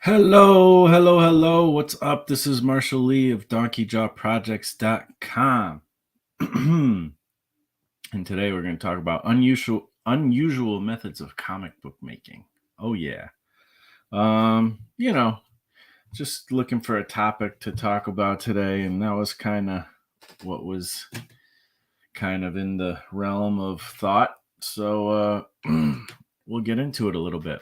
Hello, hello, hello. What's up? This is Marshall Lee of DonkeyJawProjects.com. And today we're going to talk about unusual methods of comic book making. Oh yeah. You know, just looking for a topic to talk about today, and that was kind of what was kind of in the realm of thought. So we'll get into it a little bit.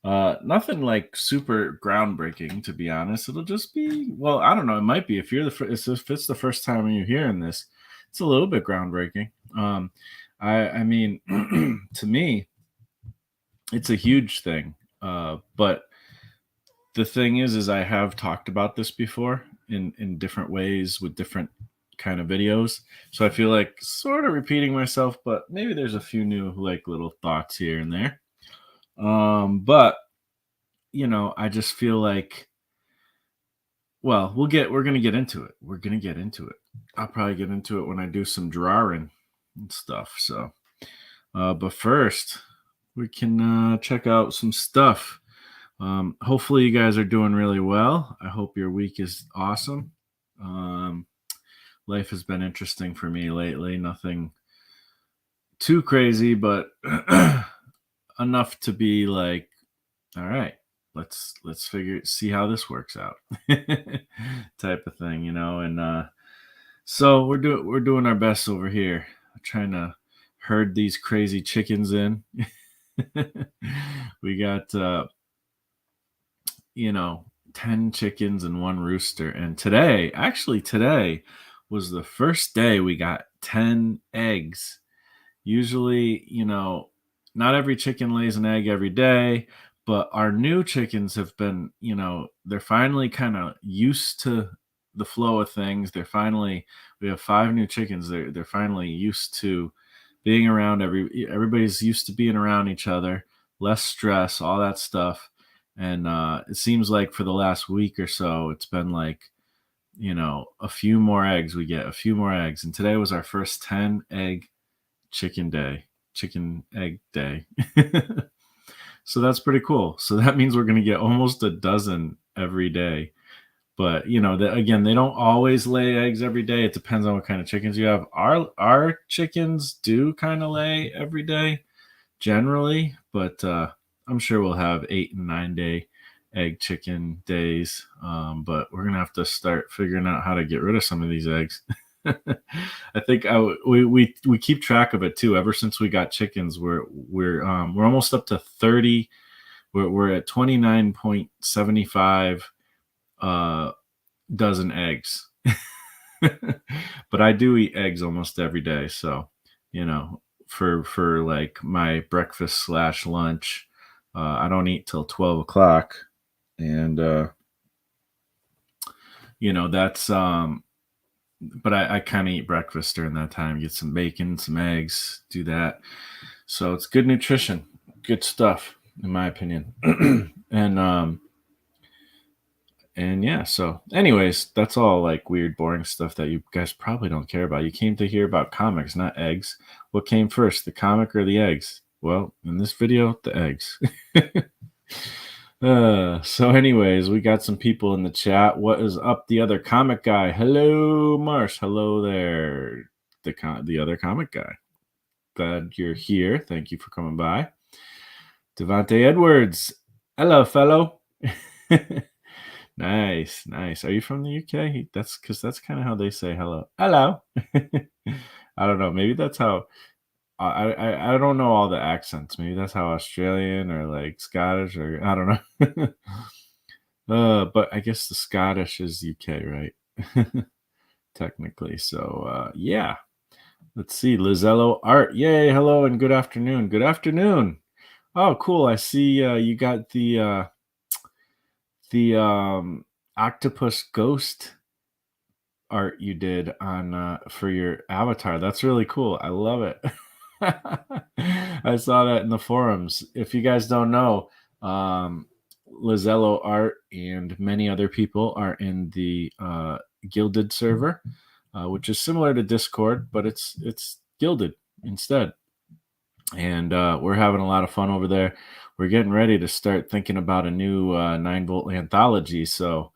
Nothing like super groundbreaking, to be honest. It'll just be, well, I don't know. It might be if you're if it's the first time you're hearing this, it's a little bit groundbreaking. I mean, to me, it's a huge thing. But the thing is I have talked about this before in different ways with different kind of videos. So I feel like sort of repeating myself, but maybe there's a few new like little thoughts here and there. But I just feel like, well, we're gonna get into it. We're gonna get into it. I'll probably get into it when I do some drawing and stuff. So, but first, we can check out some stuff. Hopefully, you guys are doing really well. I hope your week is awesome. Life has been interesting for me lately. Nothing too crazy, but enough to be like, all right, let's see how this works out, type of thing, and so we're doing our best over here, trying to herd these crazy chickens in. We got 10 chickens and one rooster, and today was the first day we got 10 eggs. Usually, not every chicken lays an egg every day, but our new chickens have been, they're finally kind of used to the flow of things. We have 5 new chickens. They're finally used to being around everybody's used to being around each other, less stress, all that stuff. And it seems like for the last week or so, it's been like, a few more eggs. We get a few more eggs. And today was our first 10 egg chicken egg day. So that's pretty cool. So that means we're going to get almost a dozen every day. But again, they don't always lay eggs every day. It depends on what kind of chickens you have. Our chickens do kind of lay every day generally, but I'm sure we'll have 8 and 9 day egg chicken days. But we're gonna have to start figuring out how to get rid of some of these eggs. I think we keep track of it too. Ever since we got chickens, we're almost up to 30. We're at 29.75 dozen eggs. But I do eat eggs almost every day, so for like my breakfast / lunch, I don't eat till 12 o'clock, and that's but I kind of eat breakfast during that time, get some bacon, some eggs, do that. So it's good nutrition, good stuff, in my opinion. And yeah, so anyways, that's all like weird, boring stuff that you guys probably don't care about. You came to hear about comics, not eggs. What came first, the comic or the eggs? Well, in this video, the eggs. So anyways, we got some people in the chat. What is up, the other comic guy? Hello, Marsh. Hello there, the other comic guy. Glad you're here. Thank you for coming by. Devontae Edwards. Hello, fellow. Nice. Are you from the UK? That's kind of how they say hello. Hello. I don't know. Maybe that's how. I don't know all the accents. Maybe that's how Australian or like Scottish, or I don't know. But I guess the Scottish is UK, right? Technically. So yeah. Let's see. Lizello Art. Yay! Hello and good afternoon. Good afternoon. Oh, cool. I see you got the octopus ghost art you did on for your avatar. That's really cool. I love it. I saw that in the forums. If you guys don't know, Lizello Art and many other people are in the Gilded server, which is similar to Discord, but it's Gilded instead. and we're having a lot of fun over there. We're getting ready to start thinking about a new 9-volt anthology, so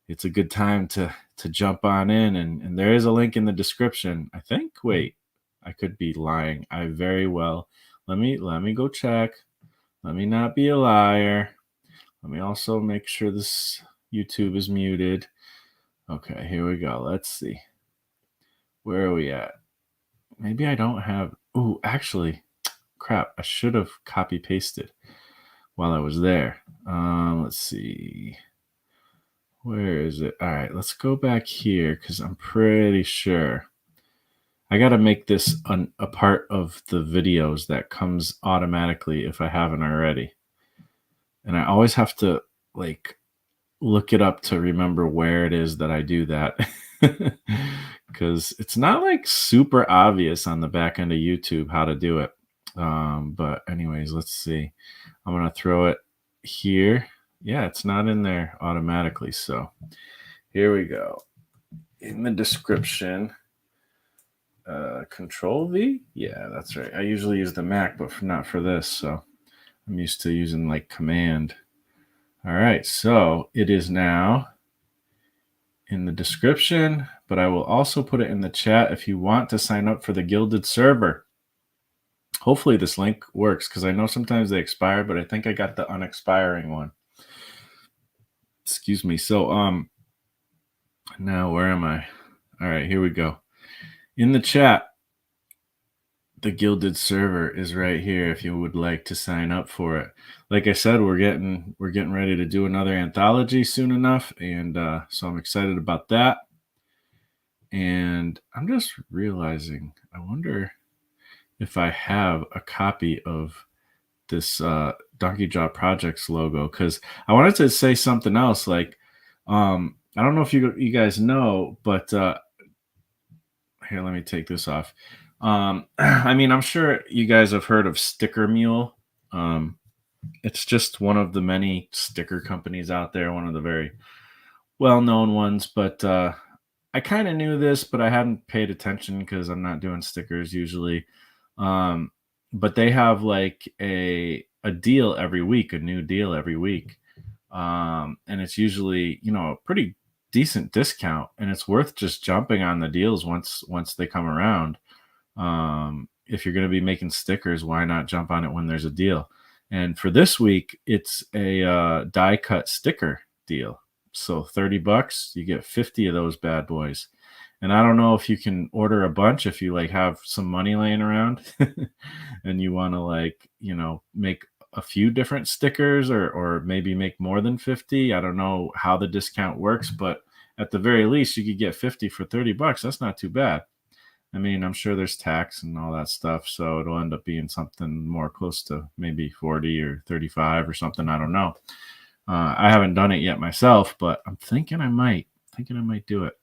it's a good time to jump on in, and there is a link in the description, I think. Wait, I could be lying. I very well. Let me go check. Let me not be a liar. Let me also make sure this YouTube is muted. Okay, here we go. Let's see. Where are we at? Maybe I don't have. Oh, actually, crap. I should have copy pasted while I was there. Let's see. Where is it? All right, let's go back here because I'm pretty sure I got to make this a part of the videos that comes automatically if I haven't already. And I always have to like look it up to remember where it is that I do that. Because it's not like super obvious on the back end of YouTube how to do it. But anyways, let's see. I'm going to throw it here. Yeah, it's not in there automatically. So here we go. In the description, Control V. Yeah, that's right. I usually use the Mac, but not for this. So I'm used to using like Command. All right, so it is now in the description, but I will also put it in the chat if you want to sign up for the Gilded server. Hopefully this link works because I know sometimes they expire, but I think I got the unexpiring one. Excuse me. So now where am I? All right, here we go. In the chat, the Gilded server is right here if you would like to sign up for it. Like I said, we're getting ready to do another anthology soon enough, and so I'm excited about that. And I'm just realizing, I wonder if I have a copy of this Donkey Jaw Projects logo, because I wanted to say something else. Like, I don't know if you guys know, but here, let me take this off. I mean, I'm sure you guys have heard of Sticker Mule. It's just one of the many sticker companies out there, one of the very well-known ones. But I kind of knew this, but I hadn't paid attention because I'm not doing stickers usually. But they have like a deal every week, a new deal every week, and it's usually a pretty decent discount, and it's worth just jumping on the deals once they come around. If you're going to be making stickers, why not jump on it when there's a deal? And for this week, it's a die cut sticker deal. So $30, you get 50 of those bad boys. And I don't know if you can order a bunch if you like have some money laying around and you want to like, make a few different stickers or maybe make more than 50. I don't know how the discount works, but at the very least, you could get 50 for $30. That's not too bad. I mean, I'm sure there's tax and all that stuff, so it'll end up being something more close to maybe 40 or 35 or something. I don't know. I haven't done it yet myself, but I'm thinking I might do it.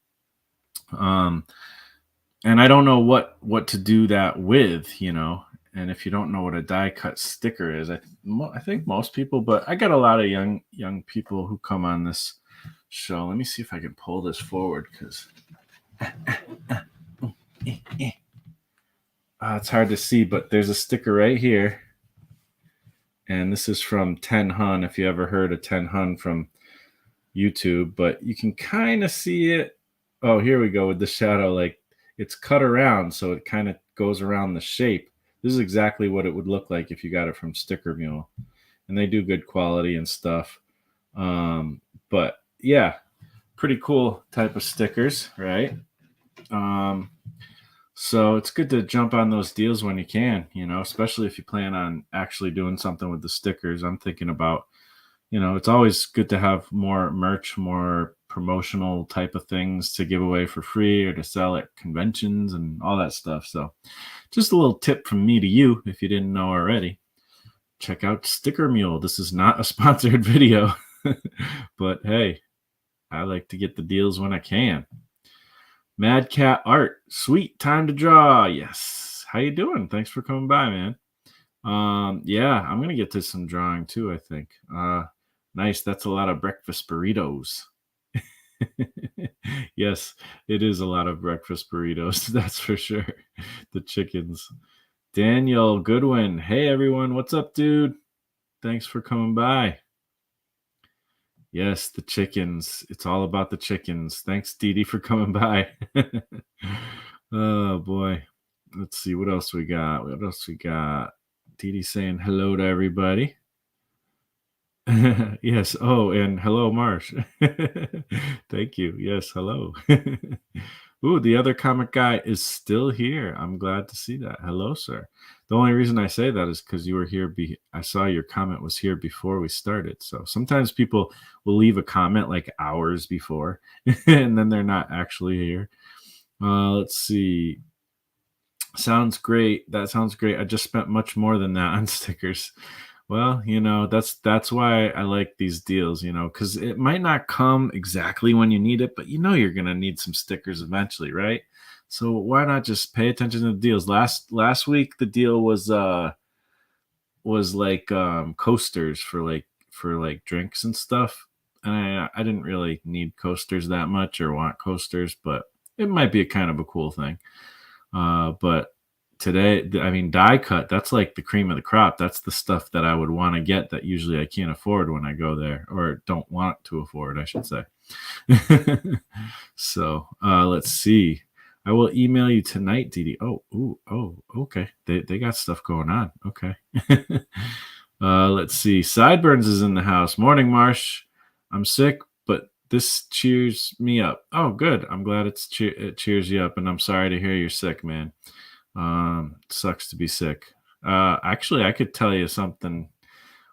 And I don't know what to do that with, And if you don't know what a die cut sticker is, I think most people, but I got a lot of young people who come on this show. Let me see if I can pull this forward because it's hard to see, but there's a sticker right here. And this is from 10 Hun, if you ever heard of 10 Hun from YouTube, but you can kind of see it. Oh, here we go with the shadow. Like it's cut around, so it kind of goes around the shape. This is exactly what it would look like if you got it from Sticker Mule. And they do good quality and stuff. But yeah, pretty cool type of stickers, right? So it's good to jump on those deals when you can, especially if you plan on actually doing something with the stickers. I'm thinking about, it's always good to have more merch, more promotional type of things to give away for free or to sell at conventions and all that stuff. So just a little tip from me to you, if you didn't know already. Check out Sticker Mule. This is not a sponsored video, but hey, I like to get the deals when I can. Mad Cat Art, sweet, time to draw. Yes, how you doing? Thanks for coming by, man. Yeah, I'm gonna get to some drawing too, I think. Nice. That's a lot of breakfast burritos. Yes, it is a lot of breakfast burritos. That's for sure. The chickens. Daniel Goodwin. Hey everyone, what's up, dude? Thanks for coming by. Yes, the chickens. It's all about the chickens. Thanks, Dede, for coming by. Oh boy. Let's see what else we got. What else we got? Dede saying hello to everybody. Yes. Oh, and hello, Marsh. Thank you. Yes, hello. Ooh, the other comic guy is still here. I'm glad to see that. Hello, sir. The only reason I say that is because you were here. I saw your comment was here before we started. So sometimes people will leave a comment like hours before, and then they're not actually here. Let's see. Sounds great. That sounds great. I just spent much more than that on stickers. Well, that's why I like these deals, because it might not come exactly when you need it, but you're gonna need some stickers eventually, right? So why not just pay attention to the deals? Last week the deal was like coasters for like drinks and stuff. And I didn't really need coasters that much or want coasters, but it might be a kind of a cool thing. But today, I mean, die cut, that's like the cream of the crop. That's the stuff that I would want to get that usually I can't afford when I go there, or don't want to afford, I should say. So let's see. I will email you tonight, Dede. Okay. They got stuff going on. Okay. Let's see. Sideburns is in the house. Morning, Marsh. I'm sick, but this cheers me up. Oh, good. I'm glad it cheers you up, and I'm sorry to hear you're sick, man. Sucks to be sick. Actually, I could tell you something.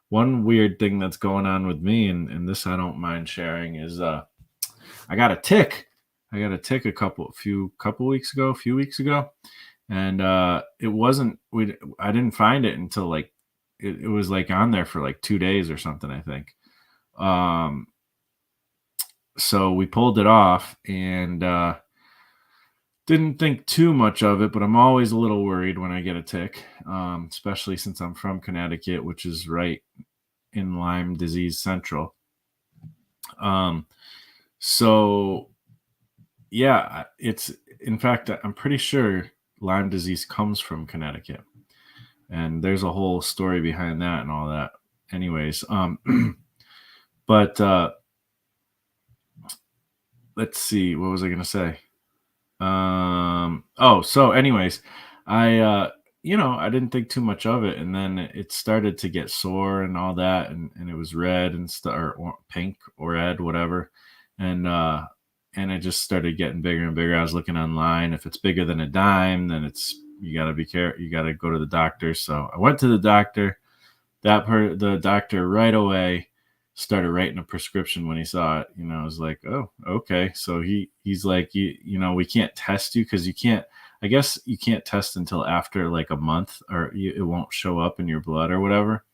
One weird thing that's going on with me, and this I don't mind sharing, is I got a tick. I got a tick a few weeks ago, and it wasn't. I didn't find it until like it was like on there for like 2 days or something, I think. So we pulled it off and didn't think too much of it, but I'm always a little worried when I get a tick, especially since I'm from Connecticut, which is right in Lyme disease central. So yeah, it's, in fact, I'm pretty sure Lyme disease comes from Connecticut, and there's a whole story behind that and all that. Anyways, but let's see, what was I gonna say? So anyways, I I didn't think too much of it, and then it started to get sore and all that, and it was red and stuff, or pink or red, whatever. And it just started getting bigger and bigger. I was looking online. If it's bigger than a dime, then you gotta be careful. You gotta go to the doctor. So I went to the doctor. The doctor right away started writing a prescription when he saw it. I was like, oh, okay. So he's like, we can't test you because you can't. I guess you can't test until after like a month, or it won't show up in your blood or whatever.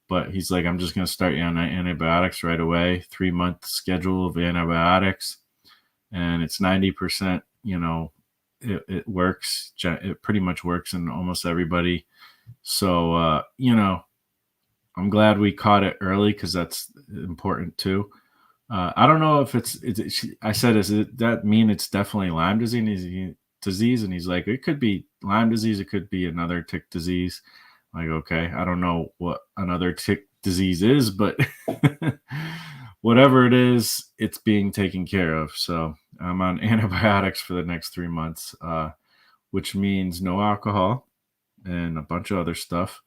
But he's like, I'm just going to start you on antibiotics right away. 3-month schedule of antibiotics, and it's 90%. It works. It pretty much works in almost everybody. So I'm glad we caught it early because that's important too. I don't know if I said, does that mean it's definitely Lyme disease? And he's like, it could be Lyme disease. It could be another tick disease. I'm like, okay, I don't know what another tick disease is, but whatever it is, it's being taken care of. So I'm on antibiotics for the next 3 months, which means no alcohol and a bunch of other stuff.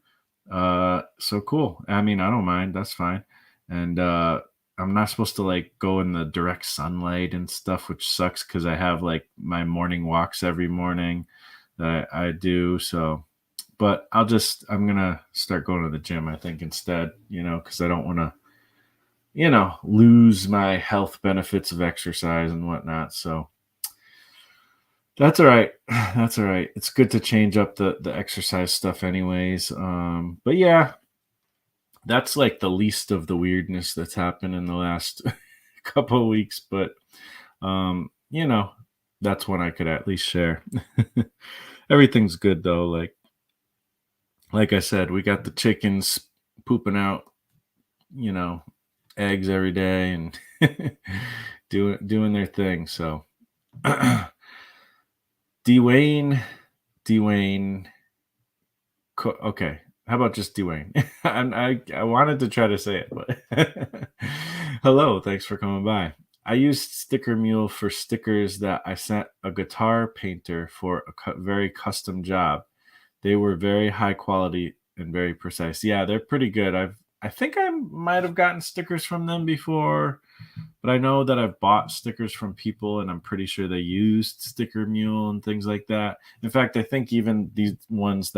So cool. I mean, I don't mind. That's fine. And I'm not supposed to like go in the direct sunlight and stuff, which sucks because I have like my morning walks every morning that I do. So, but I'm gonna start going to the gym, I think, instead, because I don't want to, lose my health benefits of exercise and whatnot. So that's all right. That's all right. It's good to change up the exercise stuff anyways. But yeah, that's like the least of the weirdness that's happened in the last couple of weeks, but that's one I could at least share. Everything's good though. Like I said, we got the chickens pooping out, eggs every day and doing their thing. So Dwayne Okay. How about just Dwayne? And I wanted to try to say it, but hello, thanks for coming by. I used Sticker Mule for stickers that I sent a guitar painter for a very custom job. They were very high quality and very precise. Yeah, they're pretty good. I think I might have gotten stickers from them before, but I know that I've bought stickers from people and I'm pretty sure they used Sticker Mule and things like that. In fact, I think even these ones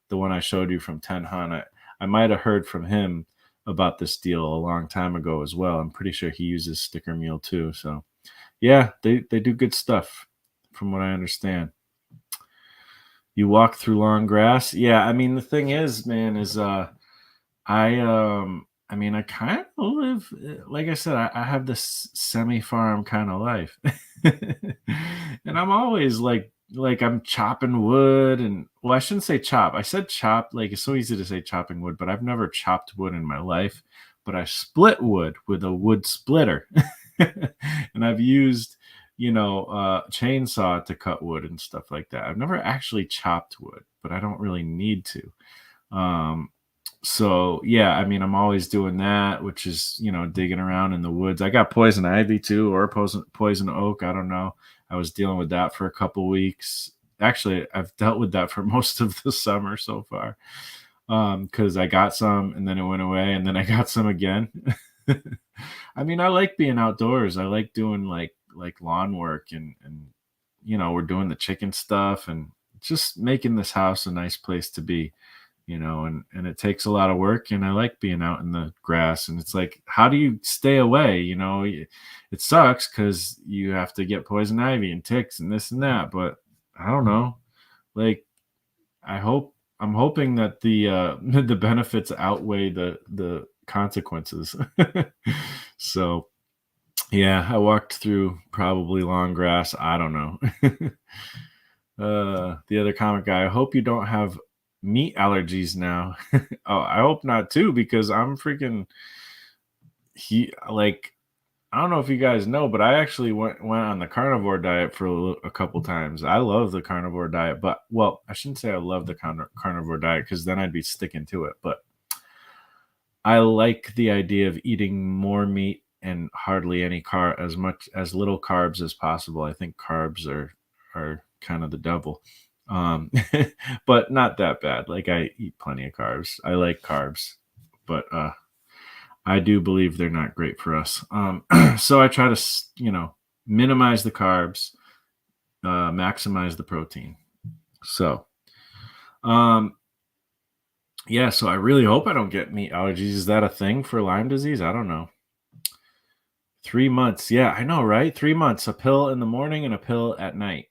the one I showed you from Ten Hun, I might have heard from him about this deal a long time ago as well. I'm pretty sure he uses Sticker Mule too. So yeah, they do good stuff from what I understand. You walk through long grass. Yeah, I mean the thing is, man, is I mean, I kind of live, like I said, I have this semi-farm kind of life, and I'm always like I'm chopping wood, and well, I shouldn't say chop. I said chop. Like it's so easy to say chopping wood, but I've never chopped wood in my life. But I split wood with a wood splitter, and I've used chainsaw to cut wood and stuff like that. I've never actually chopped wood, but I don't really need to. Um, so yeah, I mean, I'm always doing that, which is digging around in the woods. I got poison ivy too, or poison oak. I don't know. I was dealing with that for a couple weeks. Actually, I've dealt with that for most of the summer so far. Because I got some and then it went away, and then I got some again. I mean, I like being outdoors. I like doing like lawn work, and we're doing the chicken stuff and just making this house a nice place to be, and it takes a lot of work, and I like being out in the grass. And it's like, how do you stay away? It sucks because you have to get poison ivy and ticks and this and that, but I don't know. Like, I'm hoping that the the benefits outweigh the consequences. So yeah, I walked through probably long grass. I don't know. The other comic guy, I hope you don't have meat allergies now. Oh, I hope not too, because I'm freaking he like I don't know if you guys know, but I actually went on the carnivore diet for a couple times. I love the carnivore diet, but well, I shouldn't say I love the carnivore diet because then I'd be sticking to it. But I like the idea of eating more meat and hardly any as little carbs as possible. I think carbs are kind of the devil. Um, but not that bad. Like I eat plenty of carbs. I like carbs, but I do believe they're not great for us. So I try to, minimize the carbs, maximize the protein. So, um, yeah. So I really hope I don't get meat allergies. Is that a thing for Lyme disease? I don't know. 3 months. Yeah, I know, right? 3 months. A pill in the morning and a pill at night.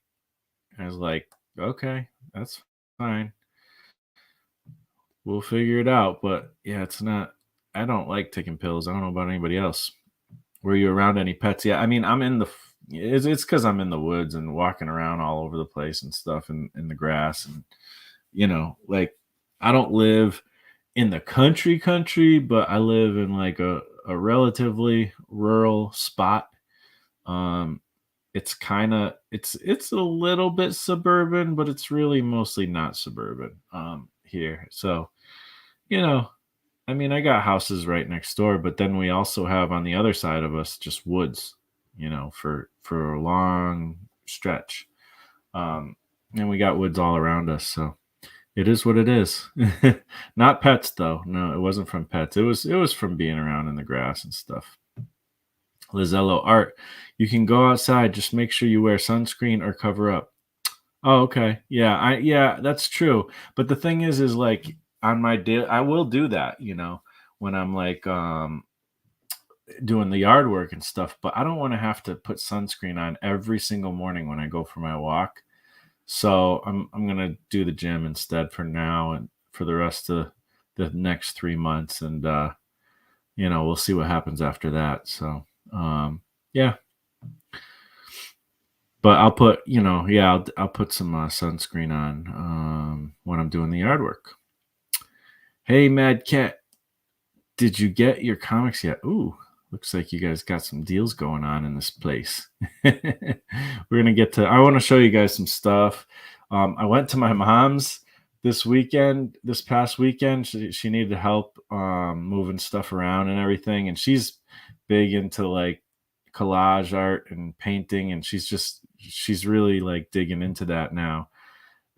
I was like, okay, that's fine. We'll figure it out. But yeah, it's not. I don't like taking pills. I don't know about anybody else. Were you around any pets? Yeah, I mean, it's because I'm in the woods and walking around all over the place and stuff, and in the grass, and like I don't live in the country, but I live in like a relatively rural spot. Um, it's kind of it's a little bit suburban, but it's really mostly not suburban here. So you know, I mean, I got houses right next door, but then we also have on the other side of us just woods, for a long stretch. Um, and we got woods all around us, so it is what it is. Not pets though. No, it wasn't from pets. It was from being around in the grass and stuff. Lizello Art, you can go outside, just make sure you wear sunscreen or cover up. Oh, okay. Yeah, that's true. But the thing is like on my day, I will do that, when I'm like doing the yard work and stuff, but I don't want to have to put sunscreen on every single morning when I go for my walk. So I'm gonna do the gym instead for now and for the rest of the next 3 months, and we'll see what happens after that. So yeah, but I'll put yeah I'll put some sunscreen on when I'm doing the yard work. Hey, Mad Cat, did you get your comics yet? Ooh, looks like you guys got some deals going on in this place. I want to show you guys some stuff. I went to my mom's this past weekend, she needed help moving stuff around and everything, and she's big into like collage art and painting, and she's really like digging into that now.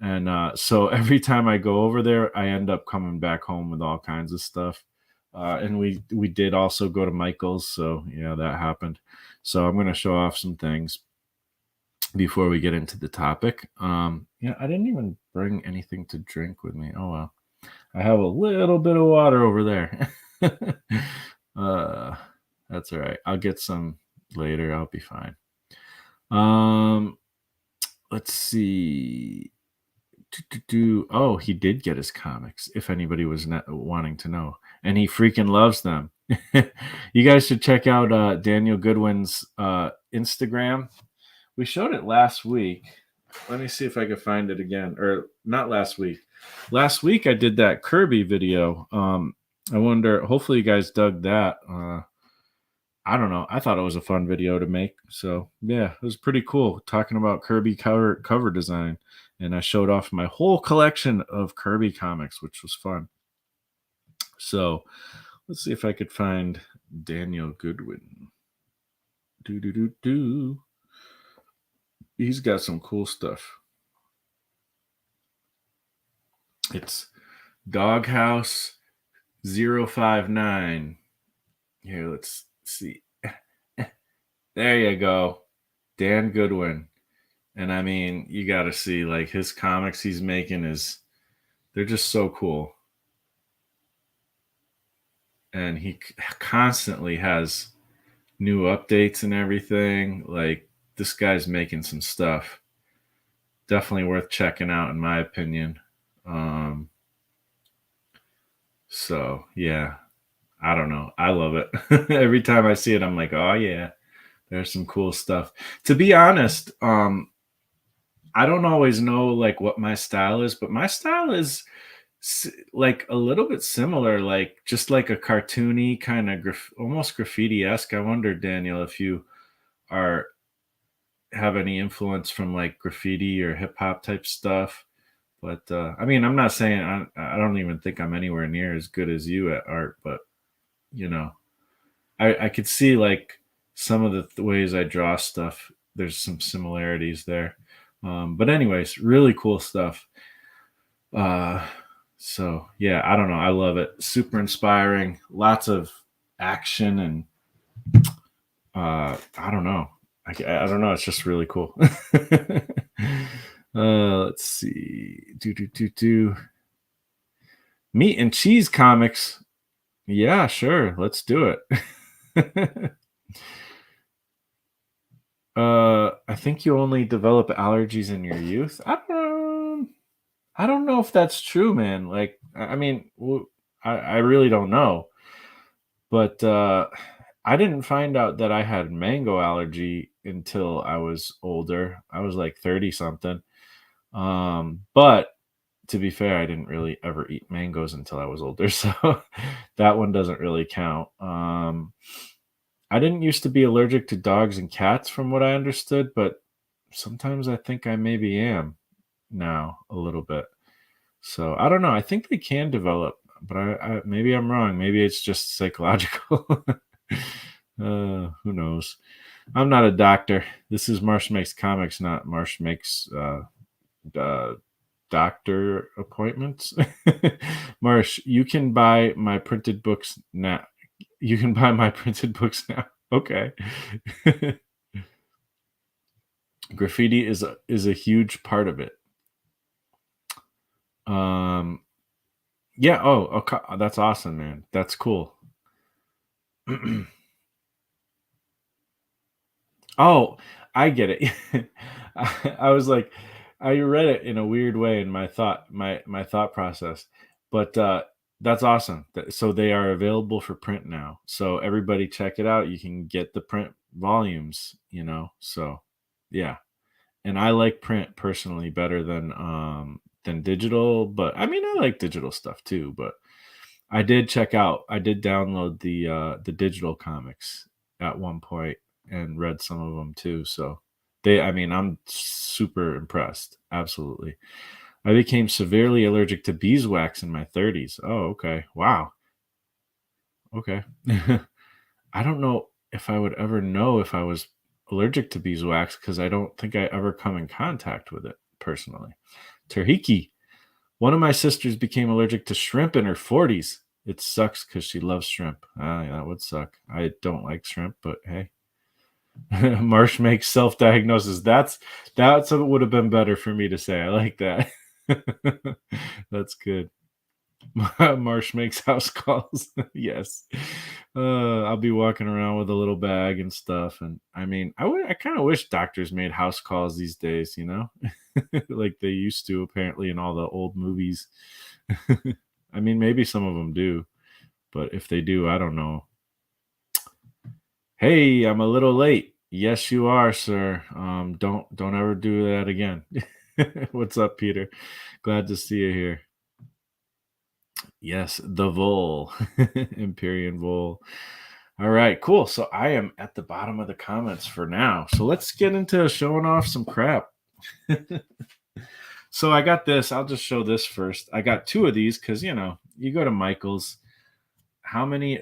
And so every time I go over there, I end up coming back home with all kinds of stuff. And we did also go to Michael's, so yeah, that happened. So I'm gonna show off some things before we get into the topic. Yeah, I didn't even bring anything to drink with me. Oh well, I have a little bit of water over there. uh, that's all right. I'll get some later. I'll be fine. Um, let's see. Oh, he did get his comics, if anybody was wanting to know. And he freaking loves them. You guys should check out Daniel Goodwin's Instagram. We showed it last week. Let me see if I can find it again. Or not last week. Last week I did that Kirby video. I wonder, hopefully you guys dug that. I don't know. I thought it was a fun video to make. So yeah, it was pretty cool talking about Kirby cover design. And I showed off my whole collection of Kirby comics, which was fun. So let's see if I could find Daniel Goodwin. Do. He's got some cool stuff. It's Doghouse 059. Here, let's see. There you go. Dan Goodwin. And I mean, you got to see like his comics he's making they're just so cool. And he constantly has new updates and everything. Like this guy's making some stuff. Definitely worth checking out in my opinion. So yeah, I don't know. I love it. Every time I see it, I'm like, oh yeah, there's some cool stuff. To be honest, I don't always know like what my style is, but my style is like a little bit similar, like just like a cartoony kind of almost graffiti-esque. I wonder, Daniel, if you are have any influence from like graffiti or hip hop type stuff. But I mean, I'm not saying I don't even think I'm anywhere near as good as you at art, but you know, I could see like some of the ways I draw stuff. There's some similarities there. But anyways, really cool stuff. Uh, so yeah, I don't know. I love it. Super inspiring. Lots of action and I don't know. I don't know. It's just really cool. Let's see. Do meat and cheese comics. Yeah, sure. Let's do it. I think you only develop allergies in your youth. I don't know if that's true, man. Like, I mean, I really don't know. But I didn't find out that I had mango allergy until I was older. I was like 30 something. But to be fair, I didn't really ever eat mangoes until I was older. So that one doesn't really count. I didn't used to be allergic to dogs and cats from what I understood, but sometimes I think I maybe am now a little bit. So I don't know. I think they can develop, but I maybe I'm wrong. Maybe it's just psychological. Who knows? I'm not a doctor. This is Marsh Makes Comics, not Marsh Makes uh, doctor appointments. Marsh, you can buy my printed books now. You can buy my printed books now. Okay. Graffiti is a huge part of it. Yeah. Oh, okay. That's awesome, man. That's cool. Oh, I get it. I was like, I read it in a weird way in my thought process, but that's awesome. So they are available for print now. So everybody check it out. You can get the print volumes. So yeah. And I like print personally better than digital, but I mean I like digital stuff too. But I did download the digital comics at one point and read some of them too. So I mean, I'm super impressed. Absolutely. I became severely allergic to beeswax in my 30s. Oh, okay. Wow. Okay. I don't know if I would ever know if I was allergic to beeswax because I don't think I ever come in contact with it personally. Tahiki. One of my sisters became allergic to shrimp in her 40s. It sucks because she loves shrimp. Ah, yeah, that would suck. I don't like shrimp, but hey. Marsh makes self-diagnosis. That's what would have been better for me to say. I like that. That's good. Marsh makes house calls. Yes. I'll be walking around with a little bag and stuff. And I mean, I kind of wish doctors made house calls these days, like they used to apparently in all the old movies. I mean, maybe some of them do, but if they do, I don't know. Hey, I'm a little late. Yes, you are, sir. Don't ever do that again. What's up, Peter? Glad to see you here. Yes, the Vol, Empyrean Vol. All right, cool. So I am at the bottom of the comments for now. So let's get into showing off some crap. So I got this. I'll just show this first. I got two of these because, you go to Michael's. How many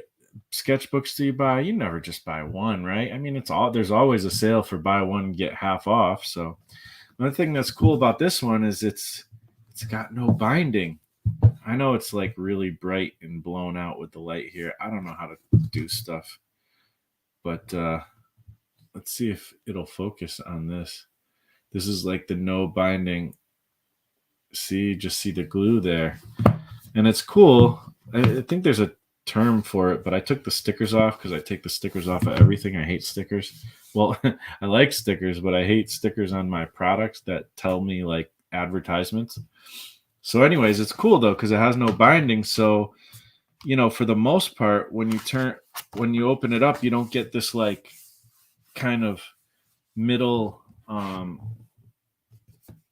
sketchbooks do you buy? You never just buy one, right? I mean, there's always a sale for buy one, get half off. So one thing that's cool about this one is it's got no binding. I know it's like really bright and blown out with the light here. I don't know how to do stuff, but let's see if it'll focus on this. This is like the no binding. Just see the glue there. And it's cool. I think there's a term for it, but I took the stickers off because I take the stickers off of everything. I hate stickers. Well, I like stickers, but I hate stickers on my products that tell me like advertisements. So anyways, it's cool though because it has no binding. So, for the most part, when you open it up, you don't get this like kind of middle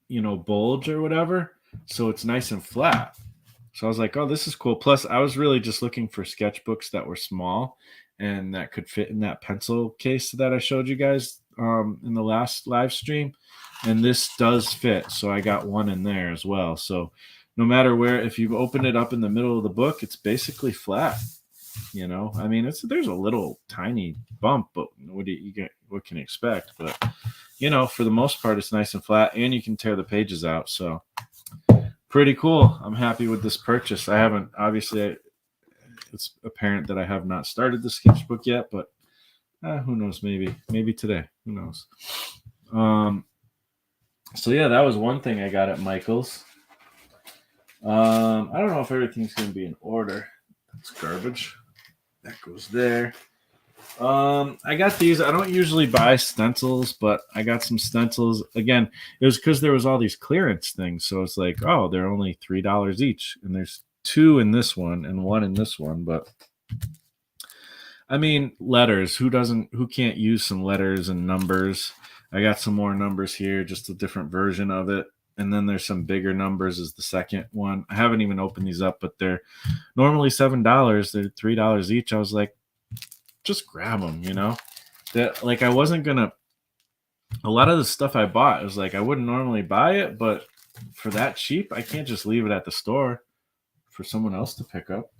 bulge or whatever. So it's nice and flat. So I was like, oh, this is cool. Plus, I was really just looking for sketchbooks that were small and that could fit in that pencil case that I showed you guys in the last live stream. And this does fit. So I got one in there as well. So no matter where, if you open it up in the middle of the book, it's basically flat. I mean, there's a little tiny bump, but what can you expect? But, for the most part, it's nice and flat and you can tear the pages out. So pretty cool. I'm happy with this purchase. I haven't, obviously, it's apparent that I have not started the sketchbook yet, but who knows? Maybe today. Who knows? So yeah, that was one thing I got at Michael's. I don't know if everything's going to be in order. That's garbage. That goes there. I got these. I don't usually buy stencils, but I got some stencils. Again, it was because there was all these clearance things. So it's like, oh, they're only $3 each. And there's two in this one and one in this one. But I mean, letters. Who can't use some letters and numbers? I got some more numbers here, just a different version of it. And then there's some bigger numbers is the second one. I haven't even opened these up, but they're normally $7. They're $3 each. I was like, just grab them, that like I wasn't gonna, a lot of the stuff I bought, it was like I wouldn't normally buy it, but for that cheap, I can't just leave it at the store for someone else to pick up.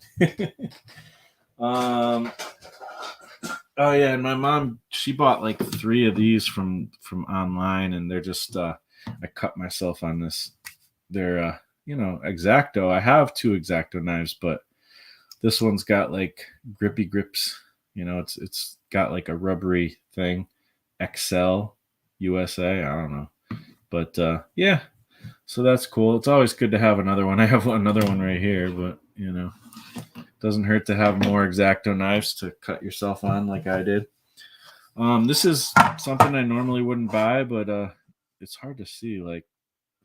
Oh yeah, and my mom, she bought like 3 of these from online, and they're just I cut myself on this. They're X-Acto. I have 2 X-Acto knives, but this one's got like grippy grips. It's got like a rubbery thing. XL USA. I don't know. But yeah. So that's cool. It's always good to have another one. I have another one right here, but doesn't hurt to have more X-Acto knives to cut yourself on like I did. This is something I normally wouldn't buy, but it's hard to see. Like,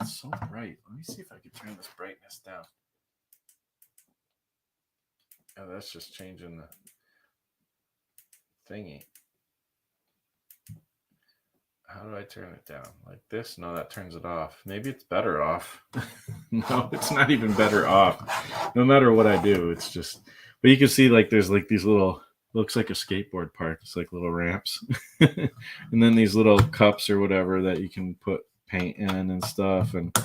it's so bright. Let me see if I can turn this brightness down. Oh, that's just changing the thingy. How do I turn it down? Like this? No, that turns it off. Maybe it's better off. No, it's not even better off. No matter what I do, it's just, but you can see like there's like these little, looks like a skateboard park. It's like little ramps. And then these little cups or whatever that you can put paint in and stuff. And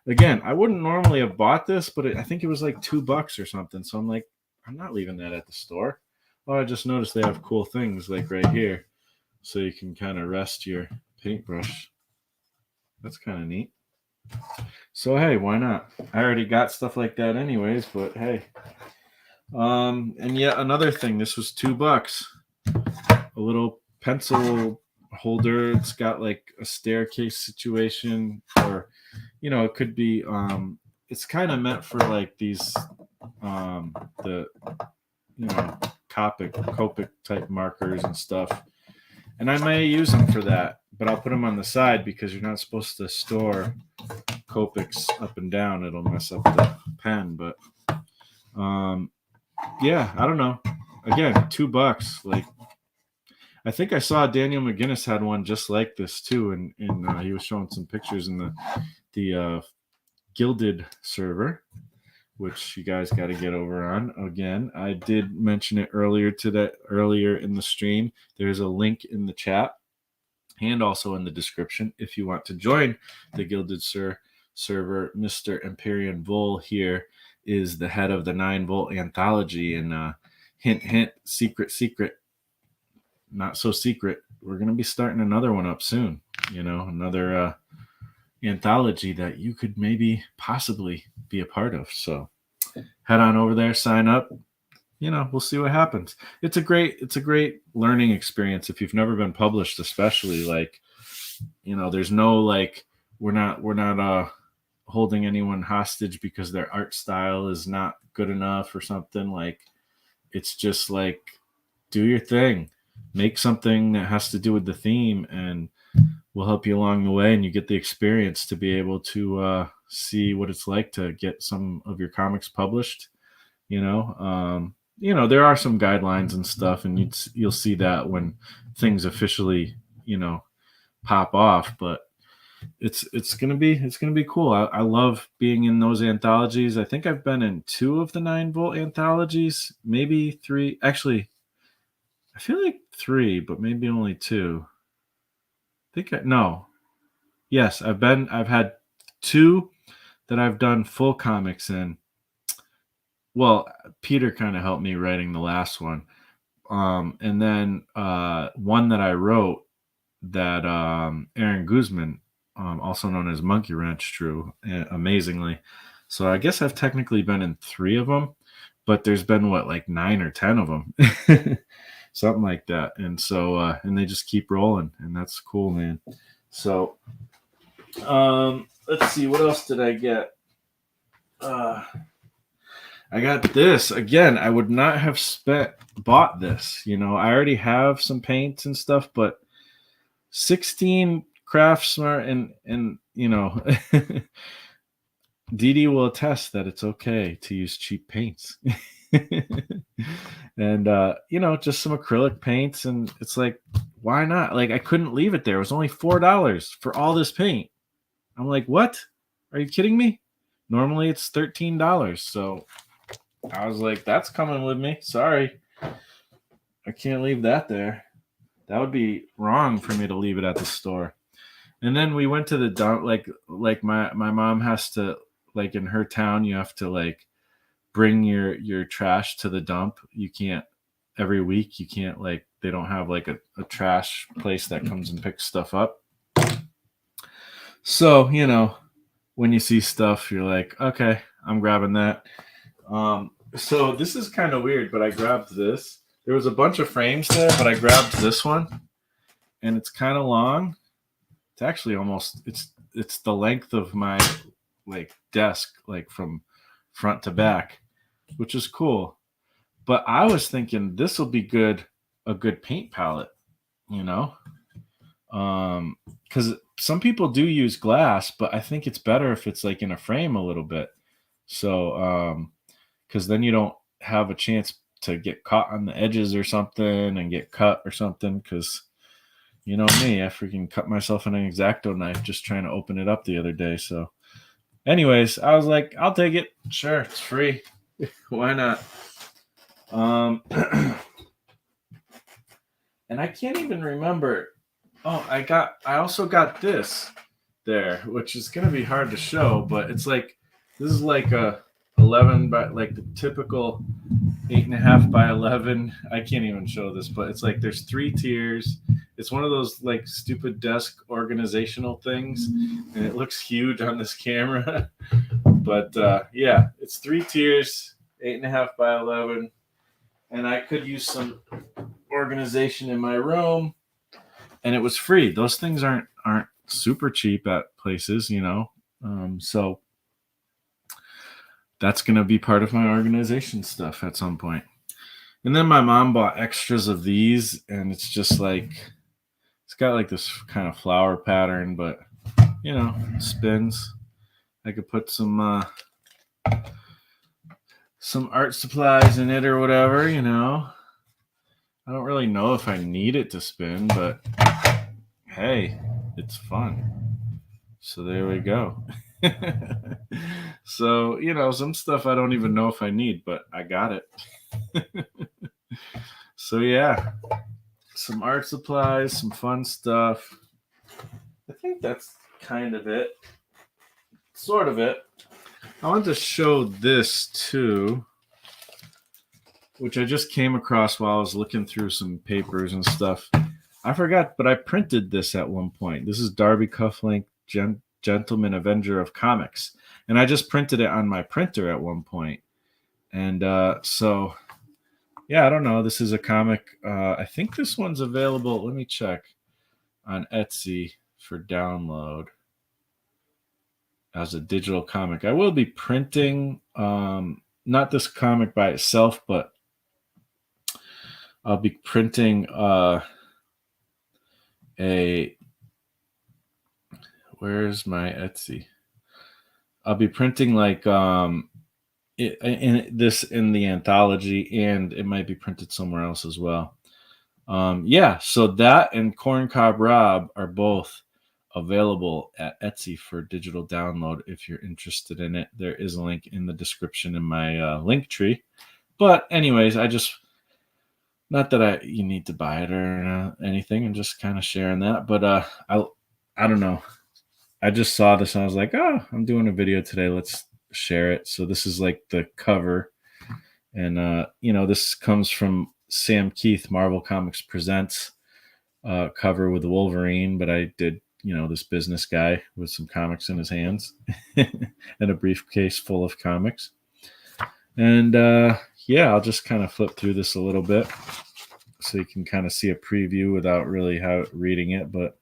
Again, I wouldn't normally have bought this, but I think it was like $2 or something. So I'm like, I'm not leaving that at the store. Oh, I just noticed they have cool things like right here, so you can kind of rest your paintbrush. That's kind of neat. So hey, why not? I already got stuff like that anyways, but hey. And yet another thing. This was $2. A little pencil holder. It's got like a staircase situation, or it could be. It's kind of meant for like these, the Copic type markers and stuff. And I may use them for that, but I'll put them on the side because you're not supposed to store Copics up and down. It'll mess up the pen. But yeah, I don't know. Again, $2. Like, I think I saw Daniel McGinnis had one just like this too, and he was showing some pictures in the Gilded server, which you guys got to get over on. Again, I did mention it earlier in the stream. There's a link in the chat and also in the description if you want to join the Gilded server. Mr. Empyrean Vol here is the head of the Ninevolt Anthology, and hint, hint, secret, not so secret. We're going to be starting another one up soon. Another anthology that you could maybe possibly be a part of. So head on over there, sign up. We'll see what happens. It's a great learning experience if you've never been published, especially like, there's no like, we're not holding anyone hostage because their art style is not good enough or something. Like, it's just like, do your thing, make something that has to do with the theme, and we'll help you along the way, and you get the experience to be able to see what it's like to get some of your comics published. There are some guidelines and stuff, and you'll see that when things officially, pop off. But it's gonna be cool. I love being in those anthologies. I think I've been in 2 of the Ninevolt anthologies, maybe 3. Actually, I feel like 3, but maybe only 2. No. Yes, I've had 2 that I've done full comics in. Well, Peter kind of helped me writing the last one. And then one that I wrote that Aaron Guzman, also known as Monkey Wrench, drew amazingly. So I guess I've technically been in 3 of them, but there's been like 9 or 10 of them. Something like that. And so and they just keep rolling, and that's cool, man. So let's see, what else did I get? I got this. Again, I would not have bought this. I already have some paints and stuff, but 16 Craft Smart, and Dede will attest that it's okay to use cheap paints. And just some acrylic paints, and it's like, why not? Like, I couldn't leave it there. It was only $4 for all this paint. I'm like, what? Are you kidding me? Normally it's $13. So I was like, that's coming with me. Sorry, I can't leave that there. That would be wrong for me to leave it at the store. And then we went to the dump. Like my mom has to, like, in her town, you have to like bring your trash to the dump. You can't, every week you can't, like, they don't have like a trash place that comes and picks stuff up. So when you see stuff, you're like, okay, I'm grabbing that. So this is kind of weird, but I grabbed this. There was a bunch of frames there, but I grabbed this one, and it's kind of long. It's actually almost, it's the length of my like desk, like from front to back, which is cool. But I was thinking this will be a good paint palette, because some people do use glass, but I think it's better if it's like in a frame a little bit. So because then you don't have a chance to get caught on the edges or something and get cut or something. Because me, I freaking cut myself in an X-Acto knife just trying to open it up the other day. So anyways, I was like, I'll take it. Sure, it's free. Why not? And I can't even remember. Oh, I also got this. there, which is going to be hard to show, but it's like this is like a 11 by like the typical 8.5 by 11. I can't even show this, but it's like there's 3 tiers. It's one of those like stupid desk organizational things, and it looks huge on this camera. But yeah, it's 3 tiers, 8.5 by 11, and I could use some organization in my room, and it was free. Those things aren't super cheap at places, you know. So that's going to be part of my organization stuff at some point. And then my mom bought extras of these, and it's just like it's got like this kind of flower pattern, but you know, it spins. I could put some art supplies in it or whatever, you know. I don't really know if I need it to spin, but hey, it's fun. So there we go. So, you know, some stuff I don't even know if I need, but I got it. So yeah, some art supplies, some fun stuff. I think that's kind of it. Sort of it. I want to show this too, which I just came across while I was looking through some papers and stuff. I forgot, but I printed this at one point. This is Darby Cufflink, Gentleman Avenger of Comics. And I just printed it on my printer at one point. And so, yeah, I don't know. This is a comic. I think this one's available. Let me check on Etsy for download as a digital comic. I will be printing, not this comic by itself, but I'll be printing where's my Etsy? I'll be printing like in the anthology, and it might be printed somewhere else as well. Yeah, so that and Corncob Rob are both available at Etsy for digital download if you're interested in it. There is a link in the description in my link tree. But anyways, I just not that you need to buy it or anything. I'm just kind of sharing that. But I don't know. I just saw this and I was like, oh, I'm doing a video today. Let's share it. So this is like the cover. And, you know, this comes from Sam Keith, Marvel Comics Presents cover with the Wolverine. But I did, you know, this business guy with some comics in his hands and a briefcase full of comics. And yeah, I'll just kind of flip through this a little bit so you can kind of see a preview without really reading it. But,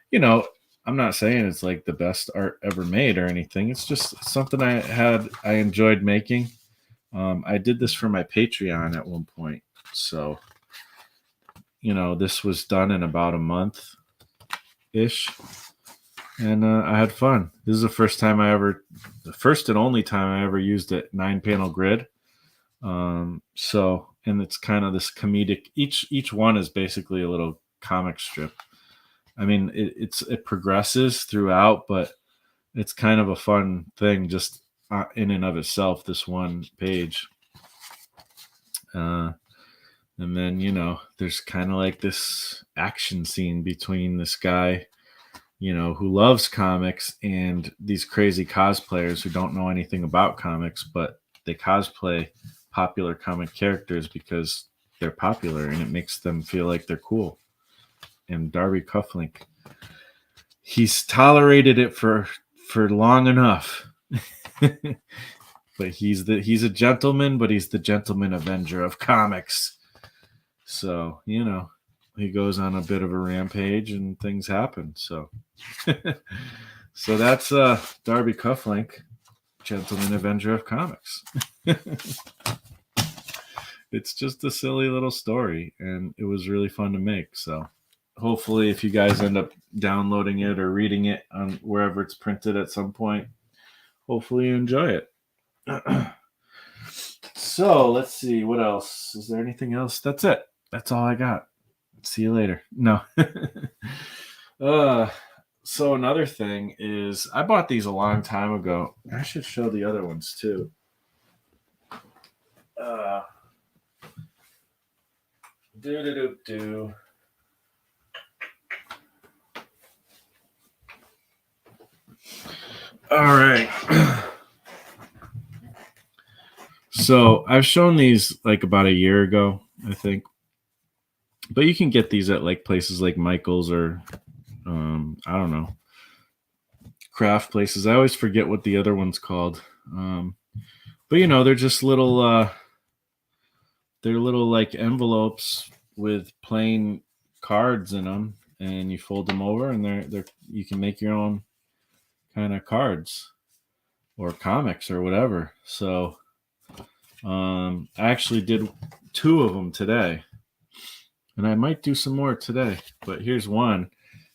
you know, I'm not saying it's like the best art ever made or anything. It's just something I enjoyed making. I did this for my Patreon at one point. So, you know, this was done in about a month-ish. And I had fun. This is the first and only time I ever used a 9-panel grid. So, and it's kind of this comedic, each one is basically a little comic strip. I mean, it progresses throughout, but it's kind of a fun thing just in and of itself, this one page. And then, you know, there's kind of like this action scene between this guy, you know, who loves comics and these crazy cosplayers who don't know anything about comics, but they cosplay popular comic characters because they're popular and it makes them feel like they're cool. And Darby Cufflink, he's tolerated it for long enough. But he's a gentleman, but he's the Gentleman Avenger of Comics. So, you know, he goes on a bit of a rampage and things happen. So so that's Darby Cufflink, Gentleman Avenger of Comics. It's just a silly little story, and it was really fun to make. So hopefully if you guys end up downloading it or reading it on wherever it's printed at some point, hopefully you enjoy it. So let's see, what else? Is there anything else? That's it. That's all I got. See you later. No. So another thing is I bought these a long time ago. I should show the other ones too. All right. So I've shown these like about a year ago, I think. But you can get these at like places like Michael's or I don't know, craft places. I always forget what the other one's called. But they're just little they're little like envelopes with plain cards in them, and you fold them over, and they're you can make your own kind of cards or comics or whatever. So I actually did 2 of them today, and I might do some more today. But here's one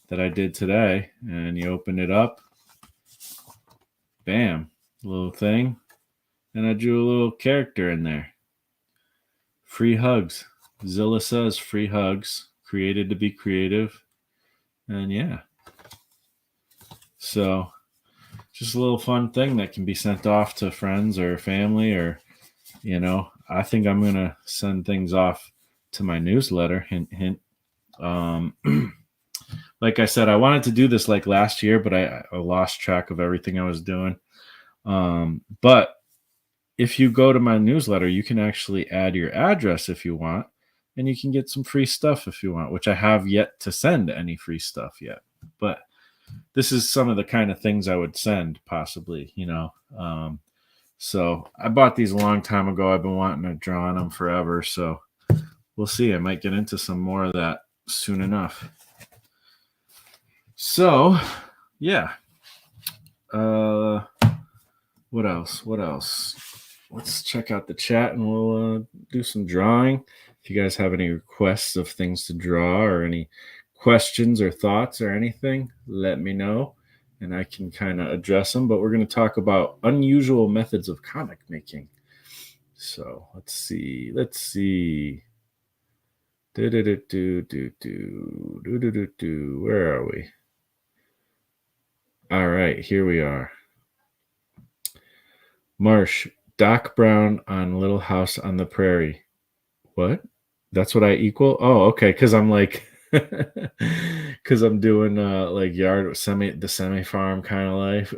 that I did today, and you open it up, bam, little thing, and I drew a little character in there. Free hugs. Zilla says free hugs, created to be creative, and yeah. So just a little fun thing that can be sent off to friends or family, or I think I'm gonna send things off to my newsletter. Hint, hint. Like I said, I wanted to do this like last year, but I lost track of everything I was doing. But if you go to my newsletter, you can actually add your address if you want, and you can get some free stuff if you want, which I have yet to send any free stuff yet. But this is some of the kind of things I would send possibly, so I bought these a long time ago. I've been wanting to draw on them forever. So we'll see. I might get into some more of that soon enough. So, yeah. What else? Let's check out the chat, and we'll do some drawing. If you guys have any requests of things to draw or any questions or thoughts or anything, let me know, and I can kind of address them. But we're going to talk about unusual methods of comic making. So let's see. Where are we? All right, here we are. Marsh, Doc Brown on Little House on the Prairie. What? That's what I equal? Oh, okay. Because I'm like, because I'm doing like yard the semi farm kind of life.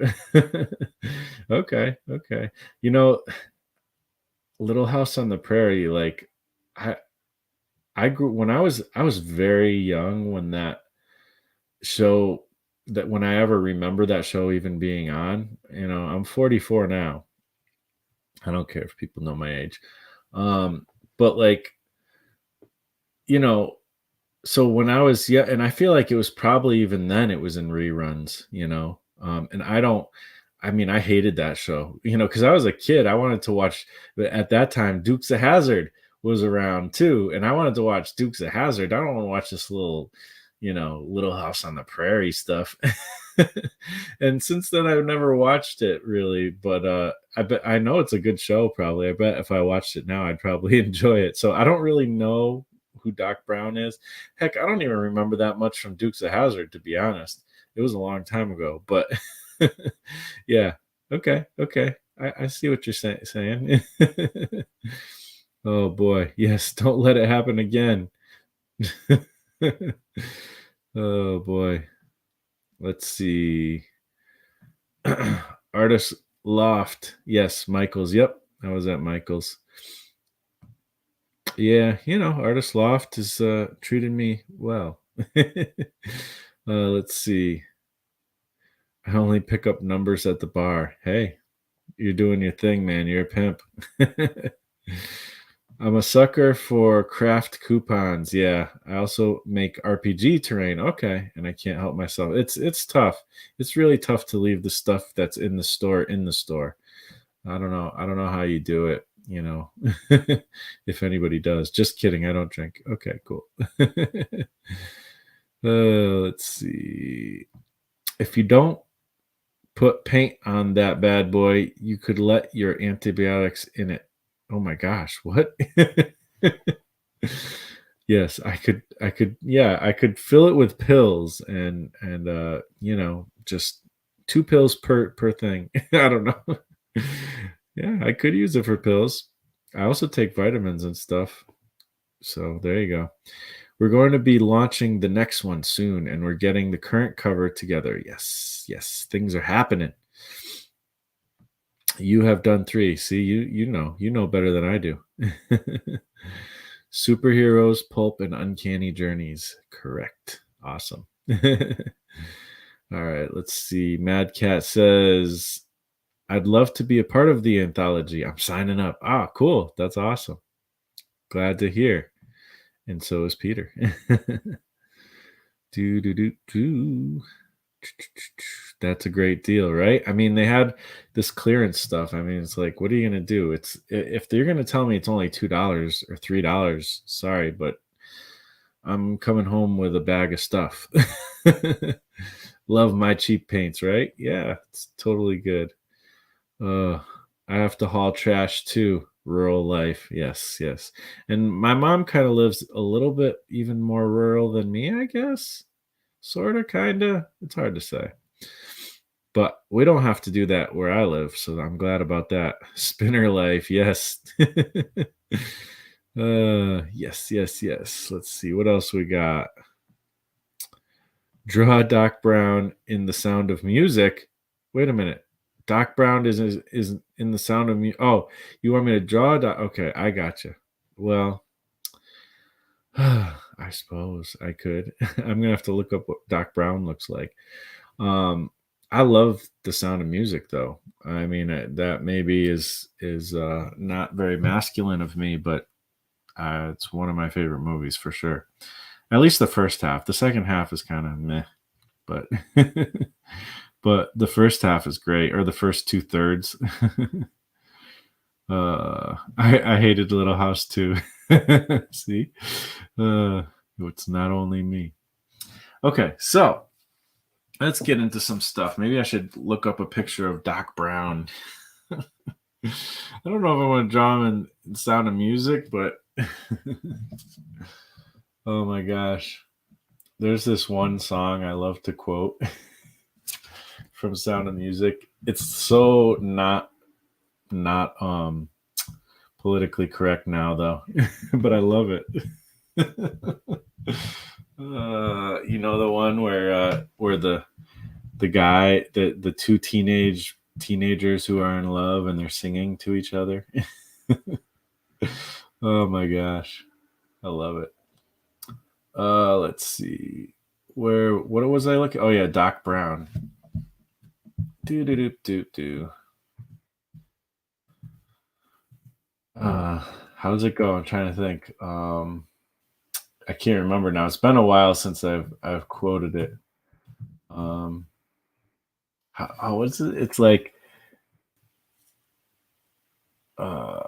Okay. Little House on the Prairie. Like, I grew when I was very young when that show that when I ever remember that show even being on. I'm 44 now. I don't care if people know my age. But like, so when I was and I feel like it was probably even then it was in reruns, and I hated that show, because I was a kid. I wanted to watch, but at that time, Dukes of Hazzard was around too, and I wanted to watch Dukes of Hazzard. I don't want to watch this little, Little House on the Prairie stuff. And since then, I've never watched it really, but I know it's a good show. Probably, I bet if I watched it now, I'd probably enjoy it. So I don't really know who Doc Brown is. Heck, I don't even remember that much from Dukes of Hazzard, to be honest. It was a long time ago, but yeah. Okay. I see what you're saying. Oh boy, yes. Don't let it happen again. Oh boy. Let's see. Artist Loft. Yes, Michael's. Yep, I was at Michael's. Yeah, Artist Loft is treating me well. Let's see. I only pick up numbers at the bar. Hey, you're doing your thing, man. You're a pimp. I'm a sucker for craft coupons. Yeah, I also make RPG terrain. Okay, and I can't help myself. It's tough. It's really tough to leave the stuff that's in the store in the store. I don't know how you do it. If anybody does. Just kidding. I don't drink. Okay, cool. Let's see. If you don't put paint on that bad boy, you could let your antibiotics in it. Oh my gosh, what? Yes, I could yeah, I could fill it with pills and just 2 pills per thing. I don't know. Yeah, I could use it for pills. I also take vitamins and stuff. So there you go. We're going to be launching the next one soon, and we're getting the current cover together. Yes, things are happening. You have done 3. See, you know better than I do. Superheroes, pulp, and uncanny journeys. Correct. Awesome. All right, let's see. Mad Cat says, I'd love to be a part of the anthology. I'm signing up. Ah, cool. That's awesome. Glad to hear. And so is Peter. do do do do. That's a great deal, right? I mean, they had this clearance stuff. I mean, it's like, what are you gonna do? It's if they're gonna tell me it's only $2 or $3, sorry, but I'm coming home with a bag of stuff. Love my cheap paints, right? Yeah, it's totally good. I have to haul trash too. Rural life. Yes, yes. And my mom kind of lives a little bit even more rural than me, I guess. Sort of, kind of. It's hard to say. But we don't have to do that where I live, so I'm glad about that. Spinner life, yes. Yes, yes, yes. Let's see what else we got. Draw Doc Brown in The Sound of Music. Wait a minute. Doc Brown is in The Sound of Music. Oh, you want me to draw Doc? Okay, I got you. Well, I suppose I could. I'm gonna have to look up what Doc Brown looks like. I love The Sound of Music, though. I mean, that maybe is not very masculine of me, but it's one of my favorite movies for sure. At least the first half. The second half is kind of meh, but but the first half is great, or the first 2/3. I hated Little House too. See, it's not only me. Okay, so let's get into some stuff. Maybe I should look up a picture of Doc Brown. I don't know if I want to draw him in Sound of Music, but oh my gosh. There's this one song I love to quote from Sound of Music. It's so not politically correct now though, but I love it. You know the one where the guy, the two teenagers who are in love and they're singing to each other. Oh my gosh, I love it. Let's see, what was I looking? Oh yeah, Doc Brown. Do do do do do. How's it go? I'm trying to think. I can't remember now. It's been a while since I've quoted it. How what's it? It's like uh,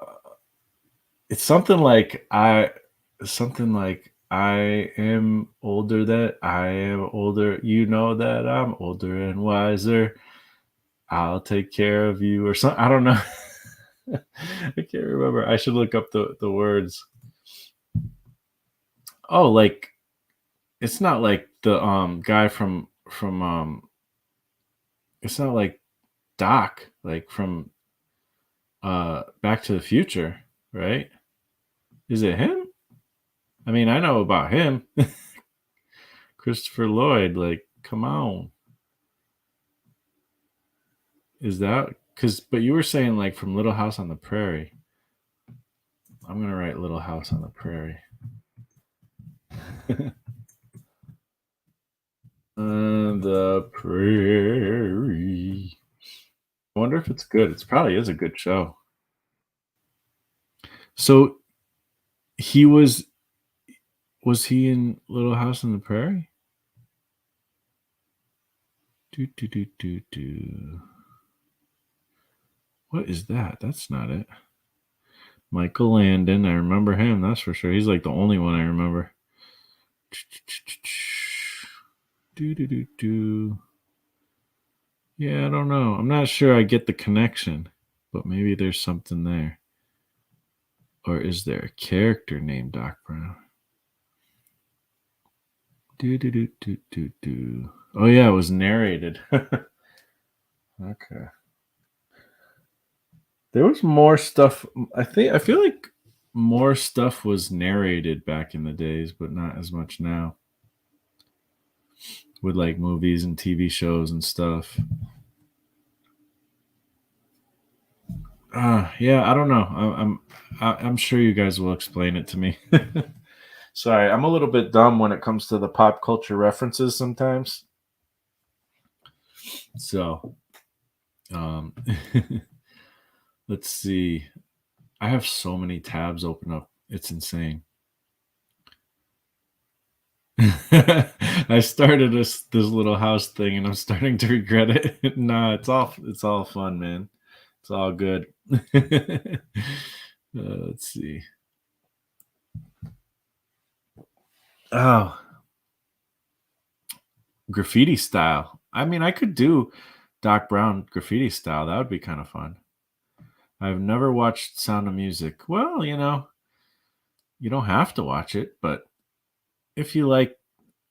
it's something like I am older, that I am older. You know that I'm older and wiser. I'll take care of you, or something. I don't know. I can't remember. I should look up the words. Oh, like it's not like the guy from it's not like Doc, like from Back to the Future, right? Is it him? I mean, I know about him. Christopher Lloyd, like, come on. Is that cuz but you were saying like from Little House on the Prairie. I'm going to write Little House on the Prairie. On the prairie. I wonder if it's good. It probably is a good show. So he was he in Little House on the Prairie? Do do do do do. What is that? That's not it. Michael Landon. I remember him. That's for sure. He's like the only one I remember. Do do do do. Yeah, I don't know. I'm not sure I get the connection, but maybe there's something there. Or is there a character named Doc Brown? Do do do do do do. Oh yeah, it was narrated. Okay. There was more stuff. I feel like more stuff was narrated back in the days, but not as much now. With like movies and TV shows and stuff. Yeah, I don't know. I'm sure you guys will explain it to me. Sorry, I'm a little bit dumb when it comes to the pop culture references sometimes. So, um, let's see. I have so many tabs open up. It's insane. I started this little house thing, and I'm starting to regret it. Nah, it's all fun, man. It's all good. Let's see. Oh, graffiti style. I mean, I could do Doc Brown graffiti style. That would be kind of fun. I've never watched Sound of Music. Well, you don't have to watch it, but if you like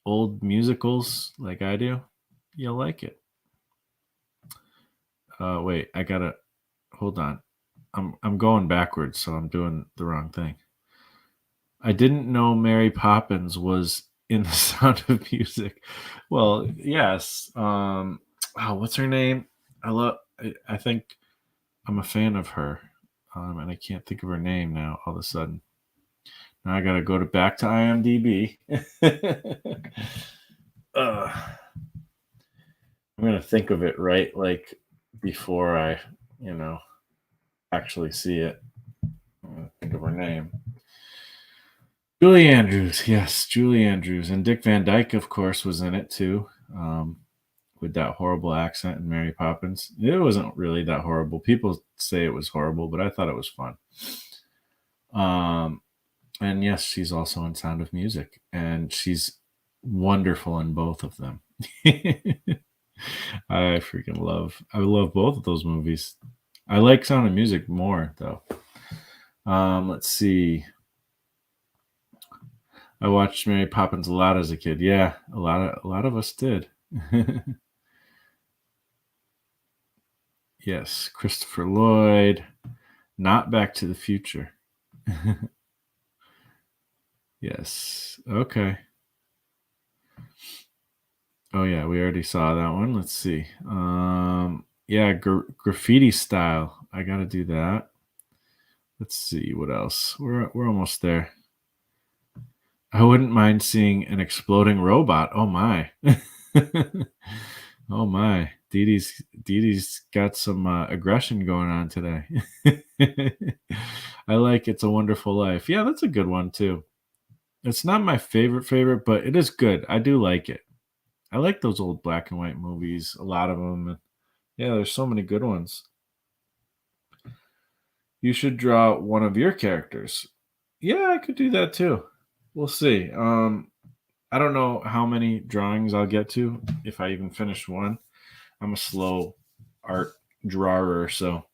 old musicals like I do, you'll like it. Wait, I gotta hold on. I'm going backwards, so I'm doing the wrong thing. I didn't know Mary Poppins was in the Sound of Music. Well, yes. What's her name? I think I'm a fan of her, and I can't think of her name now. All of a sudden, now I gotta go back to IMDb. I'm gonna think of it right, like before I, you know, actually see it. I'm gonna think of her name. Julie Andrews, yes, Julie Andrews, and Dick Van Dyke, of course, was in it too, with that horrible accent in Mary Poppins. It wasn't really that horrible. People say it was horrible, but I thought it was fun. And yes, she's also in Sound of Music, and she's wonderful in both of them. I love both of those movies. I like Sound of Music more though. Let's see. I watched Mary Poppins a lot as a kid. Yeah, a lot of us did. Yes, Christopher Lloyd, not Back to the Future. Yes. Okay. Oh yeah, we already saw that one. Let's see. Yeah, graffiti style. I got to do that. Let's see what else. We're almost there. I wouldn't mind seeing an exploding robot. Oh my. Oh my. Dede's got some aggression going on today. I like It's a Wonderful Life. Yeah, that's a good one too. It's not my favorite, but it is good. I do like it. I like those old black and white movies, a lot of them. Yeah, there's so many good ones. You should draw one of your characters. Yeah, I could do that too. We'll see. I don't know how many drawings I'll get to if I even finish one. I'm a slow art drawer, so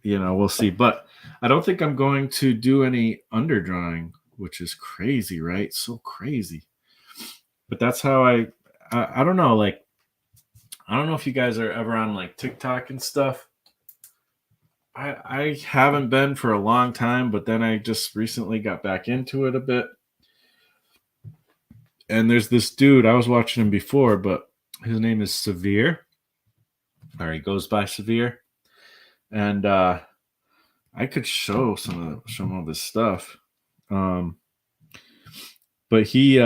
we'll see. But I don't think I'm going to do any underdrawing, which is crazy, right? So crazy. But that's how I don't know, like I don't know if you guys are ever on like TikTok and stuff. I haven't been for a long time, but then I just recently got back into it a bit. And there's this dude, I was watching him before, but his name is Severe. Or he goes by Severe. And I could show some of his stuff. But he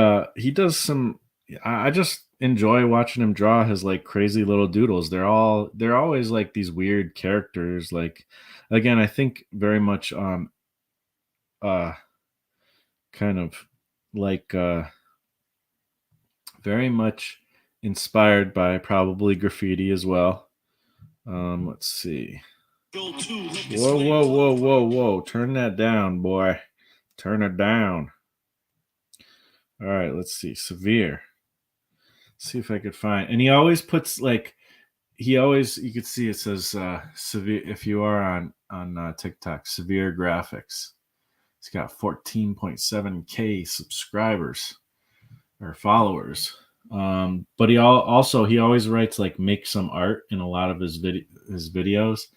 does some I just enjoy watching him draw his like crazy little doodles. They're always like these weird characters. Like again, I think very much uh kind of like very much inspired by probably graffiti as well. Let's see. Whoa, whoa, whoa, whoa, whoa. Turn that down, boy. Turn it down. All right, let's see. Severe. See if I could find. And he always puts like you could see it says severe if you are on TikTok, Severe Graphics. He's got 14.7K subscribers or followers. But he always writes like make some art in a lot of his videos,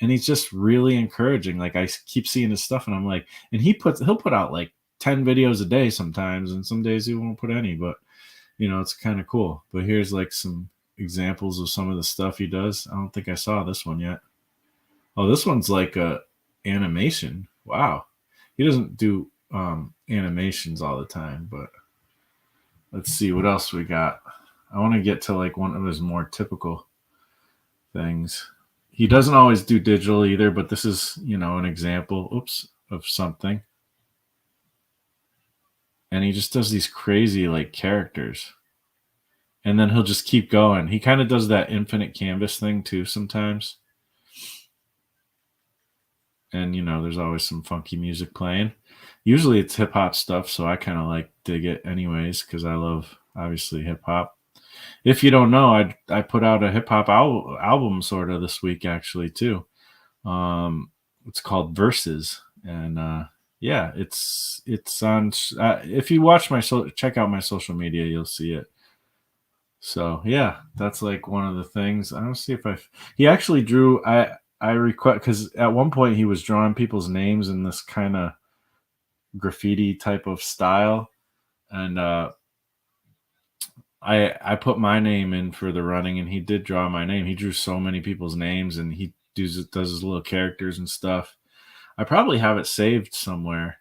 and he's just really encouraging. Like I keep seeing his stuff, and I'm like, and he'll put out like 10 videos a day sometimes, and some days he won't put any. But it's kind of cool. But here's like some examples of some of the stuff he does. I don't think I saw this one yet. Oh, this one's like animation. Wow. He doesn't do animations all the time, but let's see what else we got. I want to get to like one of his more typical things. He doesn't always do digital either, but this is, an example, of something. And he just does these crazy like characters. And then he'll just keep going. He kind of does that infinite canvas thing too sometimes. And there's always some funky music playing. Usually it's hip hop stuff, so I kind of like dig it anyways because I love obviously hip hop. If you don't know, I put out a hip hop album sort of this week actually too. It's called Verses, and yeah, it's on. If you watch check out my social media, you'll see it. So yeah, that's like one of the things. I don't see if he actually drew. I request because at one point he was drawing people's names in this kind of graffiti type of style, and I put my name in for the running, and he did draw my name. He drew so many people's names, and he does his little characters and stuff. I probably have it saved somewhere.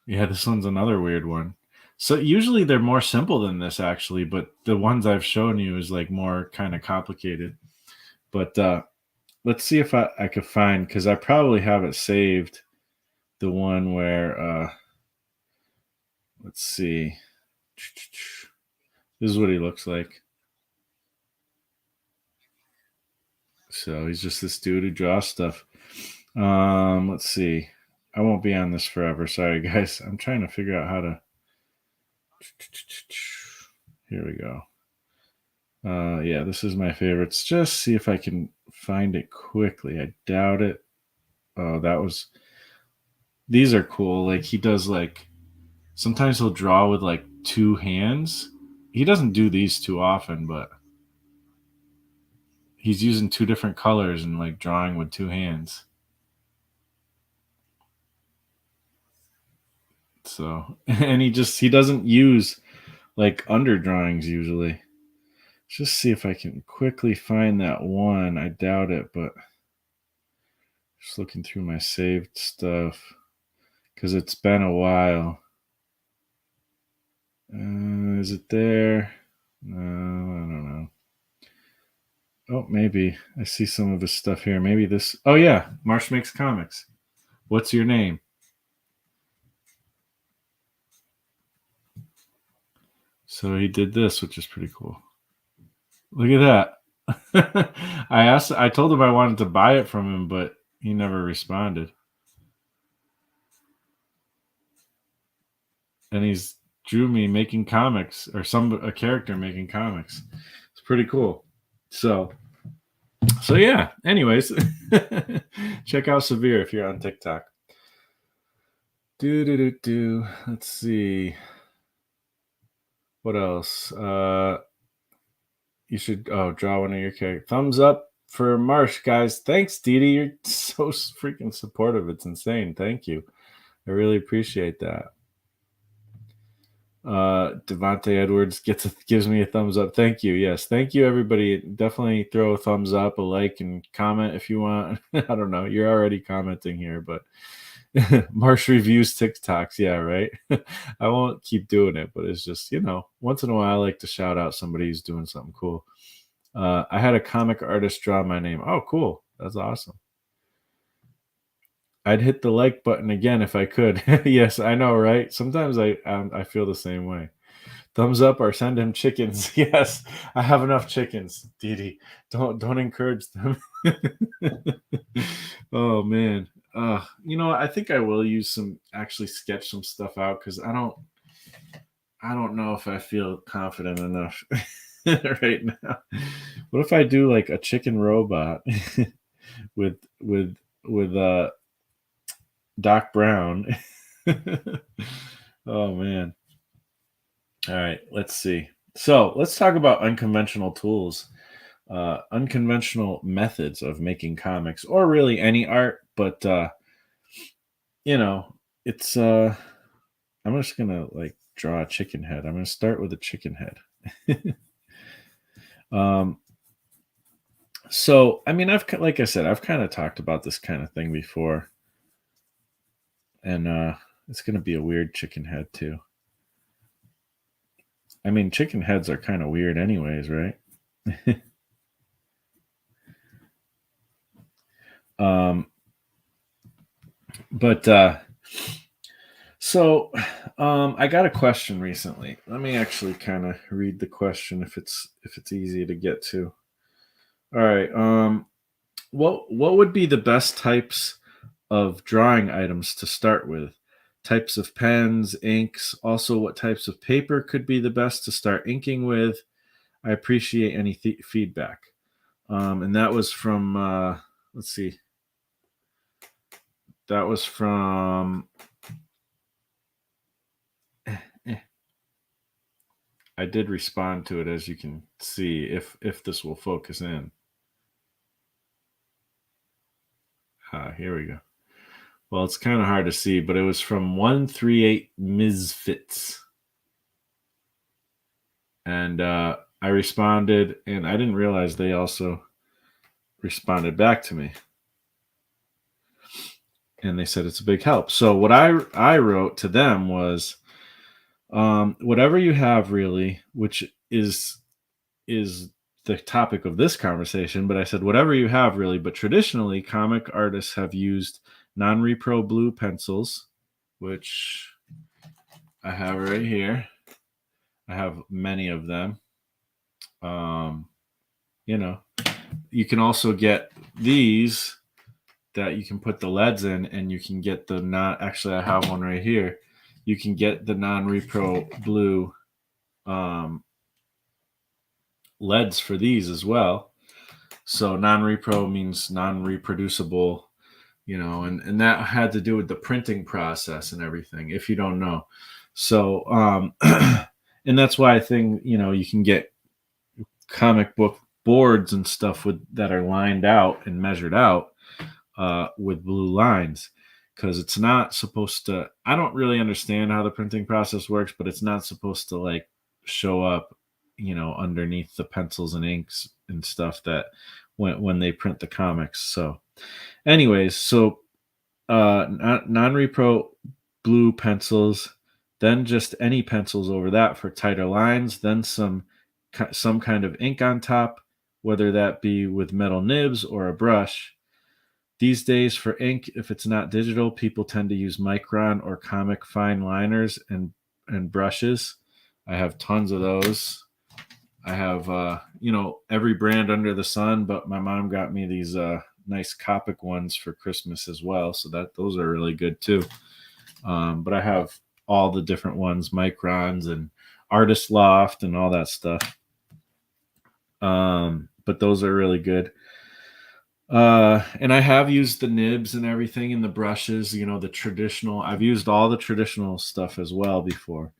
Yeah, this one's another weird one. So usually they're more simple than this actually, but the ones I've shown you is like more kind of complicated. But let's see if I could find, because I probably have it saved, the one where let's see. This is what he looks like. So he's just this dude who draws stuff. Let's see. I won't be on this forever. Sorry, guys. I'm trying to figure out how to. Here we go. Yeah, this is my favorites. Just see if I can find it quickly. I doubt it. Oh, these are cool. Like he does like, sometimes he'll draw with like two hands. He doesn't do these too often, but he's using two different colors and like drawing with two hands. So, and he doesn't use like under drawings usually. Just see if I can quickly find that one. I doubt it, but just looking through my saved stuff because it's been a while. Is it there? No, I don't know. Oh, maybe. I see some of his stuff here. Maybe this. Oh, yeah. Marsh Makes Comics. What's your name? So he did this, which is pretty cool. Look at that. I told him I wanted to buy it from him, but he never responded. And he's drew me making comics, or a character making comics. It's pretty cool. So yeah. Anyways, check out Severe if you're on TikTok. Let's see. What else? You should draw one of your characters. Thumbs up for Marsh, guys. Thanks, Dede. You're so freaking supportive. It's insane. Thank you. I really appreciate that. Devontae Edwards gives me a thumbs up. Thank you. Yes, thank you, everybody. Definitely throw a thumbs up, a like, and comment if you want. I don't know. You're already commenting here, but Marsh reviews TikToks. Yeah, right. I won't keep doing it, but it's just, once in a while I like to shout out somebody who's doing something cool. I had a comic artist draw my name. Oh, cool. That's awesome. I'd hit the like button again if I could. Yes, I know, right? Sometimes I feel the same way. Thumbs up or send him chickens. Yes, I have enough chickens, Dede. Don't encourage them. Oh man. I think I will actually sketch some stuff out because I don't know if I feel confident enough right now. What if I do like a chicken robot with Doc Brown? Oh man. All right, let's see. So let's talk about unconventional tools, unconventional methods of making comics, or really any art. But it's I'm just gonna like draw a chicken head. I'm gonna start with a chicken head. So, I mean, like I said, I've kind of talked about this kind of thing before, and it's going to be a weird chicken head too. I mean, chicken heads are kind of weird, anyways, right? um, but so I got a question recently. Let me actually kind of read the question if it's easy to get to. All right. What would be the best types of drawing items to start with? Types of pens, inks, also what types of paper could be the best to start inking with? I appreciate any feedback. And that was from let's see. That was from eh, I did respond to it, as you can see, if this will focus in. Here we go. Well, it's kind of hard to see, but it was from 138 Misfits. And I responded, and I didn't realize they also responded back to me. And they said it's a big help. So what I wrote to them was, whatever you have, really, which is the topic of this conversation. But I said whatever you have, really. But traditionally, comic artists have used non-repro blue pencils, which I have right here. I have many of them. Um, you know, you can also get these that you can put the leads in, and you can get the not. Actually, I have one right here. You can get the non-repro blue leads for these as well. So non-repro means non-reproducible, and that had to do with the printing process and everything, if you don't know. So and that's why I think, you can get comic book boards and stuff that are lined out and measured out with blue lines, because it's not supposed to. I don't really understand how the printing process works, but it's not supposed to like show up, underneath the pencils and inks and stuff that when they print the comics. So, anyways, so non-repro blue pencils, then just any pencils over that for tighter lines, then some kind of ink on top, whether that be with metal nibs or a brush. These days, for ink, if it's not digital, people tend to use micron or comic fine liners and brushes. I have tons of those. I have every brand under the sun, but my mom got me these nice Copic ones for Christmas as well, so that those are really good too. But I have all the different ones, microns and Artist Loft and all that stuff. But those are really good. And I have used the nibs and everything and the brushes, the traditional. I've used all the traditional stuff as well before.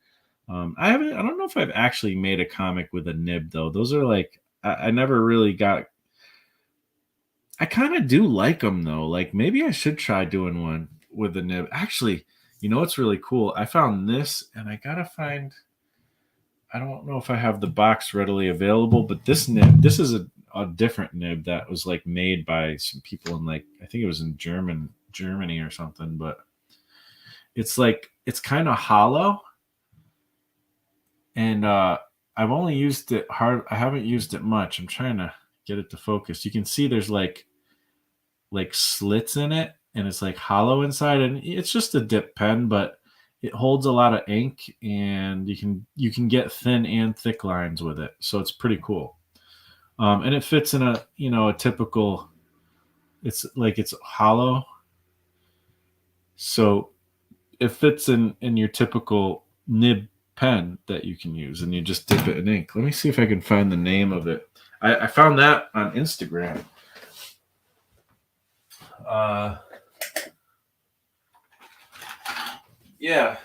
I don't know if I've actually made a comic with a nib though. Those are like, I never really got. I kind of do like them though. Like maybe I should try doing one with a nib. Actually, what's really cool? I found this, and I gotta find. I don't know if I have the box readily available, but this nib, this is a different nib that was like made by some people in, like, I think it was in Germany or something, but it's kind of hollow, and I've only used it hard. I haven't used it much. I'm trying to get it to focus. You can see there's like slits in it, and it's like hollow inside, and it's just a dip pen, but it holds a lot of ink, and you can get thin and thick lines with it, so it's pretty cool. And it fits in a typical. It's hollow, so it fits in your typical nib pen that you can use, and you just dip it in ink. Let me see if I can find the name of it. I found that on Instagram. Uh, yeah,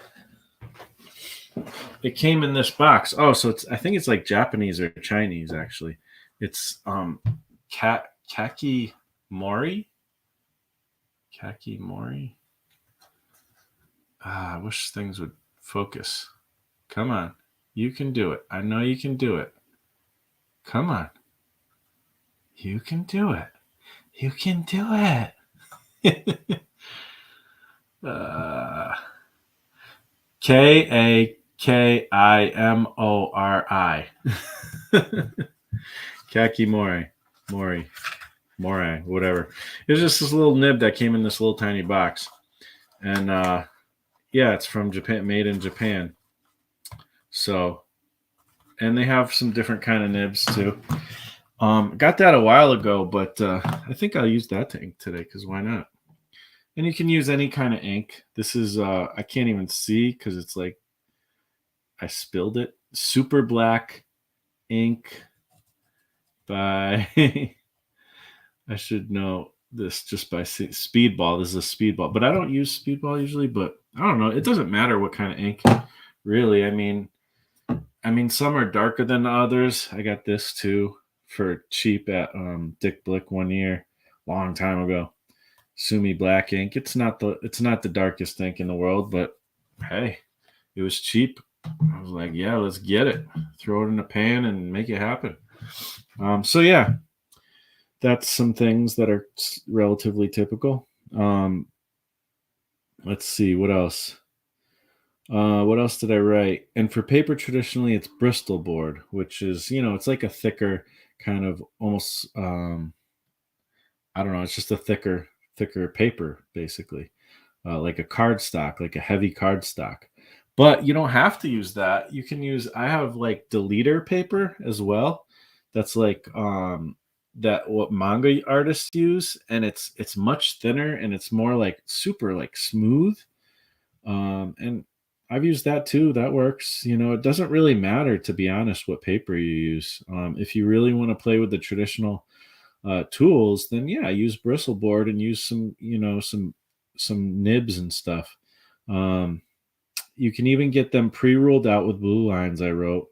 it came in this box. Oh, so I think it's like Japanese or Chinese actually. It's kaki mori. Kaki mori. I wish things would focus. Come on. You can do it. I know you can do it. Come on. You can do it. You can do it. Kakimori. Kakimori. Mori, whatever. It was just this little nib that came in this little tiny box. And yeah, it's from Japan, made in Japan. So, and they have some different kind of nibs too. Got that a while ago, but I think I'll use that to ink today because why not? And you can use any kind of ink. This is I can't even see because it's like I spilled it. Super black ink by I should know this just by Speedball. This is a Speedball, but I don't use Speedball usually. But I don't know. It doesn't matter what kind of ink, really. I mean, some are darker than others. I got this too for cheap at Dick Blick one year, long time ago. Sumi Black ink. It's not the darkest ink in the world, but hey, it was cheap. I was like, yeah, let's get it. Throw it in a pan and make it happen. So yeah, that's some things that are relatively typical. Let's see what else. What else did I write? And for paper, traditionally, it's Bristol board, which is it's like a thicker kind of almost. I don't know. It's just a thicker paper, basically, like a cardstock, like a heavy cardstock. But you don't have to use that. You can use. I have like deleter paper as well. That's like that what manga artists use, and it's much thinner and it's more like super like smooth. And I've used that too. That works. It doesn't really matter, to be honest, what paper you use. If you really want to play with the traditional tools, then yeah, use bristle board and use some nibs and stuff. You can even get them pre-ruled out with blue lines I wrote,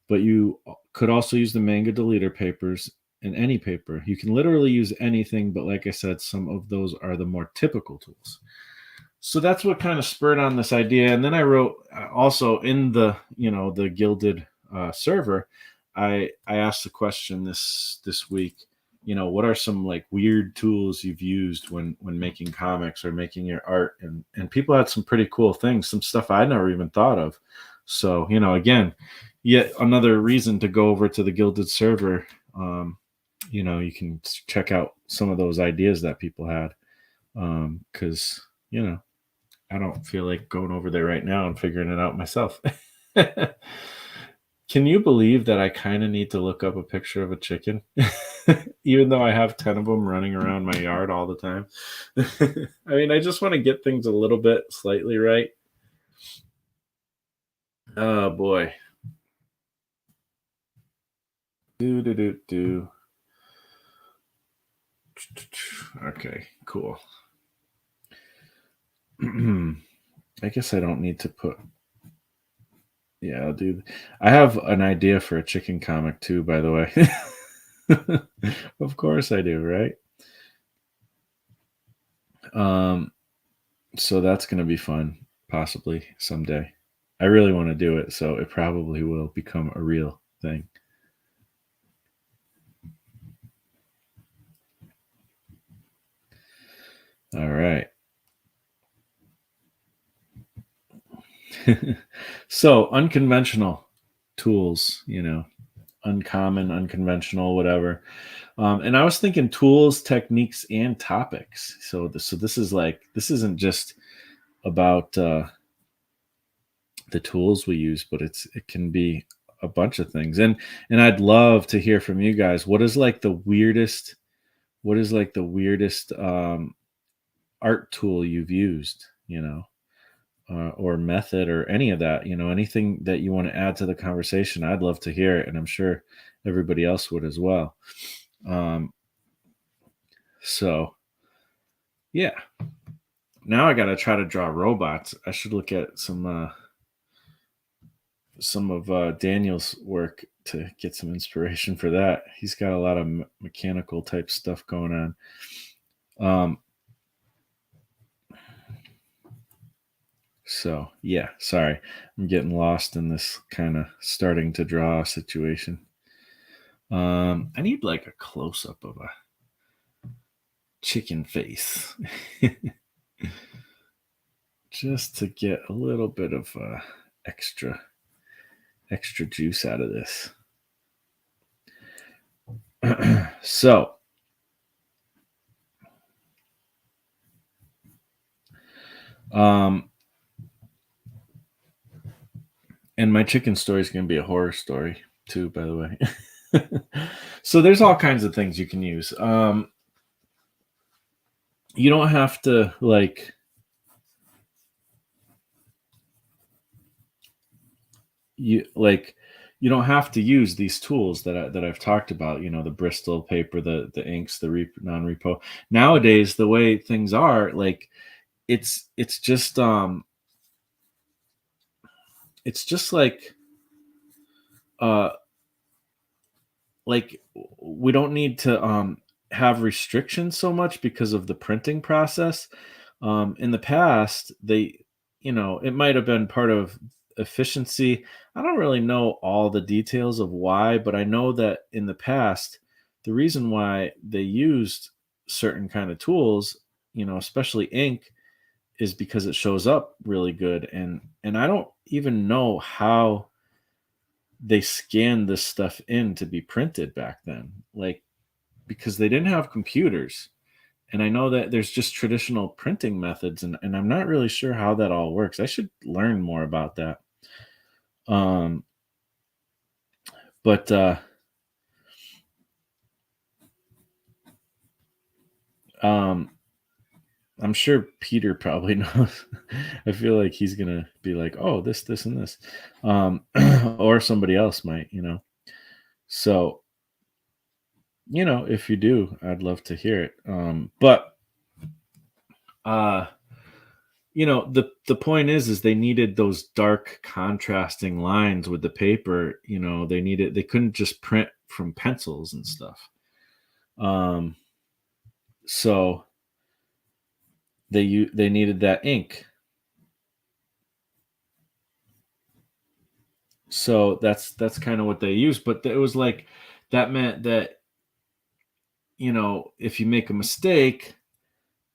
but you could also use the manga deleter papers and any paper. You can literally use anything, but like I said, some of those are the more typical tools. So that's what kind of spurred on this idea. And then I wrote also in the the Gilded server, I asked the question this week. What are some like weird tools you've used when making comics or making your art? And people had some pretty cool things, some stuff I never even thought of. So again, yet another reason to go over to the Gilded server. You can check out some of those ideas that people had, because I don't feel like going over there right now and figuring it out myself. Can you believe that I kind of need to look up a picture of a chicken, even though I have 10 of them running around my yard all the time? I mean, I just want to get things a little bit slightly right. Oh boy. Do. Okay, cool. I guess I don't need to put. Yeah, dude. I have an idea for a chicken comic too, by the way. Of course I do, right? So that's going to be fun, possibly someday. I really want to do it, so it probably will become a real thing. All right. So unconventional tools, uncommon, unconventional, whatever. And I was thinking tools, techniques, and topics. So this is like, this isn't just about the tools we use, but it can be a bunch of things. And I'd love to hear from you guys. What is like the weirdest art tool you've used, or method or any of that, anything that you want to add to the conversation? I'd love to hear it. And I'm sure everybody else would as well. So yeah, now I got to try to draw robots. I should look at some of Daniel's work to get some inspiration for that. He's got a lot of mechanical type stuff going on. So yeah, sorry, I'm getting lost in this kind of starting to draw situation. I need like a close up of a chicken face just to get a little bit of extra juice out of this. So, and my chicken story is going to be a horror story too, by the way. So there's all kinds of things you can use. You don't have to like you don't have to use these tools that I've talked about. You know, the Bristol paper, the inks, the non-repo. Nowadays, the way things are, like it's just like uh like we don't need to have restrictions so much because of the printing process. In the past, it might have been part of efficiency. I don't really know all the details of why, but I know that in the past, the reason why they used certain kind of tools, especially ink, is because it shows up really good. And I don't even know how they scanned this stuff in to be printed back then. Like, because they didn't have computers. And I know that there's just traditional printing methods, and I'm not really sure how that all works. I should learn more about that. Um, but um, I'm sure Peter probably knows. I feel like he's gonna be like, "Oh, this, and this," or somebody else might. So, if you do, I'd love to hear it. But uh, the point is they needed those dark contrasting lines with the paper. They couldn't just print from pencils and stuff. Um, so they needed that ink. So that's kind of what they used, but it was like that meant that if you make a mistake,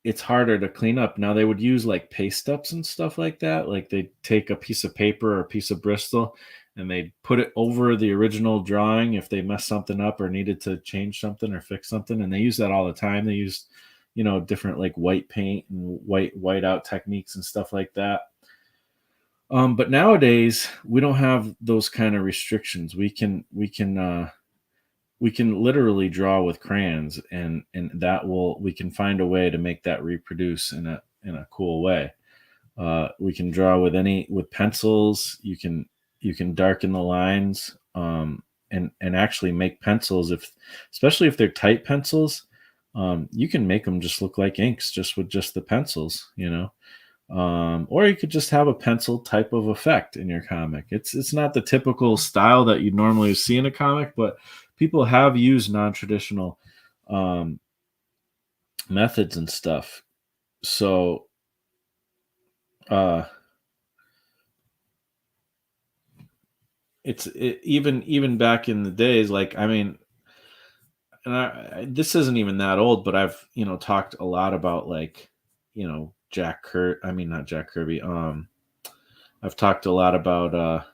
it's harder to clean up. Now they would use like paste ups and stuff like that. Like they'd take a piece of paper or a piece of Bristol and they'd put it over the original drawing if they messed something up or needed to change something or fix something. And they use that all the time. They used, different like white paint and white out techniques and stuff like that. But nowadays we don't have those kind of restrictions. We can literally draw with crayons, and we can find a way to make that reproduce in a cool way. We can draw with pencils. You can darken the lines, and actually make pencils, especially if they're tight pencils. You can make them just look like inks just with just the pencils. Or you could just have a pencil type of effect in your comic. It's not the typical style that you'd normally see in a comic, but people have used non-traditional um, methods and stuff. So uh, even back in the days, like, I mean, and this isn't even that old, but I've talked a lot about, like, not Jack Kirby. I've talked a lot about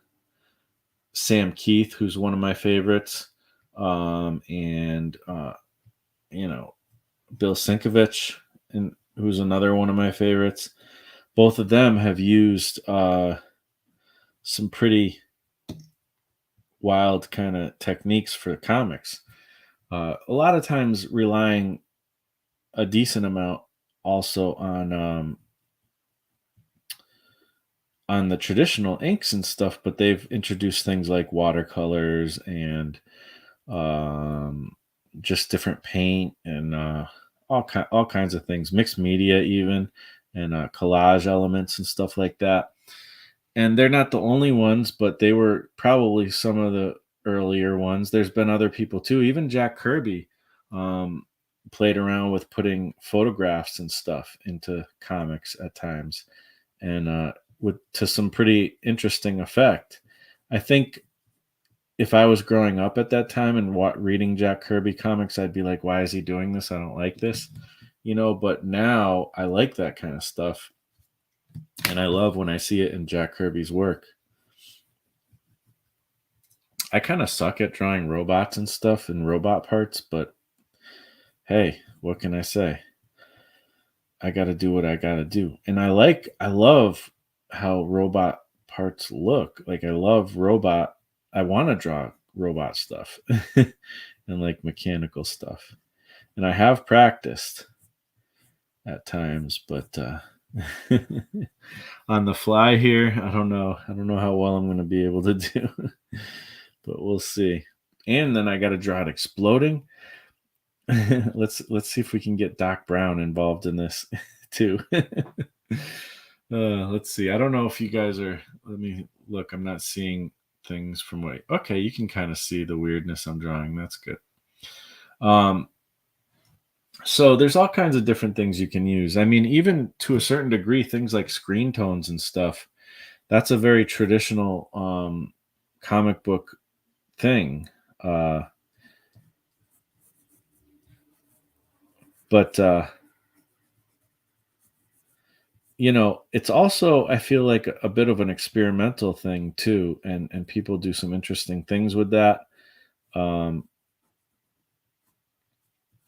Sam Keith, who's one of my favorites, and Bill Sinkovich, and who's another one of my favorites. Both of them have used some pretty wild kind of techniques for comics. A lot of times relying a decent amount also on the traditional inks and stuff, but they've introduced things like watercolors and just different paint and all kinds of things, mixed media even, and collage elements and stuff like that. And they're not the only ones, but they were probably some of the earlier ones. There's been other people too. Even Jack Kirby um, played around with putting photographs and stuff into comics at times, and to some pretty interesting effect. I think if I was growing up at that time and reading Jack Kirby comics, I'd be like, why is he doing this? I don't like this, but now I like that kind of stuff. And I love when I see it in Jack Kirby's work. I kind of suck at drawing robots and stuff and robot parts, but hey, what can I say? I got to do what I got to do. And I love how robot parts look. Like I want to draw robot stuff and like mechanical stuff. And I have practiced at times, but on the fly here, I don't know. I don't know how well I'm going to be able to do, but we'll see. And then I got to draw it exploding. let's see if we can get Doc Brown involved in this too. Let's see. I don't know if you guys are. Let me look. I'm not seeing things from way. Okay, you can kind of see the weirdness I'm drawing. That's good. So there's all kinds of different things you can use. I mean, even to a certain degree, things like screen tones and stuff. That's a very traditional comic book thing. But it's also, I feel like, a bit of an experimental thing too, and people do some interesting things with that.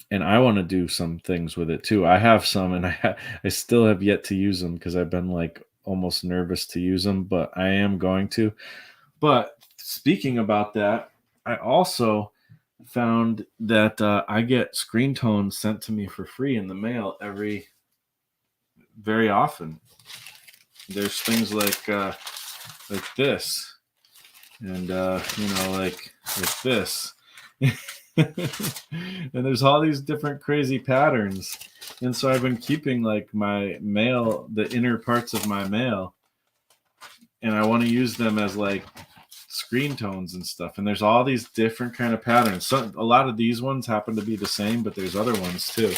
And I want to do some things with it too. I have some, and I still have yet to use them because I've been like almost nervous to use them, but I am going to. But speaking about that, I also found that I get screen tones sent to me for free in the mail very often. There's things like this, and like this. And there's all these different crazy patterns, and so I've been keeping like my mail, the inner parts of my mail, and I want to use them as like screen tones and stuff. And there's all these different kind of patterns. A lot of these ones happen to be the same, but there's other ones too.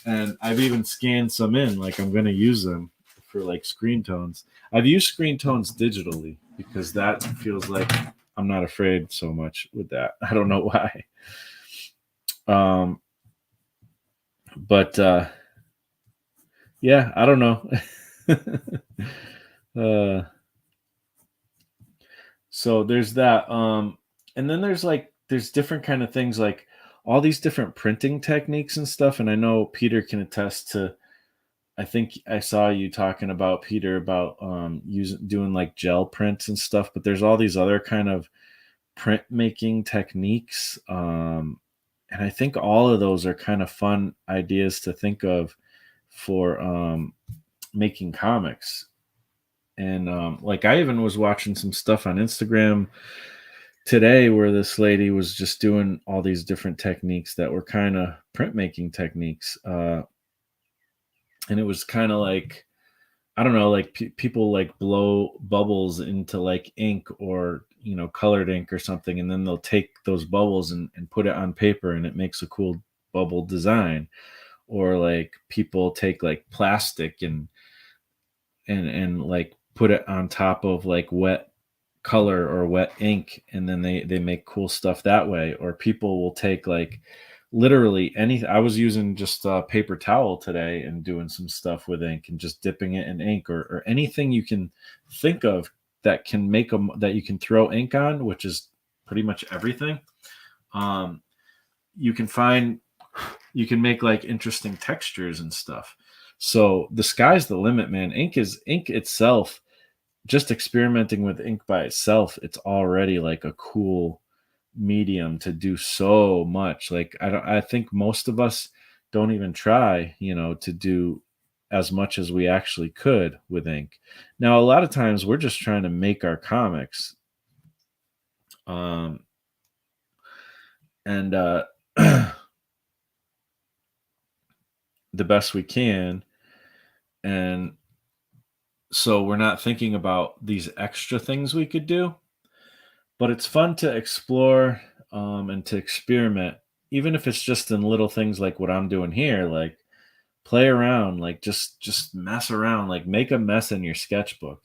And I've even scanned some in, like I'm going to use them for like screen tones. I've used screen tones digitally because that feels like I'm not afraid so much with that. I don't know why. But yeah, I don't know. So there's that. And then there's different kind of things, like all these different printing techniques and stuff. And I know Peter can attest to, I think I saw you talking about, Peter, about doing like gel prints and stuff, but there's all these other kind of print making techniques. And I think all of those are kind of fun ideas to think of for making comics. And like I even was watching some stuff on Instagram today where this lady was just doing all these different techniques that were kind of printmaking techniques. And it was kind of like, I don't know, like people like blow bubbles into like ink or, colored ink or something. And then they'll take those bubbles and put it on paper and it makes a cool bubble design. Or like people take like plastic and like put it on top of like wet color or wet ink, and then they make cool stuff that way. Or people will take like literally anything. I was using just a paper towel today and doing some stuff with ink and just dipping it in ink, or anything you can think of that can make them, that you can throw ink on, which is pretty much everything. You can make like interesting textures and stuff. So the sky's the limit, man. Ink itself, just experimenting with ink by itself, it's already like a cool medium to do so much. Like I think most of us don't even try, to do as much as we actually could with ink. Now, a lot of times we're just trying to make our comics. And the best we can. And so we're not thinking about these extra things we could do, but it's fun to explore and to experiment, even if it's just in little things like what I'm doing here, like play around, like just mess around, like make a mess in your sketchbook,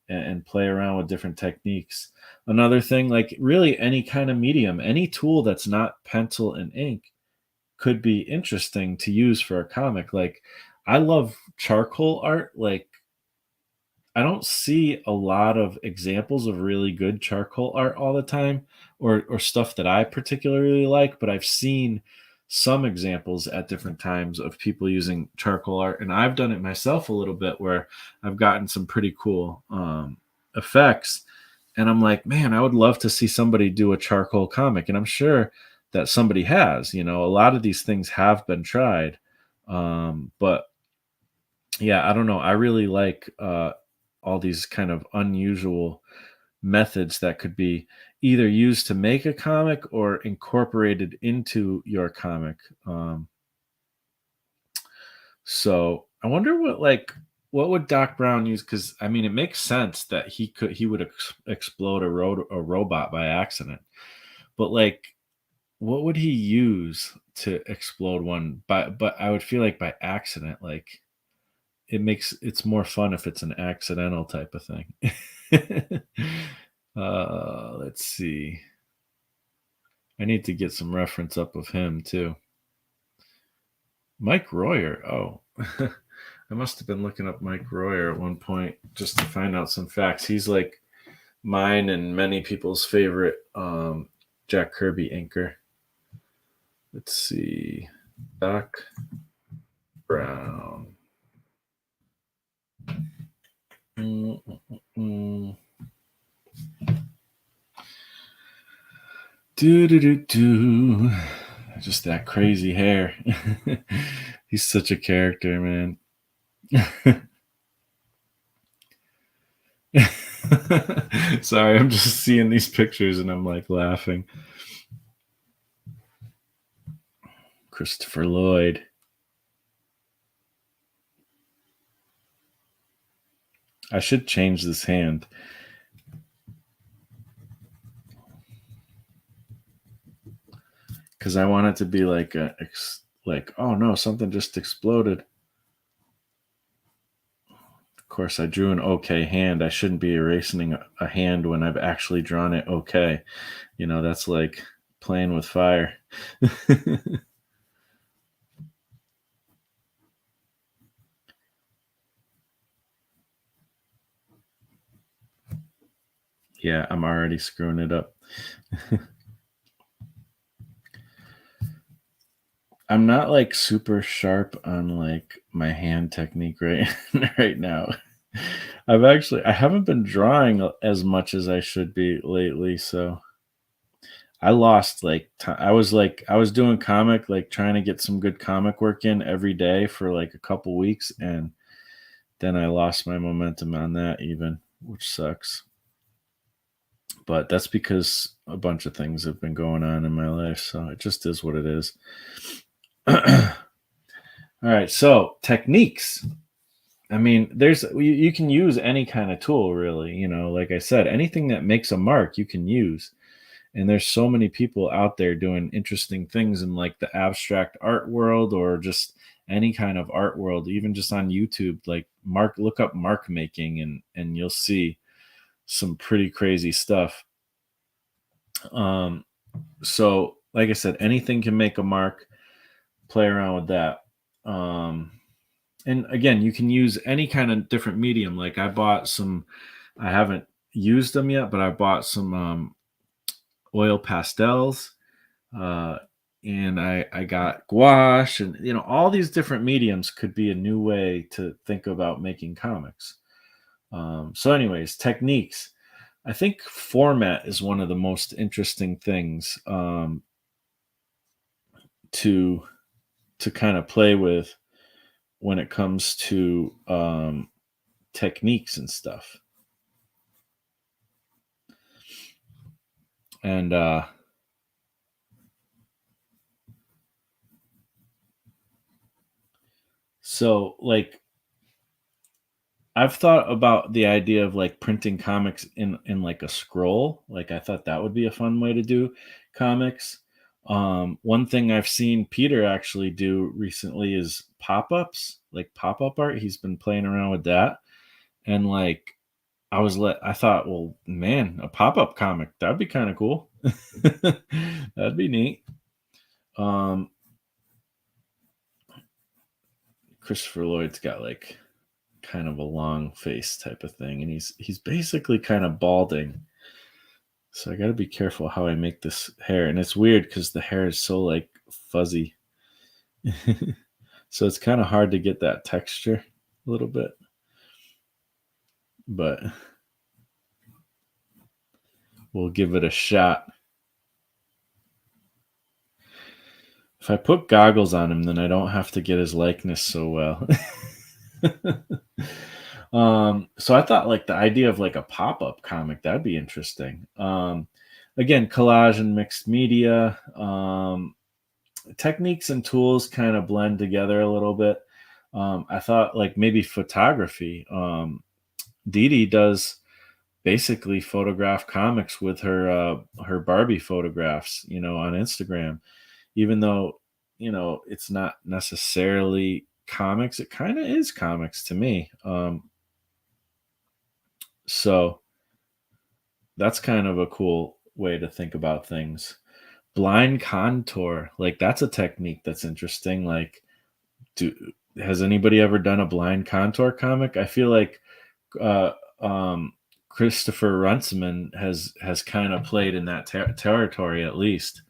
and play around with different techniques. Another thing, like really any kind of medium, any tool that's not pencil and ink could be interesting to use for a comic. Like I love charcoal art. Like I don't see a lot of examples of really good charcoal art all the time, or stuff that I particularly like, but I've seen some examples at different times of people using charcoal art, and I've done it myself a little bit where I've gotten some pretty cool effects, and I'm like, man, I would love to see somebody do a charcoal comic, and I'm sure that somebody has. A lot of these things have been tried, but yeah, I don't know. I really like all these kind of unusual methods that could be either used to make a comic or incorporated into your comic. So I wonder what would Doc Brown use? Because I mean, it makes sense that he would explode a robot by accident, but like, what would he use to explode one? But I would feel like by accident, like it's more fun if it's an accidental type of thing. Let's see. I need to get some reference up of him too. Mike Royer. Oh, I must have been looking up Mike Royer at one point just to find out some facts. He's like mine and many people's favorite Jack Kirby inker. Let's see. Doc Brown. Mm-mm-mm. Do do do do. Just that crazy hair. He's such a character, man. Sorry, I'm just seeing these pictures and I'm like laughing. Christopher Lloyd. I should change this hand. Because I want it to be like oh no, something just exploded. Of course, I drew an okay hand. I shouldn't be erasing a hand when I've actually drawn it okay. That's like playing with fire. Yeah, I'm already screwing it up. I'm not like super sharp on like my hand technique right right now. I haven't been drawing as much as I should be lately, so I lost like I was doing comic, like trying to get some good comic work in every day for like a couple weeks, and then I lost my momentum on that even, which sucks. But that's because a bunch of things have been going on in my life, so it just is what it is. All right, so techniques. I mean, you can use any kind of tool, really. Like I said, anything that makes a mark, you can use. And there's so many people out there doing interesting things in like the abstract art world, or just any kind of art world, even just on YouTube. Like look up mark making, and you'll see some pretty crazy stuff. So like I said, anything can make a mark. Play around with that. And again, you can use any kind of different medium. Like I haven't used them yet, but I bought some oil pastels, and I got gouache, and all these different mediums could be a new way to think about making comics. So anyways, techniques. I think format is one of the most interesting things to kind of play with when it comes to techniques and stuff. And so like I've thought about the idea of like printing comics in like a scroll. Like I thought that would be a fun way to do comics. One thing I've seen Peter actually do recently is pop-ups, like pop-up art. He's been playing around with that. And like I thought, well, man, a pop-up comic, that'd be kind of cool. That'd be neat. Um, Christopher Lloyd's got like kind of a long face type of thing, and he's basically kind of balding. So I got to be careful how I make this hair, and it's weird because the hair is so like fuzzy. So it's kind of hard to get that texture a little bit, but we'll give it a shot. If I put goggles on him, then I don't have to get his likeness so well. So I thought like the idea of like a pop-up comic, that'd be interesting. Again, collage and mixed media. Techniques and tools kind of blend together a little bit. I thought like maybe photography. Dede does basically photograph comics with her Barbie photographs, on Instagram. Even though it's not necessarily comics, it kind of is comics to me. So that's kind of a cool way to think about things. Blind contour, like that's a technique that's interesting. Like, do has anybody ever done a blind contour comic? I feel like uh, um, Christopher Runciman has kind of played in that territory at least.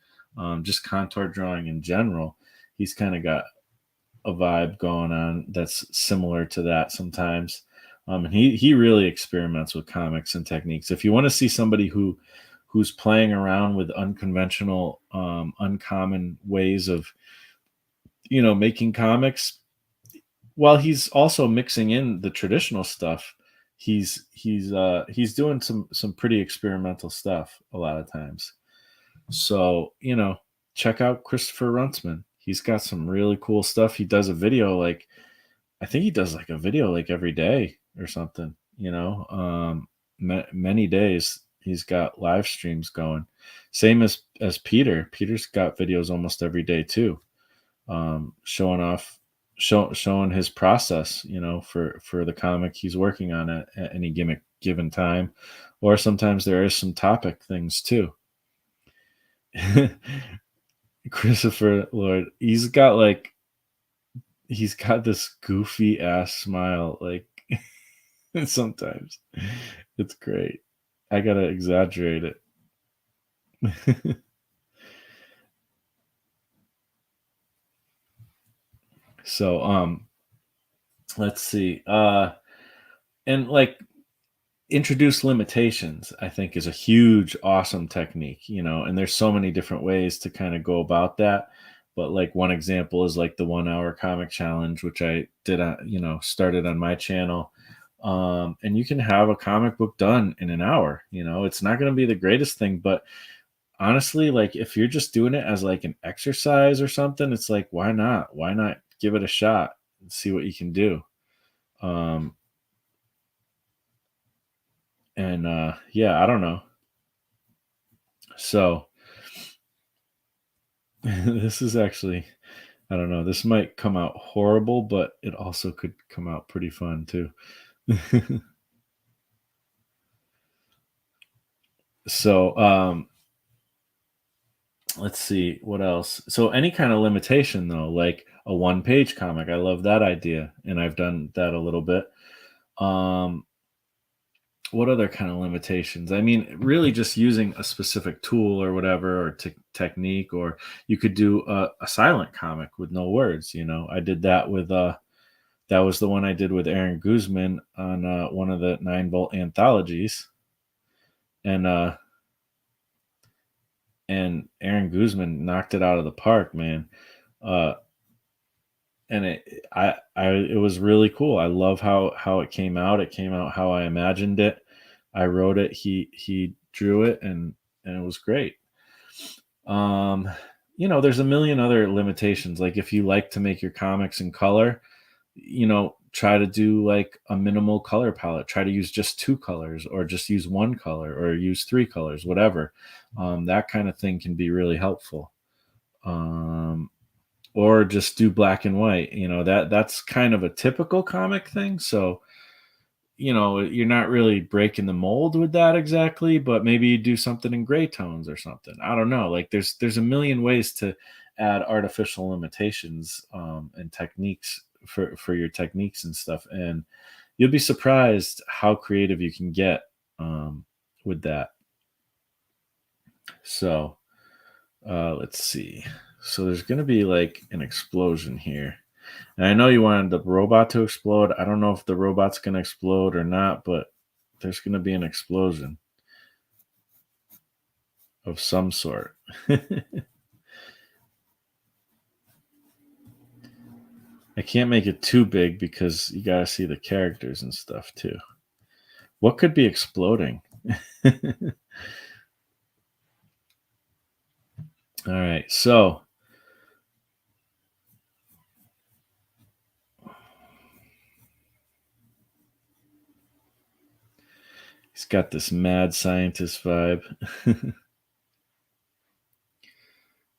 Just contour drawing in general, he's kind of got a vibe going on that's similar to that sometimes. And he really experiments with comics and techniques. If you want to see somebody who's playing around with unconventional, uncommon ways of making comics, while he's also mixing in the traditional stuff, he's doing some pretty experimental stuff a lot of times. So check out Christopher Runtsman. He's got some really cool stuff. He does a video like I think he does like a video like every day or something. Many days he's got live streams going. Same as Peter. Peter's got videos almost every day too, showing off, showing his process. For the comic he's working on at any given time, or sometimes there is some topic things too. Christopher Lloyd, he's got this goofy ass smile, like sometimes it's great. I gotta exaggerate it. So let's see. And like introduce limitations, I think, is a huge awesome technique, and there's so many different ways to kind of go about that. But like one example is like the 1 hour comic challenge, which I did started on my channel. And you can have a comic book done in an hour. It's not going to be the greatest thing, but honestly, like if you're just doing it as like an exercise or something, it's like why not give it a shot and see what you can do. And yeah, I don't know. So this is actually, I don't know, this might come out horrible, but it also could come out pretty fun too. So let's see what else. So any kind of limitation though, like a 1 page comic, I love that idea, and I've done that a little bit. um what other kind of limitations? I mean, really just using a specific tool or whatever, or technique, or you could do a silent comic with no words. I did that with that was the one I did with Aaron Guzman on one of the Ninevolt anthologies. And Aaron Guzman knocked it out of the park, man. uh and it was really cool. I love how it came out. It came out how I imagined it. I wrote it, he drew it, and it was great. um there's a million other limitations. Like if you like to make your comics in color, try to do like a minimal color palette. Try to use just 2 colors, or just use 1 color, or use 3 colors, whatever. That kind of thing can be really helpful. um or just do black and white. That's kind of a typical comic thing. So you're not really breaking the mold with that exactly, but maybe you do something in gray tones or something. I don't know. Like there's a million ways to add artificial limitations and techniques for your techniques and stuff, and you'll be surprised how creative you can get with that. So let's see. So there's going to be like an explosion here. And I know you wanted the robot to explode. I don't know if the robot's going to explode or not, but there's going to be an explosion of some sort. I can't make it too big because you got to see the characters and stuff too. What could be exploding? All right. So he's got this mad scientist vibe.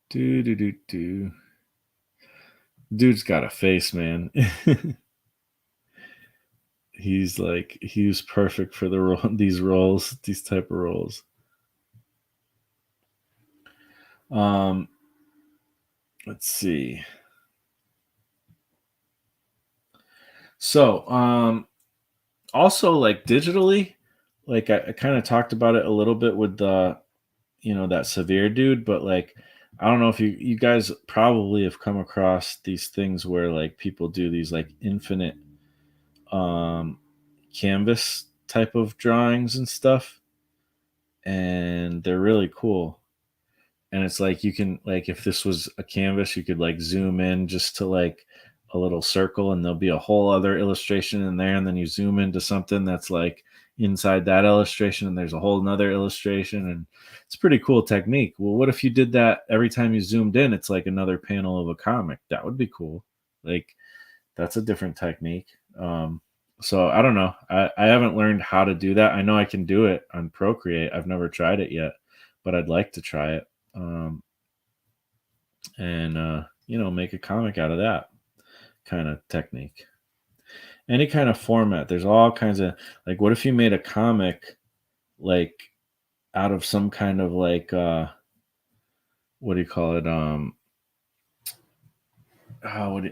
do do do do. Dude's got a face, man. He's perfect for these roles, these type of roles. Let's see. So, also like digitally, like I kind of talked about it a little bit with the, that severe dude, but like I don't know if you guys probably have come across these things where like people do these like infinite um canvas type of drawings and stuff, and they're really cool. And it's like you can, like, if this was a canvas, you could like zoom in just to like a little circle and there'll be a whole other illustration in there, and then you zoom into something that's like inside that illustration and there's a whole another illustration, and it's a pretty cool technique. Well, what if you did that every time you zoomed in, it's like another panel of a comic? That would be cool. Like, that's a different technique. So I don't know. I haven't learned how to do that. I know I can do it on Procreate. I've never tried it yet, but I'd like to try it. And make a comic out of that kind of technique. Any kind of format. There's all kinds of, like, what if you made a comic like out of some kind of like what do you call it?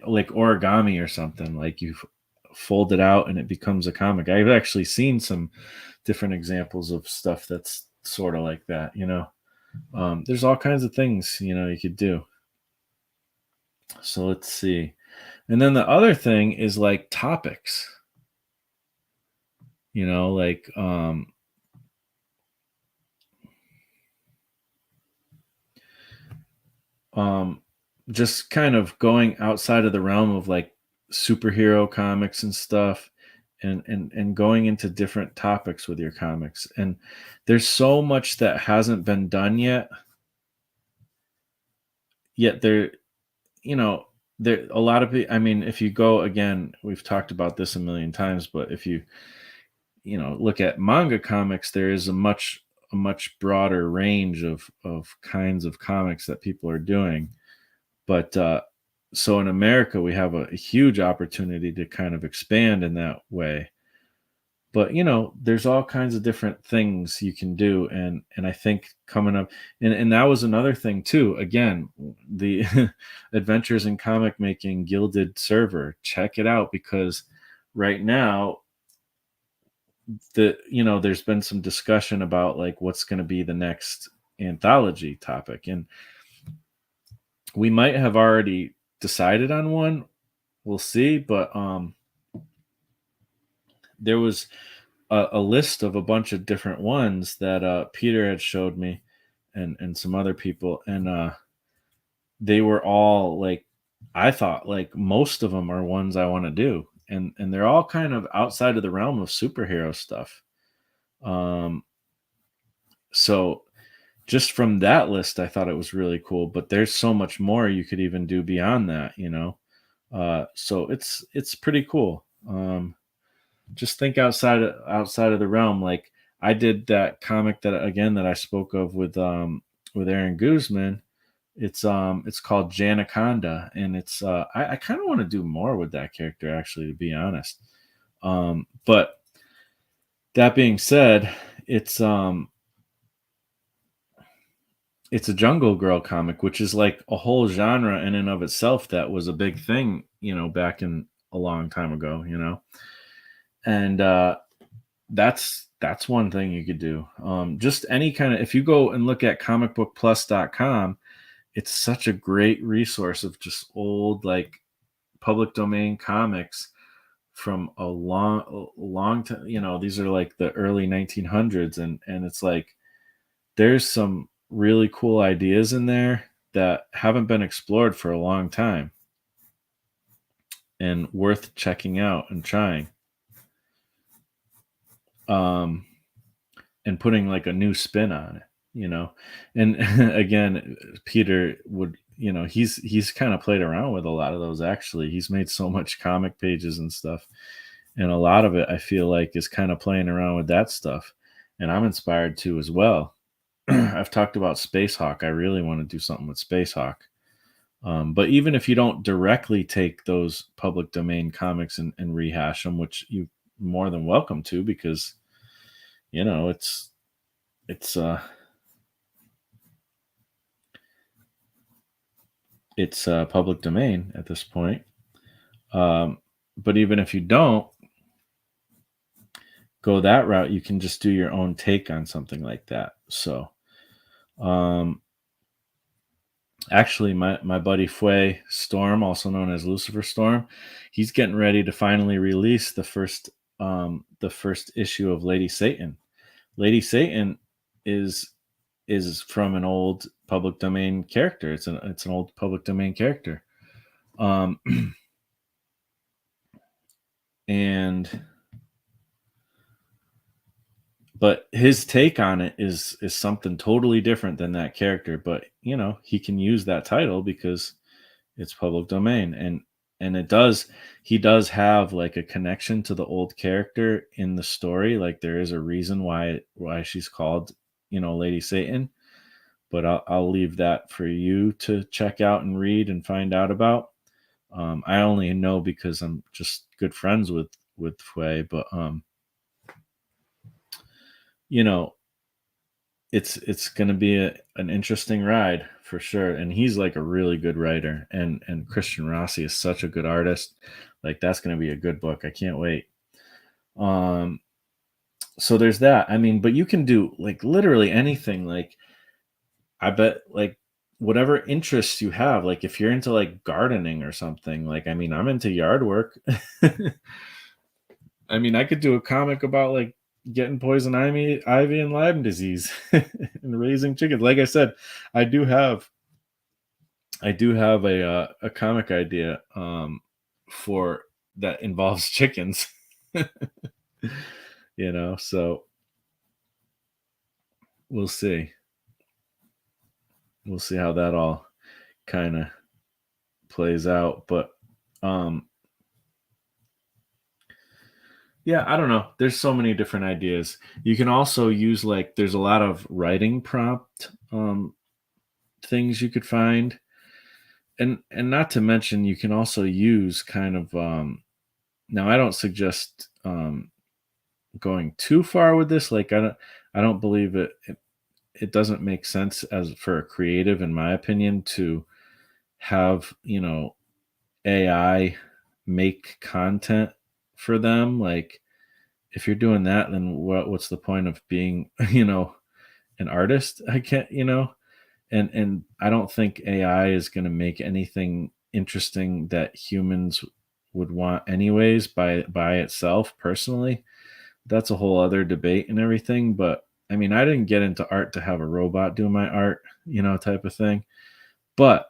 Like origami or something. Like you fold it out and it becomes a comic. I've actually seen some different examples of stuff that's sort of like that. There's all kinds of things you could do. So let's see. And then the other thing is like topics. Like just kind of going outside of the realm of like superhero comics and stuff, and going into different topics with your comics. And there's so much that hasn't been done yet there there a lot of people. I mean, if you go, again, we've talked about this a million times, but if you look at manga comics, there is a much broader range of kinds of comics that people are doing. But so in America, we have a huge opportunity to kind of expand in that way. But there's all kinds of different things you can do, and I think coming up, and that was another thing too. Again, the Adventures in Comic Making Gilded server, check it out, because right now there's been some discussion about like what's going to be the next anthology topic, and we might have already decided on one. We'll see. But there was a list of a bunch of different ones that Peter had showed me, and some other people, and they were all like, I thought like most of them are ones I want to do, and they're all kind of outside of the realm of superhero stuff. So just from that list, I thought it was really cool. But there's so much more you could even do beyond that. So it's pretty cool. Just think outside of the realm. Like, I did that comic that I spoke of with Aaron Guzman. It's called Janaconda, and I kind of want to do more with that character, actually, to be honest. But That being said, it's um it's a Jungle Girl comic, which is like a whole genre in and of itself that was a big thing, back in a long time ago, And that's one thing you could do. Just any kind of if you go and look at comicbookplus.com, it's such a great resource of just old like public domain comics from a long time. These are like the early 1900s, and it's like there's some really cool ideas in there that haven't been explored for a long time and worth checking out and trying. Um, and putting like a new spin on it. And again, Peter would, he's kind of played around with a lot of those. Actually, he's made so much comic pages and stuff, and a lot of it I feel like is kind of playing around with that stuff, and I'm inspired to as well. I've talked about Space Hawk. I really want to do something with Space Hawk. But even if you don't directly take those public domain comics and rehash them, which you more than welcome to, because it's public domain at this point. But even if you don't go that route, you can just do your own take on something like that. So, actually, my buddy Fue Storm, also known as Lucifer Storm, he's getting ready to finally release the first issue of Lady Satan. Lady Satan is from an old public domain character. It's an old public domain character. Um, and but his take on it is something totally different than that character. But he can use that title because it's public domain, and he does have like a connection to the old character in the story. Like there is a reason why she's called Lady Satan. But I'll leave that for you to check out and read and find out about. I only know because I'm just good friends with Fue, but you know, it's going to be an interesting ride for sure. And he's like a really good writer, and Christian Rossi is such a good artist. Like that's going to be a good book. I can't wait. Um, so there's that. I mean, but you can do like literally anything. Like I bet like whatever interests you have, like if you're into like gardening or something, like I mean, I'm into yard work. I mean, I could do a comic about like getting poison ivy and Lyme disease and raising chickens. Like I said, I do have a comic idea for that involves chickens. So we'll see. We'll see how that all kind of plays out. But yeah, I don't know. There's so many different ideas. You can also use like there's a lot of writing prompt things you could find. And not to mention you can also use kind of now I don't suggest going too far with this. Like I don't believe it doesn't make sense as for a creative, in my opinion, to have, AI make content for them. Like if you're doing that, then what's the point of being, an artist? I can't, and I don't think AI is going to make anything interesting that humans would want anyways by itself personally. That's a whole other debate and everything, but I mean, I didn't get into art to have a robot do my art, type of thing. But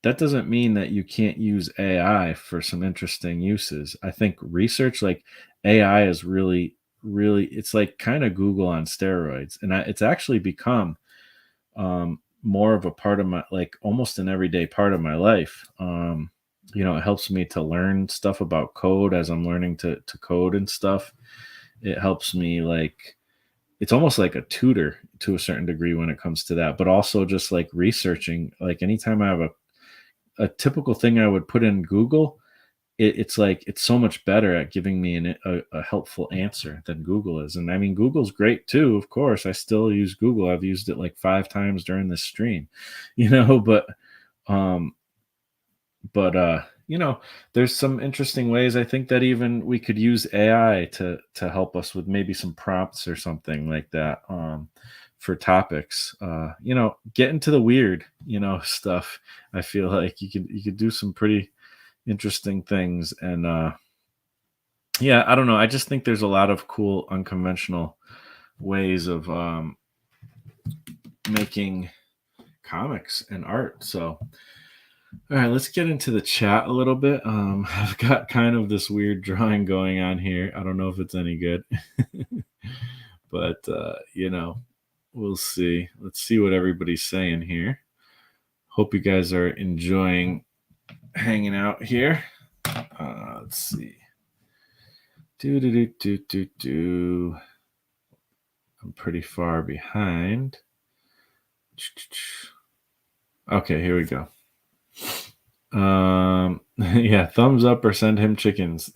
that doesn't mean that you can't use AI for some interesting uses. I think research like AI is really, really, it's like kind of Google on steroids. And it's actually become more of a part of my, like almost an everyday part of my life. It helps me to learn stuff about code as I'm learning to code and stuff. It helps me like, it's almost like a tutor to a certain degree when it comes to that, but also just like researching, like anytime I have a typical thing I would put in Google, it's like it's so much better at giving me a helpful answer than Google is. And I mean, Google's great too, of course. I still use Google. I've used it like 5 times during this stream, but um, there's some interesting ways I think that even we could use AI to help us with maybe some prompts or something like that, for topics. Get into the weird, stuff. I feel like you could do some pretty interesting things. And yeah, I don't know. I just think there's a lot of cool unconventional ways of making comics and art. So all right, let's get into the chat a little bit. I've got kind of this weird drawing going on here. I don't know if it's any good, but we'll see. Let's see what everybody's saying here. Hope you guys are enjoying hanging out here. Let's see. I'm pretty far behind. Okay, here we go. Yeah, thumbs up or send him chickens.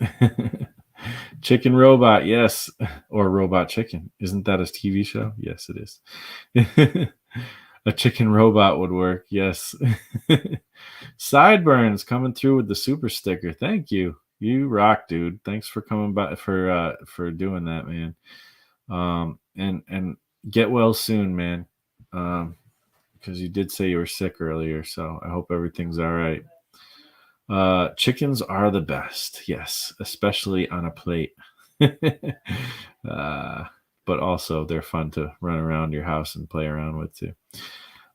Chicken Robot, yes. Or Robot Chicken. Isn't that a TV show? Yes, it is. A chicken robot would work, yes. Sideburns coming through with the super sticker. Thank you. You rock, dude. Thanks for coming by for doing that, man. And get well soon, man. Because you did say you were sick earlier, so I hope everything's all right. Chickens are the best, yes, especially on a plate. But also they're fun to run around your house and play around with too.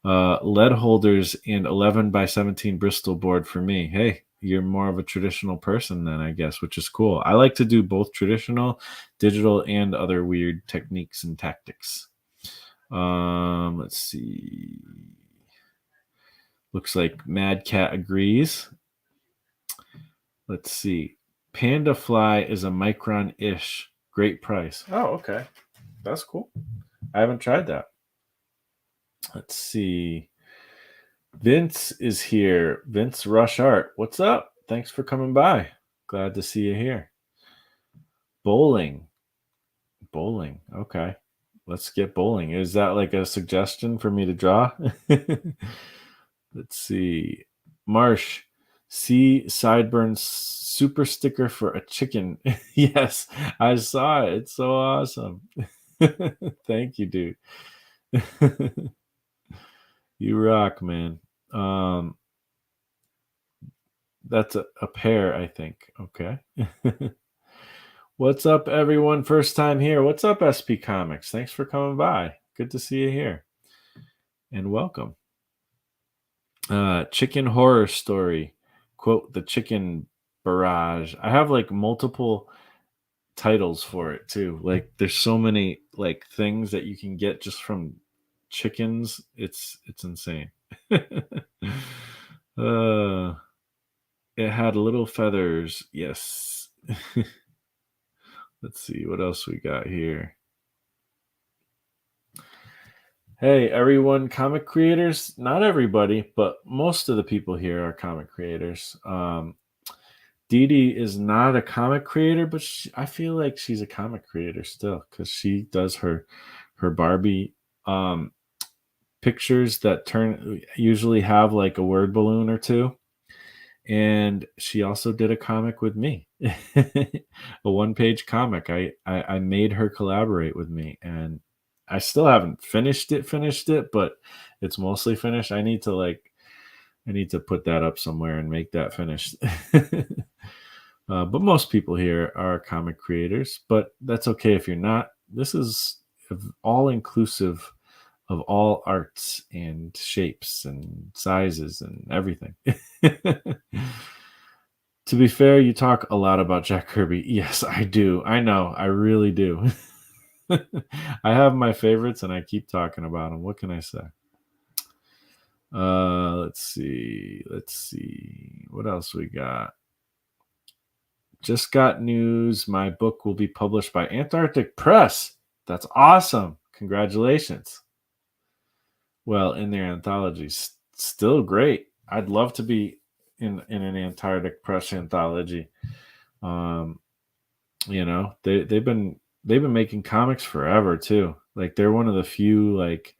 Lead holders and 11 by 17 Bristol board for me. Hey, you're more of a traditional person then, I guess, which is cool. I like to do both traditional, digital, and other weird techniques and tactics. Let's see. Looks like Mad Cat agrees. Let's see. Panda Fly is a micron-ish. Great price. Oh, okay. That's cool. I haven't tried that. Let's see. Vince is here. Vince Rush Art. What's up? Thanks for coming by. Glad to see you here. Bowling. Okay. Let's get bowling. Is that like a suggestion for me to draw? Let's see. Marsh. See Sideburns super sticker for a chicken. Yes, I saw it. It's so awesome. Thank you, dude. You rock, man. That's a pair, I think. Okay. What's up, everyone? First time here. What's up, SP Comics? Thanks for coming by. Good to see you here. And welcome. Chicken Horror Story. Quote, the chicken barrage. I have like multiple titles for it too. Like there's so many like things that you can get just from chickens. It's insane. It had little feathers. Yes. Let's see what else we got here. Hey, everyone, comic creators. Not everybody, but most of the people here are comic creators. Dede is not a comic creator, but I feel like she's a comic creator still because she does her Barbie pictures that usually have like a word balloon or two. And she also did a comic with me, a one-page comic. I made her collaborate with me, and I still haven't finished it, but it's mostly finished. I need to put that up somewhere and make that finished. But most people here are comic creators, but that's okay if you're not. This is all inclusive of all arts and shapes and sizes and everything. To be fair, you talk a lot about Jack Kirby. Yes, I do. I know. I really do. I have my favorites and I keep talking about them. What can I say? Let's see. What else we got? Just got news. My book will be published by Antarctic Press. That's awesome. Congratulations. Well, in their anthologies, still great. I'd love to be in an Antarctic Press anthology. They've been making comics forever too. Like they're one of the few like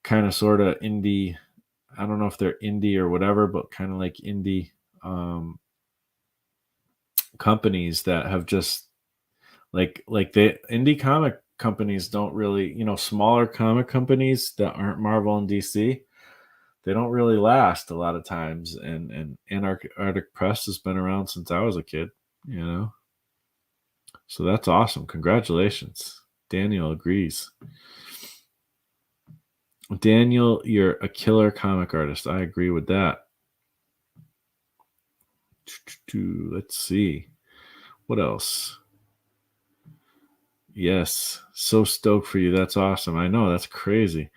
kind of sort of indie. I don't know if they're indie or whatever, but kind of like indie companies that have just like the indie comic companies don't really, smaller comic companies that aren't Marvel and DC, they don't really last a lot of times. And Antarctic Press has been around since I was a kid, you know. So that's awesome. Congratulations. Daniel agrees. Daniel, you're a killer comic artist. I agree with that. Let's see. What else? Yes. So stoked for you. That's awesome. I know. That's crazy.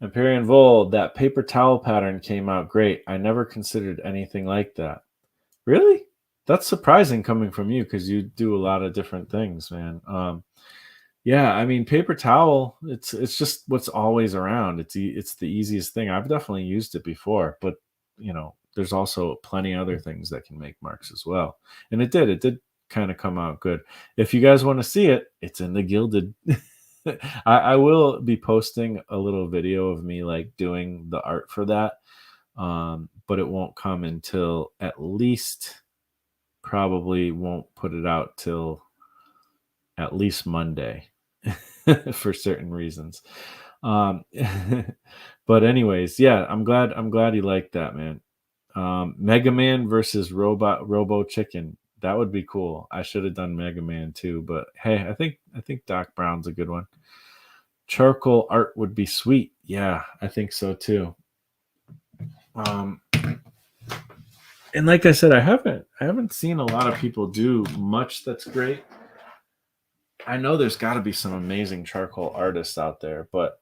Empyrean Vold, that paper towel pattern came out great. I never considered anything like that. Really? That's surprising coming from you because you do a lot of different things, man. Yeah, I mean, paper towel. It's just what's always around. It's the easiest thing. I've definitely used it before, but there's also plenty other things that can make marks as well. And it did kind of come out good. If you guys want to see it, it's in the Gilded. I will be posting a little video of me like doing the art for that, but it won't come until at least probably won't put it out till at least Monday for certain reasons. Um, but anyways, yeah, I'm glad you liked that, man. Mega Man versus Robo Chicken. That would be cool. I should have done Mega Man too, but hey, I think Doc Brown's a good one. Charcoal art would be sweet. Yeah, I think so too. Um, and like I said, I haven't seen a lot of people do much that's great. I know there's got to be some amazing charcoal artists out there, but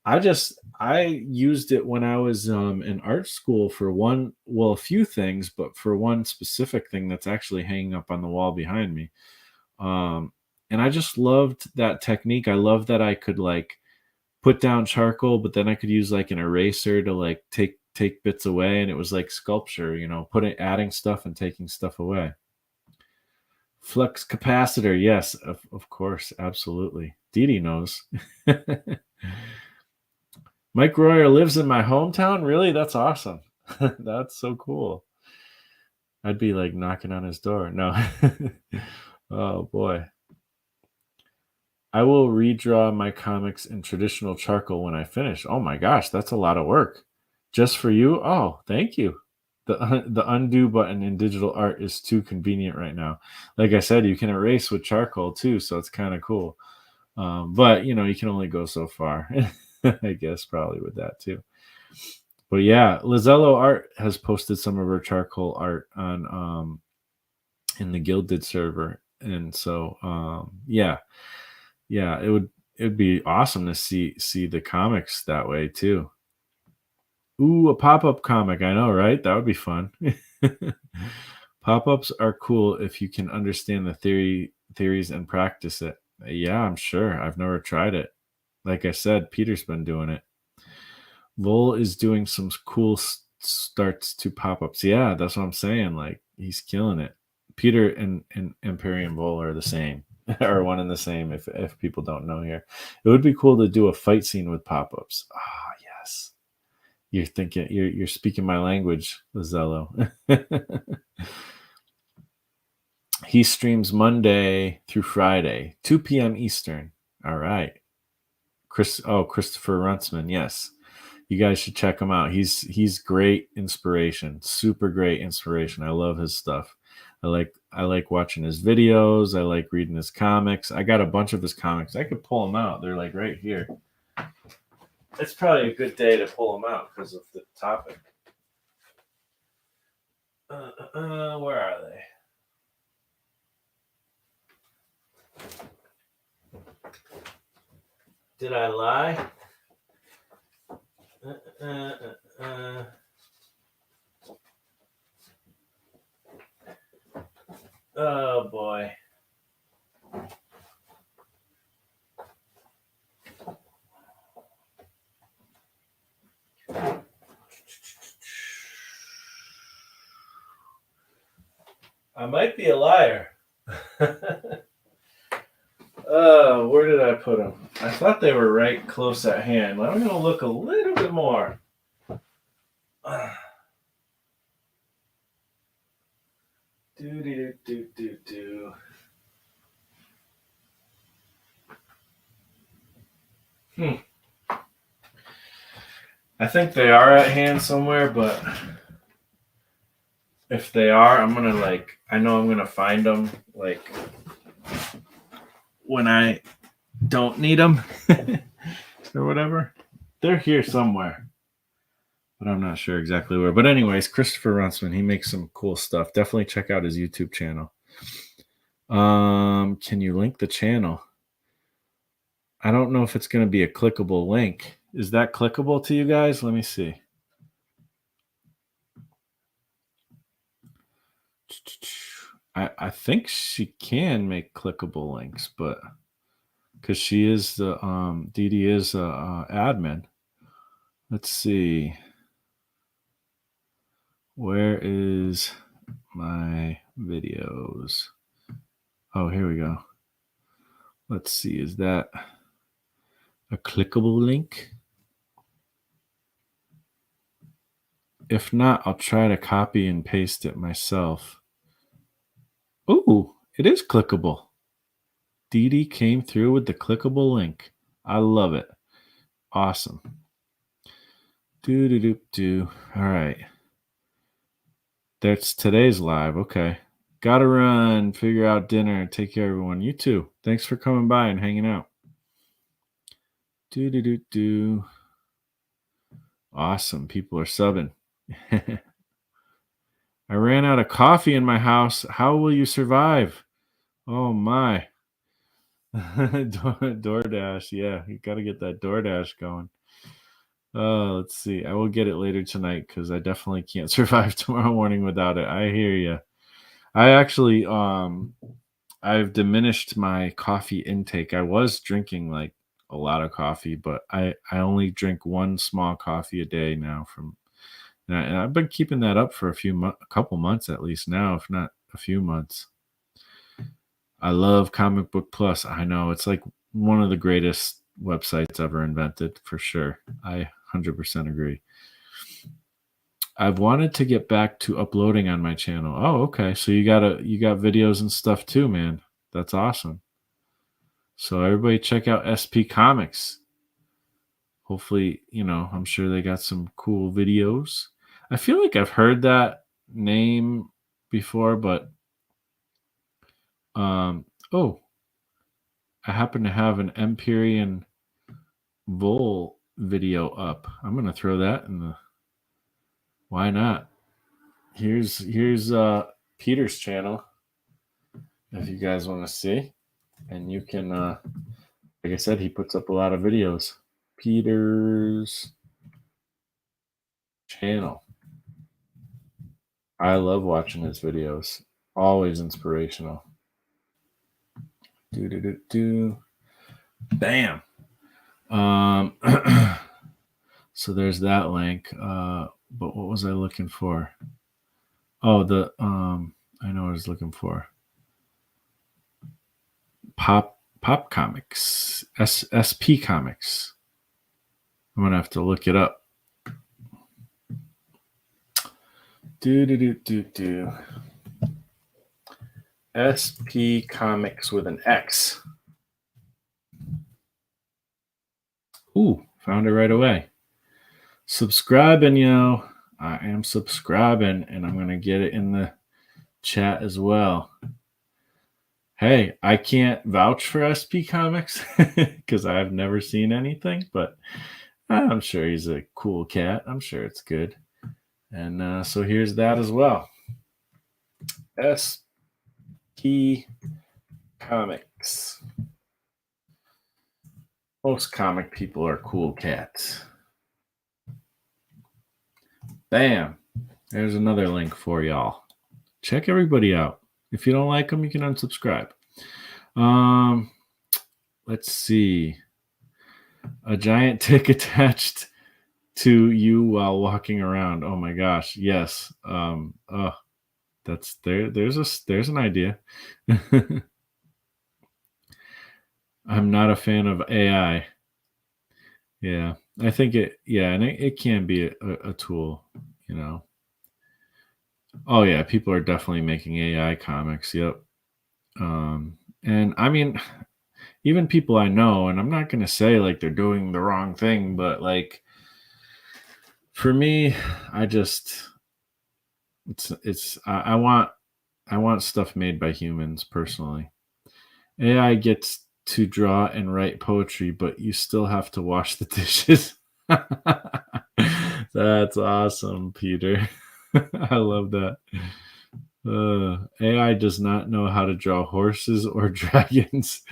I used it when I was in art school for a few things, but for one specific thing that's actually hanging up on the wall behind me. Um, and I just loved that technique. I love that I could like put down charcoal, but then I could use like an eraser to like take bits away, and it was like sculpture, adding stuff and taking stuff away. Flux capacitor, yes, of course, absolutely. Dede knows. Mike Royer lives in my hometown. Really, that's awesome. That's so cool. I'd be like knocking on his door. No. Oh boy. I will redraw my comics in traditional charcoal when I finish. Oh my gosh, that's a lot of work. Just for you? Oh, thank you. The undo button in digital art is too convenient right now. Like I said, you can erase with charcoal too, so it's kind of cool. But you can only go so far. I guess probably with that too. But yeah, Lizello Art has posted some of her charcoal art on in the Gilded server, and so yeah, it'd be awesome to see the comics that way too. Ooh, a pop-up comic. I know, right? That would be fun. Pop-ups are cool if you can understand the theories and practice it. Yeah, I'm sure. I've never tried it. Like I said, Peter's been doing it. Vol is doing some cool starts to pop-ups. Yeah, that's what I'm saying. Like he's killing it. Peter and Empyrean Vol are the same, or one and the same. If people don't know here, it would be cool to do a fight scene with pop-ups. Ah, yes. You're speaking my language, Lazello. He streams Monday through Friday, 2 p.m. Eastern. All right. Christopher Runtsman. Yes. You guys should check him out. He's great inspiration. Super great inspiration. I love his stuff. I like watching his videos. I like reading his comics. I got a bunch of his comics. I could pull them out. They're like right here. It's probably a good day to pull them out because of the topic. Where are they? Did I lie? Oh boy. I might be a liar. Where did I put them? I thought they were right close at hand. I'm going to look a little bit more. Do. I think they are at hand somewhere, but if they are, I'm going to I know I'm going to find them when I don't need them or whatever. They're here somewhere, but I'm not sure exactly where. But anyways, Christopher Runsman, he makes some cool stuff. Definitely check out his YouTube channel. Can you link the channel? I don't know if it's going to be a clickable link. Is that clickable to you guys? Let me see. I think she can make clickable links, but because she is the Dede is admin. Let's see. Where is my videos? Oh, here we go. Let's see. Is that a clickable link? If not, I'll try to copy and paste it myself. Ooh, it is clickable. Dede came through with the clickable link. I love it. Awesome. Do. All right. That's today's live. Okay. Gotta run, figure out dinner. Take care, everyone. You too. Thanks for coming by and hanging out. Do. Awesome. People are subbing. I ran out of coffee in my house. How will you survive? Oh, my. DoorDash. Yeah, you got to get that DoorDash going. Let's see. I will get it later tonight because I definitely can't survive tomorrow morning without it. I hear you. I actually, I've diminished my coffee intake. I was drinking a lot of coffee, but I only drink one small coffee a day now. And I've been keeping that up for a couple months at least now, if not a few months. I love Comic Book Plus. I know it's one of the greatest websites ever invented for sure. I 100% agree. I've wanted to get back to uploading on my channel. Oh, okay. So you got videos and stuff too, man. That's awesome. So everybody check out SP Comics. Hopefully, I'm sure they got some cool videos. I feel like I've heard that name before, but I happen to have an Empyrean Vol video up. I'm gonna throw that in the. Why not? Here's Peter's channel. If you guys want to see, and you can, like I said, he puts up a lot of videos. Peter's channel. I love watching his videos. Always inspirational. Do. Bam. So there's that link. But what was I looking for? Oh, I know what I was looking for. Pop Comics. SP Comics. I'm gonna have to look it up. Do. SP Comics with an X. Ooh, found it right away. Subscribing, I am subscribing, and I'm going to get it in the chat as well. Hey, I can't vouch for SP Comics because I've never seen anything, but I'm sure he's a cool cat. I'm sure it's good. And so here's that as well. SP Comics. Most comic people are cool cats. Bam. There's another link for y'all. Check everybody out. If you don't like them, you can unsubscribe. Let's see. A giant tick attached to you while walking around. Oh my gosh. Yes. There's an idea. I'm not a fan of AI. Yeah, I think and it can be a tool, you know. Oh yeah, people are definitely making AI comics. Yep. And I mean, even people I know, and I'm not gonna say like they're doing the wrong thing, but like for me, I just I want stuff made by humans personally. AI gets to draw and write poetry, but you still have to wash the dishes. That's awesome, Peter. I love that. AI does not know how to draw horses or dragons.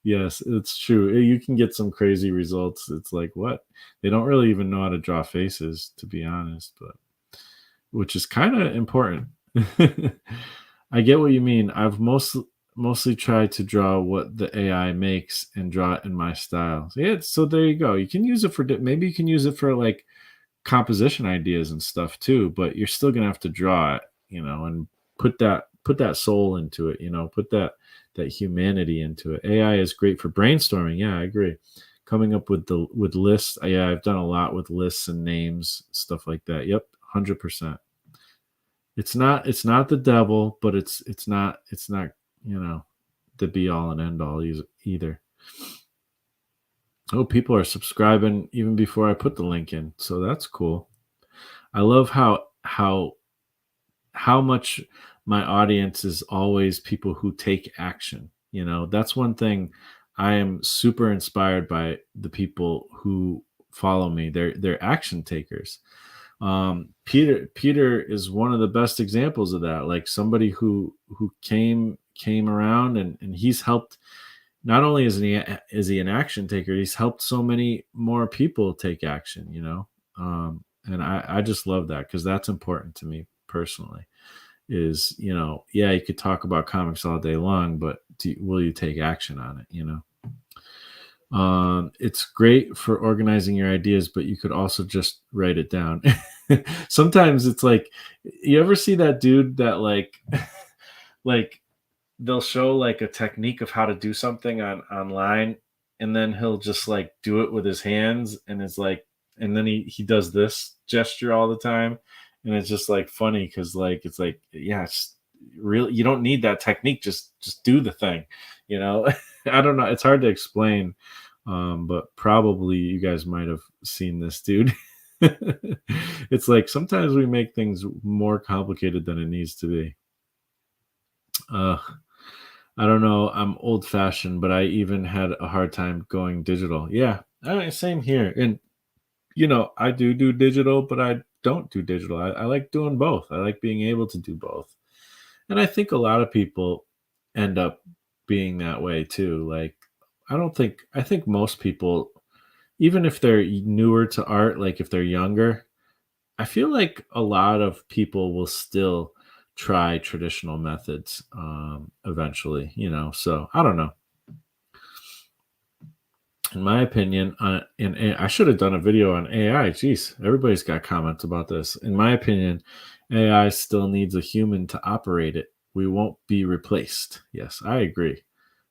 Yes, it's true. You can get some crazy results. It's like, what? They don't really even know how to draw faces, to be honest, but which is kind of important. I get what you mean. I've mostly tried to draw what the AI makes and draw it in my style. So, yeah, so there you go. You can use it for maybe you can use it for like composition ideas and stuff too, but you're still gonna have to draw it, and put that soul into it, put that humanity into it. AI is great for brainstorming. Yeah, I agree. Coming up with lists. Yeah, I've done a lot with lists and names, stuff like that. Yep, 100%. It's not the devil, but it's not the be all and end all either. Oh, people are subscribing even before I put the link in, so that's cool. I love how much my audience is always people who take action. That's one thing I am super inspired by, the people who follow me. They're action takers. Peter is one of the best examples of that. Like somebody who came around, and he's helped. Not only is he an action taker, he's helped so many more people take action. And I just love that, because that's important to me personally. Is yeah, you could talk about comics all day long, but will you take action on it? It's great for organizing your ideas, but you could also just write it down. Sometimes it's like, you ever see that dude that like they'll show like a technique of how to do something online, and then he'll just like do it with his hands, and it's like, and then he does this gesture all the time, and it's just like funny, because like it's like, yeah, it's really, you don't need that technique, just do the thing. I don't know, it's hard to explain. But probably you guys might have seen this dude. It's like sometimes we make things more complicated than it needs to be. uh I don't know. I'm old fashioned, but I even had a hard time going digital. Yeah, I mean, same here. And I do digital, but I don't do digital. I like doing both. I like being able to do both. And I think a lot of people end up being that way too. Like, I think most people, even if they're newer to art, like if they're younger, I feel like a lot of people will still try traditional methods eventually, So I don't know. In my opinion, I should have done a video on AI. Jeez, everybody's got comments about this. In my opinion, AI still needs a human to operate it. We won't be replaced. Yes, I agree.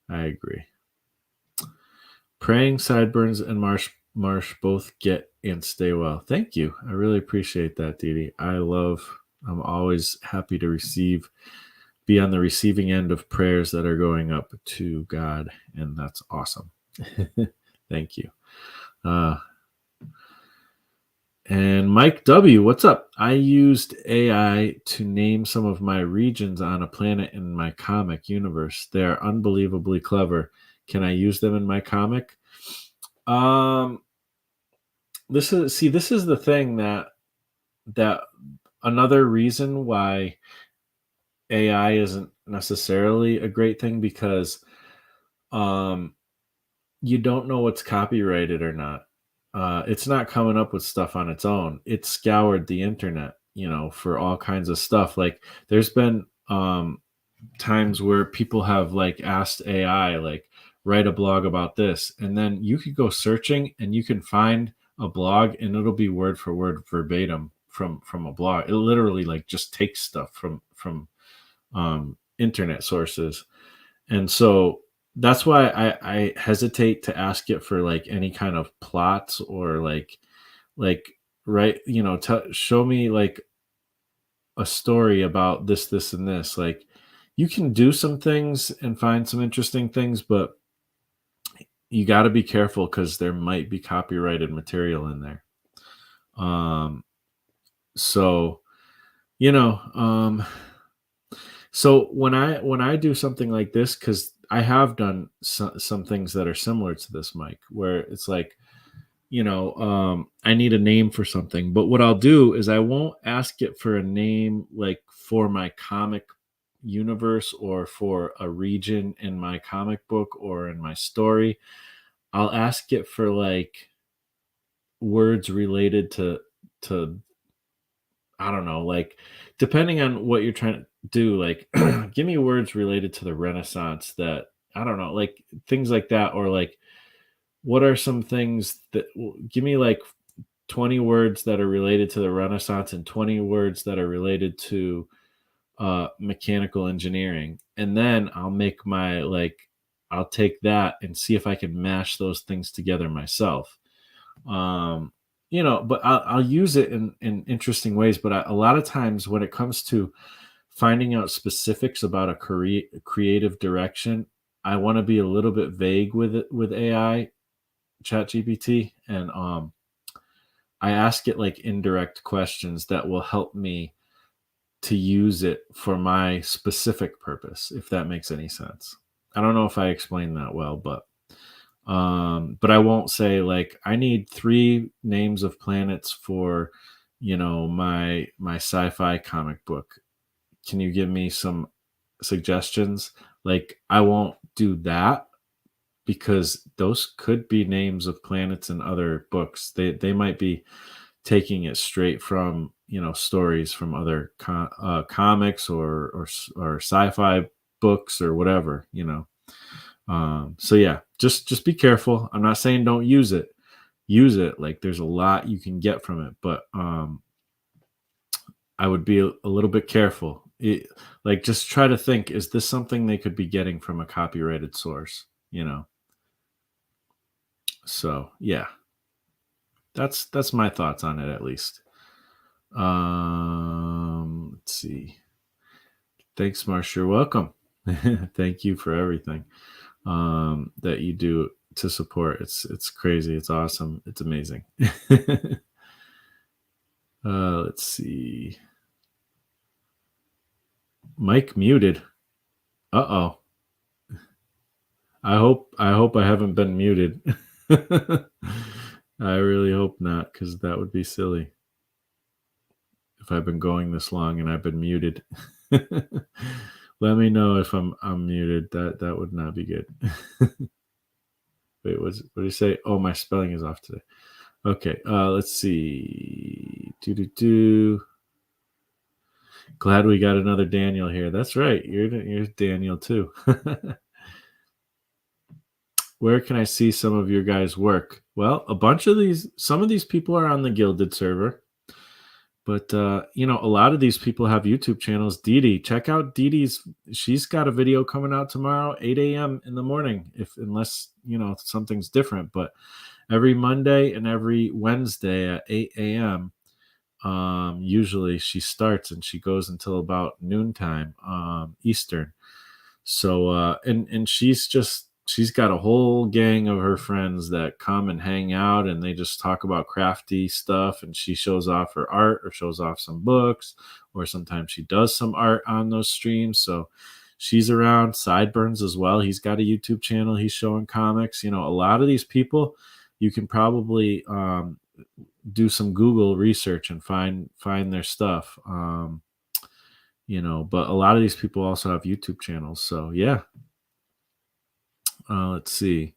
I agree. Praying, Sideburns, and Marsh both get and stay well. Thank you. I really appreciate that, Dede. I'm always happy to be on the receiving end of prayers that are going up to God, and that's awesome. Thank you. And Mike W, what's up? I used AI to name some of my regions on a planet in my comic universe. They are unbelievably clever. Can I use them in my comic? This is the thing that another reason why AI isn't necessarily a great thing, because you don't know what's copyrighted or not. It's not coming up with stuff on its own. It's scoured the internet, for all kinds of stuff. Like there's been times where people have like asked AI, like, write a blog about this, and then you could go searching and you can find a blog, and it'll be word for word verbatim from a blog. It literally like just takes stuff from internet sources. And so that's why I hesitate to ask it for like any kind of plots or like right, show me like a story about this and this. Like you can do some things and find some interesting things, but you got to be careful because there might be copyrighted material in there. So you know, so when I do something like this, because I have done some things that are similar to this, Mike, where it's like, I need a name for something, but what I'll do is I won't ask it for a name like for my comic universe or for a region in my comic book or in my story. I'll ask it for like words related to I don't know, like depending on what you're trying to do, like give me words related to the Renaissance that I don't know, like things like that, or like what are some things that give me like 20 words that are related to the Renaissance and 20 words that are related to mechanical engineering. And then I'll make my like I'll take that and see if I can mash those things together myself. um but I'll use it in interesting ways, but a lot of times when it comes to finding out specifics about a creative direction, I want to be a little bit vague with it with AI chat gpt, and I ask it like indirect questions that will help me to use it for my specific purpose, if that makes any sense. I don't know if I explained that well, but I won't say like I need 3 names of planets for my sci-fi comic book. Can you give me some suggestions? Like I won't do that because those could be names of planets in other books. They might be taking it straight from stories from other comics or sci-fi books or whatever. So yeah, just be careful. I'm not saying don't use it. Use it. Like there's a lot you can get from it, but I would be a little bit careful. Like just try to think: is this something they could be getting from a copyrighted source? So yeah, that's my thoughts on it at least. Let's see. Thanks, Marsh. You're welcome. Thank you for everything that you do to support. It's crazy. It's awesome. It's amazing. Let's see. Mike muted. Uh-oh. I hope I haven't been muted. I really hope not, because that would be silly if I've been going this long and I've been muted. Let me know if I'm muted. That would not be good. Wait, what did you say? Oh, my spelling is off today. Okay, let's see. Glad we got another Daniel here. That's right. You're Daniel too. Where can I see some of your guys' work? Well, some of these people are on the Gilded server, but a lot of these people have YouTube channels. Dede, check out Dede's. She's got a video coming out tomorrow, 8 a.m. in the morning, unless something's different. But every Monday and every Wednesday at 8 a.m. Usually she starts and she goes until about noontime Eastern. So and she's got a whole gang of her friends that come and hang out, and they just talk about crafty stuff, and she shows off her art or shows off some books, or sometimes she does some art on those streams. So she's around. Sideburns as well. He's got a YouTube channel. He's showing comics. A lot of these people, you can probably do some Google research and find their stuff. But a lot of these people also have YouTube channels. So yeah. Let's see.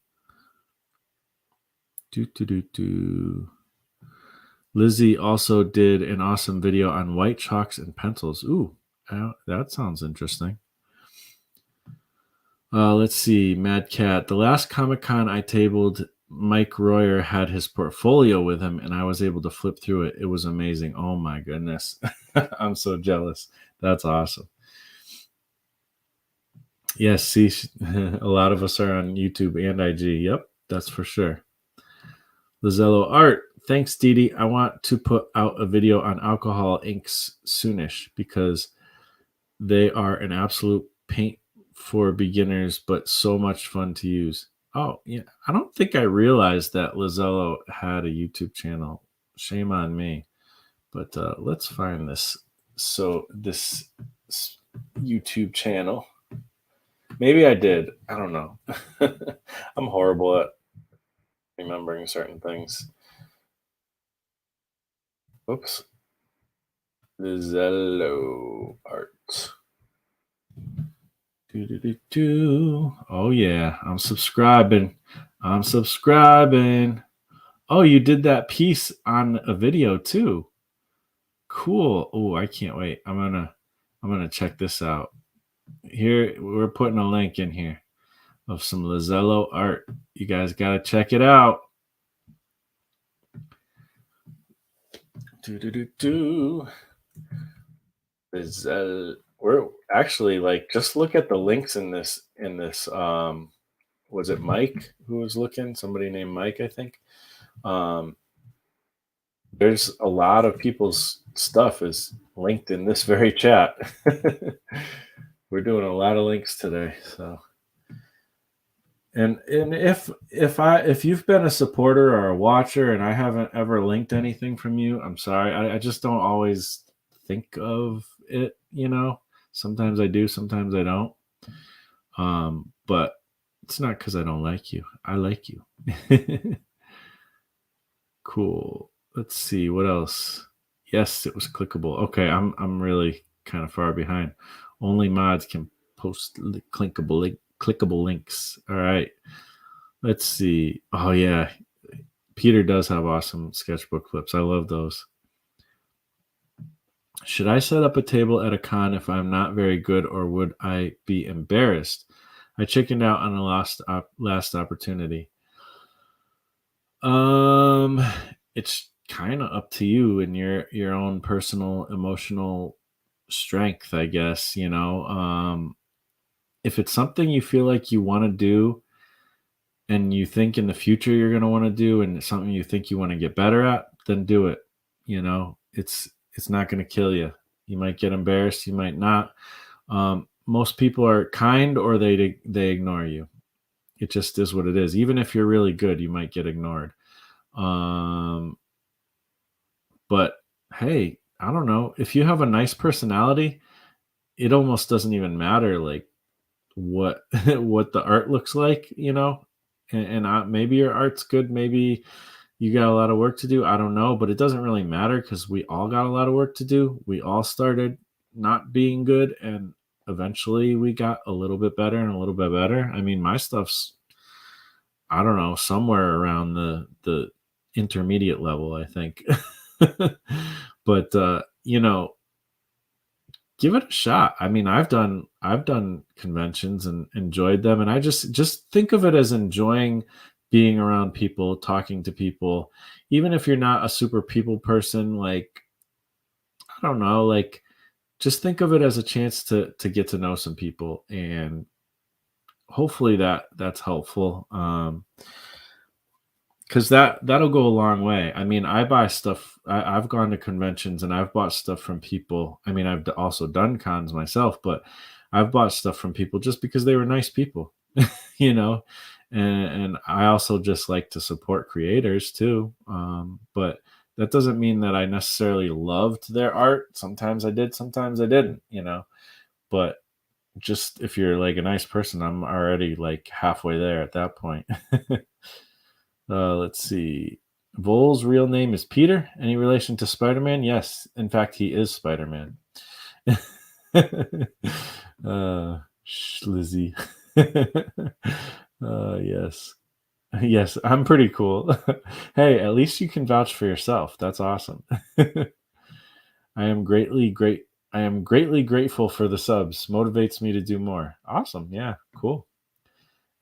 Lizzie also did an awesome video on white chalks and pencils. Ooh, that sounds interesting. Let's see. Mad Cat. The last Comic-Con I tabled, Mike Royer had his portfolio with him, and I was able to flip through it. It was amazing. Oh my goodness. I'm so jealous. That's awesome. Yes, see, a lot of us are on YouTube and IG. Yep, that's for sure. Lizello Art. Thanks, Dede. I want to put out a video on alcohol inks soonish because they are an absolute paint for beginners, but so much fun to use. Oh, yeah. I don't think I realized that Lizello had a YouTube channel. Shame on me. But let's find this. So, this YouTube channel. Maybe I did. I don't know. I'm horrible at remembering certain things. Oops. Lizello Art. Do. Oh yeah, I'm subscribing. I'm subscribing. Oh, you did that piece on a video too. Cool. Oh, I can't wait. I'm gonna check this out. Here we're putting a link in here of some Lizello art. You guys gotta check it out. Do. We're actually like just look at the links in this was it Mike who was looking? Somebody named Mike, I think. Um, there's a lot of people's stuff is linked in this very chat. We're doing a lot of links today, so and if you've been a supporter or a watcher and I haven't ever linked anything from you, I'm sorry. I just don't always think of it. Sometimes I do, sometimes I don't. But it's not because I don't like you. I like you. Cool. Let's see what else. Yes, it was clickable. Okay, I'm really kind of far behind. Only mods can post clickable links. All right. Let's see. Oh yeah, Peter does have awesome sketchbook flips. I love those. Should I set up a table at a con if I'm not very good, or would I be embarrassed? I chickened out on a last opportunity. It's kind of up to you and your own personal emotional strength, I guess. If it's something you feel like you want to do and you think in the future you're going to want to do, and it's something you think you want to get better at, then do it. It's not going to kill you. You might get embarrassed, you might not. Most people are kind, or they ignore you. It just is what it is. Even if you're really good, you might get ignored. But hey, I don't know. If you have a nice personality, it almost doesn't even matter like what what the art looks like, and maybe your art's good, maybe you got a lot of work to do. I don't know, but it doesn't really matter because we all got a lot of work to do. We all started not being good, and eventually we got a little bit better and a little bit better. I mean, my stuff's, I don't know, somewhere around the intermediate level, I think. But give it a shot. I mean, I've done conventions and enjoyed them, and I just think of it as enjoying being around people, talking to people, even if you're not a super people person. Like, I don't know, like, just think of it as a chance to get to know some people, and hopefully that's helpful. Because that'll go a long way. I mean, I buy stuff. I've gone to conventions and I've bought stuff from people. I mean, I've also done cons myself, but I've bought stuff from people just because they were nice people, you know. And I also just like to support creators too. But that doesn't mean that I necessarily loved their art. Sometimes I did, sometimes I didn't, But just if you're like a nice person, I'm already like halfway there at that point. Let's see. Vol's real name is Peter. Any relation to Spider-Man? Yes. In fact, he is Spider-Man. Schlizzy. Yes. Yes, I'm pretty cool. Hey, at least you can vouch for yourself. That's awesome. I am greatly grateful for the subs. Motivates me to do more. Awesome. Yeah, cool.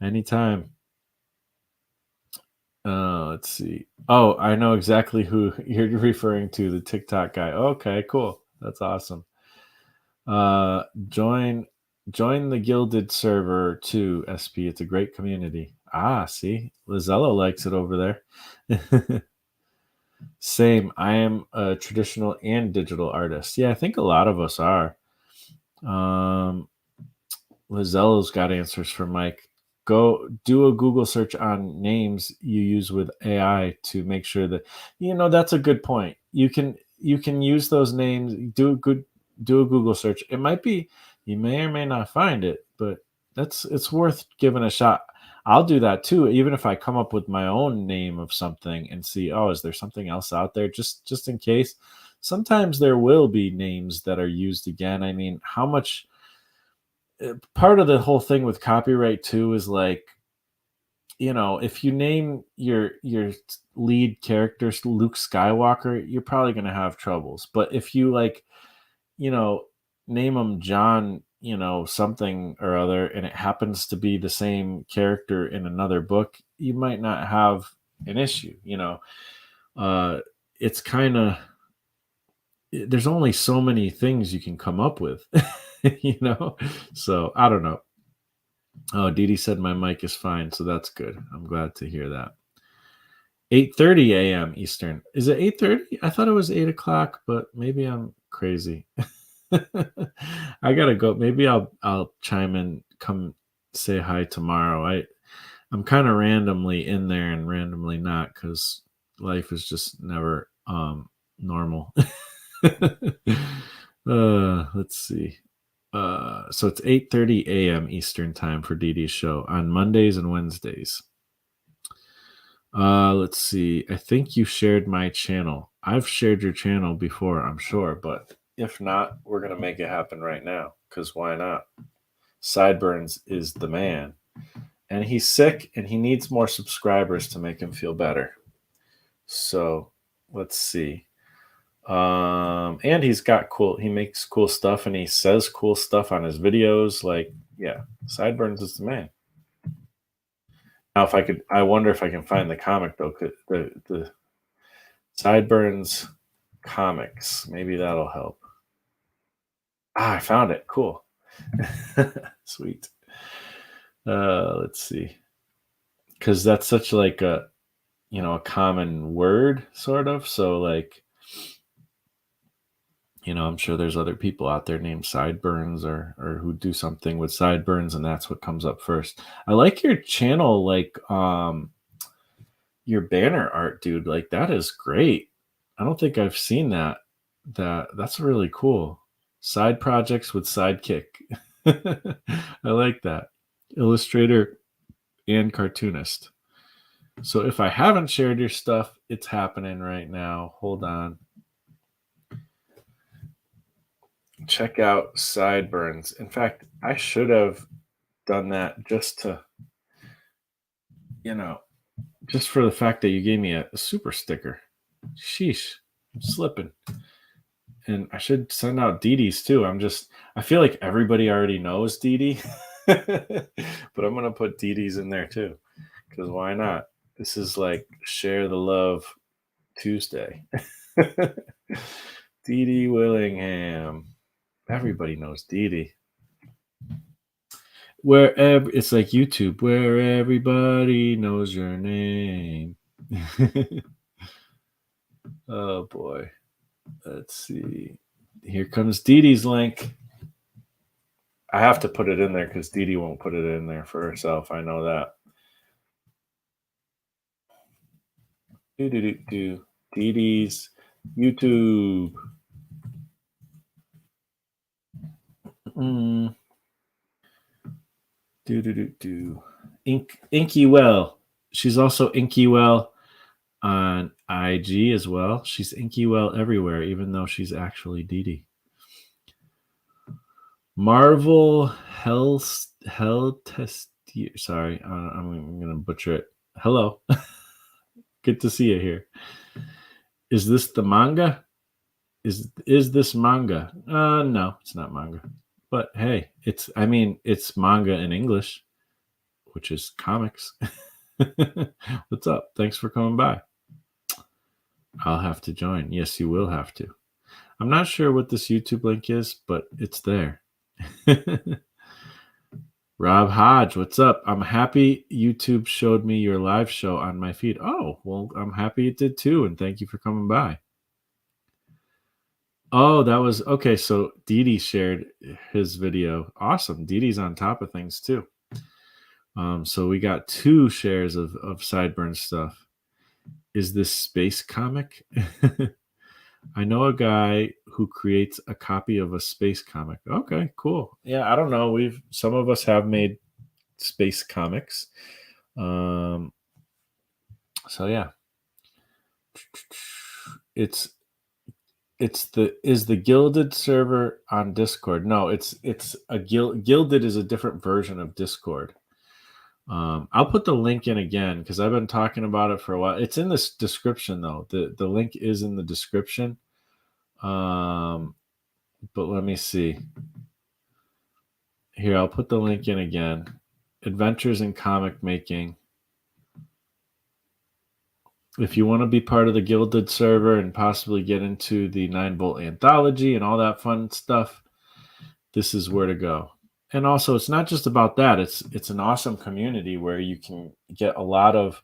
Anytime. Let's see. Oh, I know exactly who you're referring to, the TikTok guy. Okay, cool. That's awesome. Join Join the Gilded server too, SP. It's a great community. Ah, see, Lizello likes it over there. Same. I am a traditional and digital artist. Yeah, I think a lot of us are. Lizello's got answers for Mike. Go do a Google search on names you use with AI to make sure that that's a good point. You can use those names. Do a Google search. It might be you may or may not find it, but it's worth giving a shot. I'll do that too, even if I come up with my own name of something and see, oh, is there something else out there just in case. Sometimes there will be names that are used again. I mean, how much part of the whole thing with copyright too is like, if you name your lead character Luke Skywalker, you're probably going to have troubles. But if you like, you know name him John, something or other, and it happens to be the same character in another book, you might not have an issue. It's kind of, there's only so many things you can come up with. So I don't know. Oh, Dede said my mic is fine, so that's good. I'm glad to hear that. 8:30 a.m. Eastern. Is it 8:30? I thought it was 8 o'clock, but maybe I'm crazy. I gotta go. Maybe I'll chime in, come say hi tomorrow. I'm kind of randomly in there and randomly not, because life is just never normal. Let's see. So it's 8:30 a.m. Eastern time for Dede's show on Mondays and Wednesdays. Let's see. I think you shared my channel. I've shared your channel before, I'm sure, but if not, we're gonna make it happen right now, because why not? Sideburns is the man, and he's sick, and he needs more subscribers to make him feel better. So let's see. And he makes cool stuff, and he says cool stuff on his videos. Like, yeah, Sideburns is the man. Now, I wonder if I can find the comic though. The Sideburns comics, maybe that'll help. I found it. Cool. Sweet. Let's see, because that's such like a common word, sort of. So like, I'm sure there's other people out there named Sideburns, or who do something with sideburns, and that's what comes up first. I like your channel, like your banner art, dude. Like, that is great. I don't think I've seen that. That's really cool. Side projects with Sidekick. I like that. Illustrator and cartoonist. So if I haven't shared your stuff, it's happening right now. Hold on. Check out Sideburns. In fact, I should have done that just to, just for the fact that you gave me a super sticker. Sheesh, I'm slipping. And I should send out Dede's too. I feel like everybody already knows Dede, but I'm going to put Dede's in there too, because why not? This is like Share the Love Tuesday. Dede Willingham. Everybody knows Dede. It's like YouTube, where everybody knows your name. Oh boy. Let's see. Here comes Dede's link. I have to put it in there because Dede won't put it in there for herself. I know that. Dede's YouTube. Inky Well. She's also Inky Well on IG as well. She's Inky Well everywhere, even though she's actually Dede. Marvel Hell Test. Sorry, I'm gonna butcher it. Hello. Good to see you here. Is this the manga? Is this manga? No, it's not manga. But hey, it's manga in English, which is comics. What's up? Thanks for coming by. I'll have to join. Yes, you will have to. I'm not sure what this YouTube link is, but it's there. Rob Hodge, what's up? I'm happy YouTube showed me your live show on my feed. Oh, well, I'm happy it did too, and thank you for coming by. Oh, that was okay. So Dede shared his video. Awesome. Dede's on top of things too. So we got 2 shares of Sideburn stuff. Is this space comic? I know a guy who creates a copy of a space comic. Okay, cool. Yeah, I don't know. Some of us have made space comics. So yeah. It's the Gilded server on Discord. No, it's a Gilded is a different version of Discord. I'll put the link in again because I've been talking about it for a while. It's in this description though. The link is in the description. But let me see. Here, I'll put the link in again. Adventures in Comic Making. If you want to be part of the Gilded server and possibly get into the 9Volt Anthology and all that fun stuff, this is where to go. And also, it's not just about that. It's an awesome community where you can get a lot of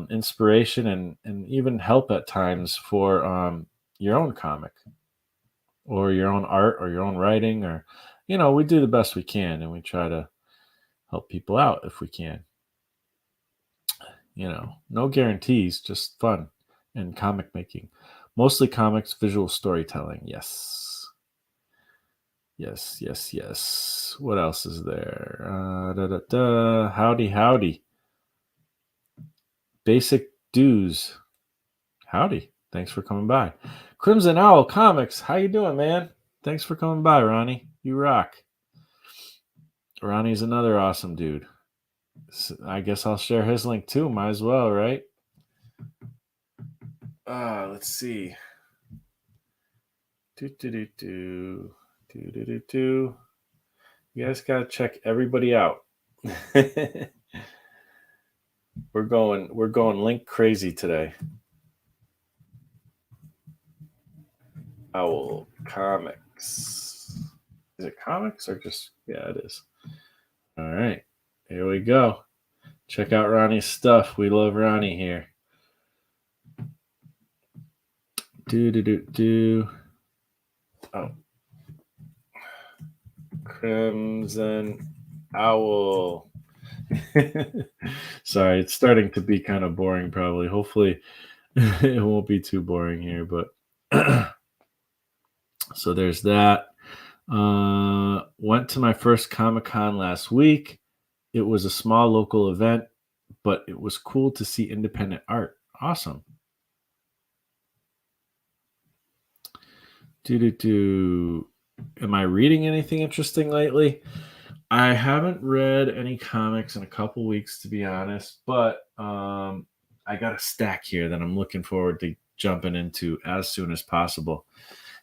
inspiration and even help at times for your own comic or your own art or your own writing, or we do the best we can and we try to help people out if we can. No guarantees, just fun and comic making. Mostly comics, visual storytelling. Yes. What else is there? Howdy. Basic dues. Howdy. Thanks for coming by. Crimson Owl Comics. How you doing, man? Thanks for coming by, Ronnie. You rock. Ronnie's another awesome dude. I guess I'll share his link too. Might as well, right? Let's see. You guys gotta check everybody out. We're going link crazy today. Owl Comics. Is it comics or just? Yeah, it is. All right, here we go. Check out Ronnie's stuff. We love Ronnie here. Oh, Crimson Owl. Sorry, it's starting to be kind of boring. Probably, hopefully, it won't be too boring here. But so there's that. Went to my first Comic-Con last week. It was a small local event, but it was cool to see independent art. Awesome. Am I reading anything interesting lately? I haven't read any comics in a couple weeks, to be honest, but I got a stack here that I'm looking forward to jumping into as soon as possible.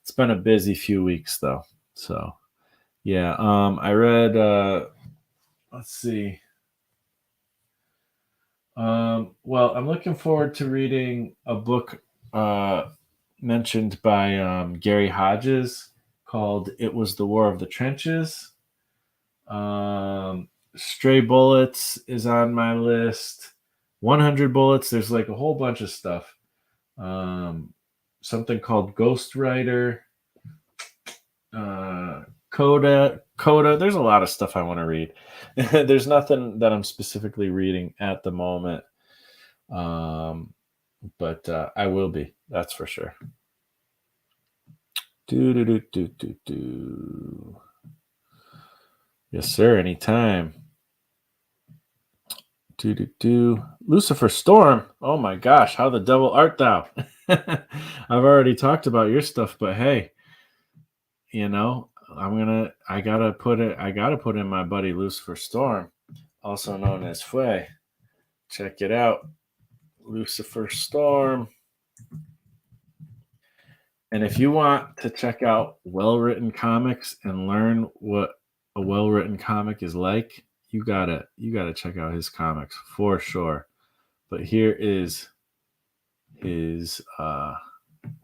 It's been a busy few weeks, though. So, yeah, I read, let's see. Well, I'm looking forward to reading a book mentioned by Gary Hodges called It Was the War of the Trenches. Stray Bullets is on my list. 100 Bullets. There's like a whole bunch of stuff. Something called Ghost Rider. Coda. There's a lot of stuff I want to read. There's nothing that I'm specifically reading at the moment. But I will be. That's for sure. Yes, sir. Anytime. Lucifer Storm. Oh my gosh, how the devil art thou? I've already talked about your stuff, but hey, I gotta put in my buddy Lucifer Storm, also known as Fue. Check it out. Lucifer Storm. And if you want to check out well-written comics and learn what a well-written comic is like, you gotta check out his comics for sure. But here is his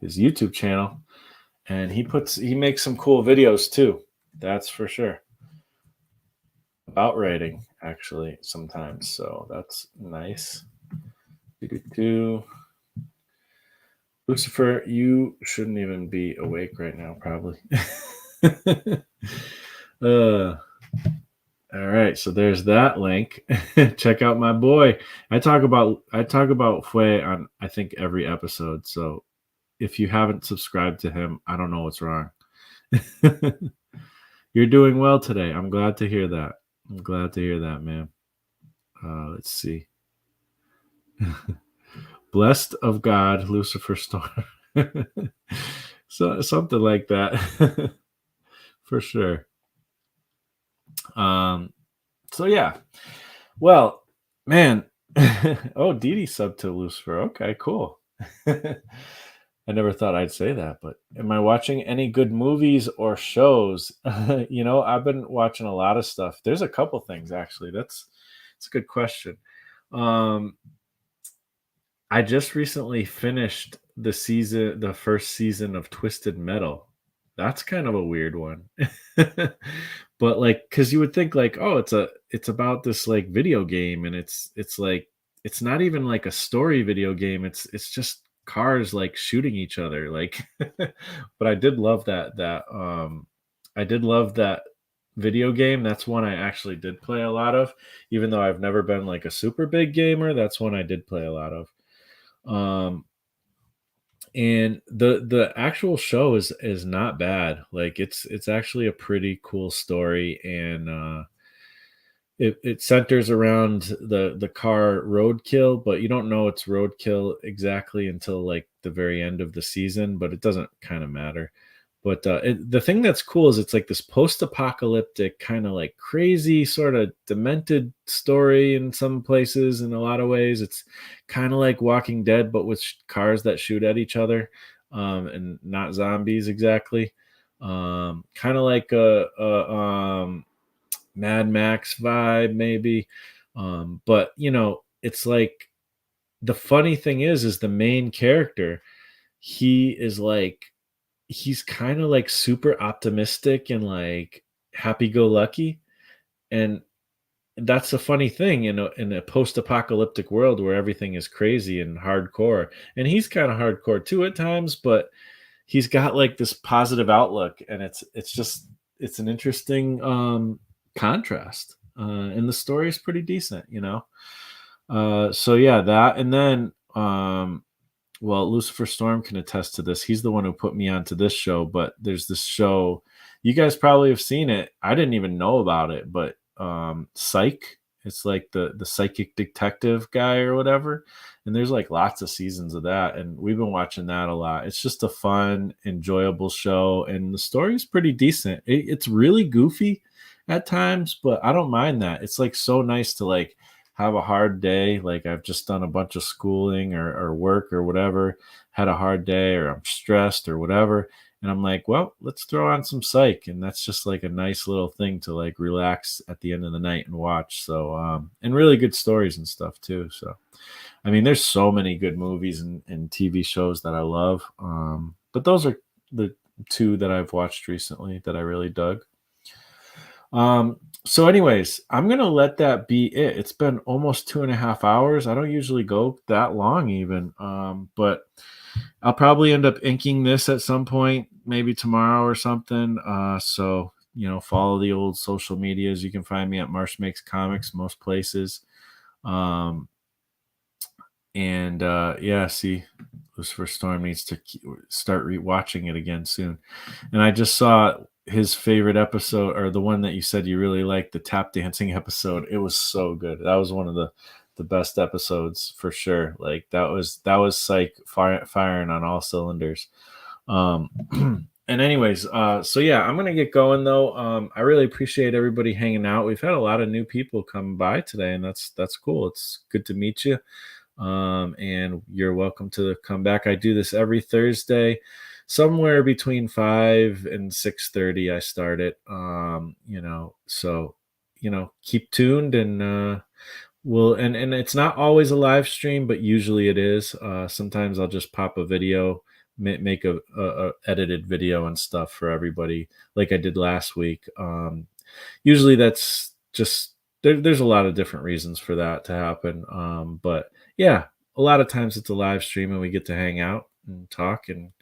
YouTube channel, and he makes some cool videos too. That's for sure. about writing actually sometimes, so that's nice. Doo-doo-doo. Lucifer, you shouldn't even be awake right now, probably. uh, all right, so there's that link. Check out my boy. I talk about Fue on I think every episode. So if you haven't subscribed to him, I don't know what's wrong. You're doing well today. I'm glad to hear that. I'm glad to hear that, man. Let's see. Blessed of God, Lucifer Storm. So something like that. For sure. Um, so yeah. Well, man. Oh, Dede sub to Lucifer. Okay, cool. I never thought I'd say that, but am I watching any good movies or shows? I've been watching a lot of stuff. There's a couple things actually. That's a good question. Um, I just recently finished the first season of Twisted Metal. That's kind of a weird one. But like cuz you would think like, oh, it's about this like video game and it's like it's not even like a story video game. It's just cars like shooting each other like but I did love that video game. That's one I actually did play a lot of even though I've never been like a super big gamer. That's one I did play a lot of. Um, and the actual show is not bad. Like it's actually a pretty cool story, and it centers around the car Roadkill, but you don't know it's Roadkill exactly until like the very end of the season. But it doesn't kind of matter. But the thing that's cool is it's like this post-apocalyptic kind of like crazy sort of demented story in some places. In a lot of ways, it's kind of like Walking Dead, but with cars that shoot at each other, and not zombies exactly. Kind of like a Mad Max vibe, maybe. But it's like the funny thing is the main character. He is like he's kind of like super optimistic and like happy go lucky, and that's a funny thing in a post-apocalyptic world where everything is crazy and hardcore, and he's kind of hardcore too at times, but he's got like this positive outlook, and it's an interesting contrast, and the story is pretty decent. So yeah, that, and then well, Lucifer Storm can attest to this. He's the one who put me onto this show, but there's this show. You guys probably have seen it. I didn't even know about it, but Psych. It's like the psychic detective guy or whatever. And there's like lots of seasons of that, and we've been watching that a lot. It's just a fun, enjoyable show, and the story's pretty decent. It's really goofy at times, but I don't mind that. It's like so nice to like have a hard day, like I've just done a bunch of schooling or work or whatever, had a hard day or I'm stressed or whatever. And I'm like, well, let's throw on some Psych. And that's just like a nice little thing to like relax at the end of the night and watch. So, and really good stories and stuff too. So, I mean, there's so many good movies and TV shows that I love. But those are the two that I've watched recently that I really dug. So anyways, I'm gonna let that be it. It's been almost 2.5 hours. I don't usually go that long even. But I'll probably end up inking this at some point, maybe tomorrow or something. So follow the old social medias. You can find me at Marsh Makes Comics most places. Um, and yeah, see, Lucifer Storm needs to start rewatching it again soon. And I just saw his favorite episode, or the one that you said you really liked, the tap dancing episode. It was so good. That was one of the best episodes for sure. Like that was Psych firing on all cylinders. Um, and anyways, so yeah, I'm gonna get going though. I really appreciate everybody hanging out. We've had a lot of new people come by today, and that's cool. It's good to meet you. And you're welcome to come back. I do this every Thursday, somewhere between 5 and 6:30. I start it. So keep tuned, and and it's not always a live stream, but usually it is. Sometimes I'll just pop a video, make a edited video and stuff for everybody, like I did last week. Usually that's just there's a lot of different reasons for that to happen. But yeah, a lot of times it's a live stream and we get to hang out and talk and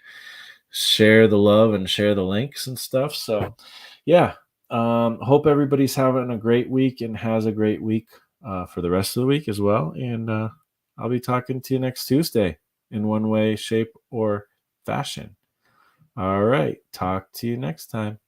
share the love and share the links and stuff. So yeah, hope everybody's having a great week and has a great week for the rest of the week as well. And I'll be talking to you next Tuesday in one way, shape, or fashion. All right. Talk to you next time.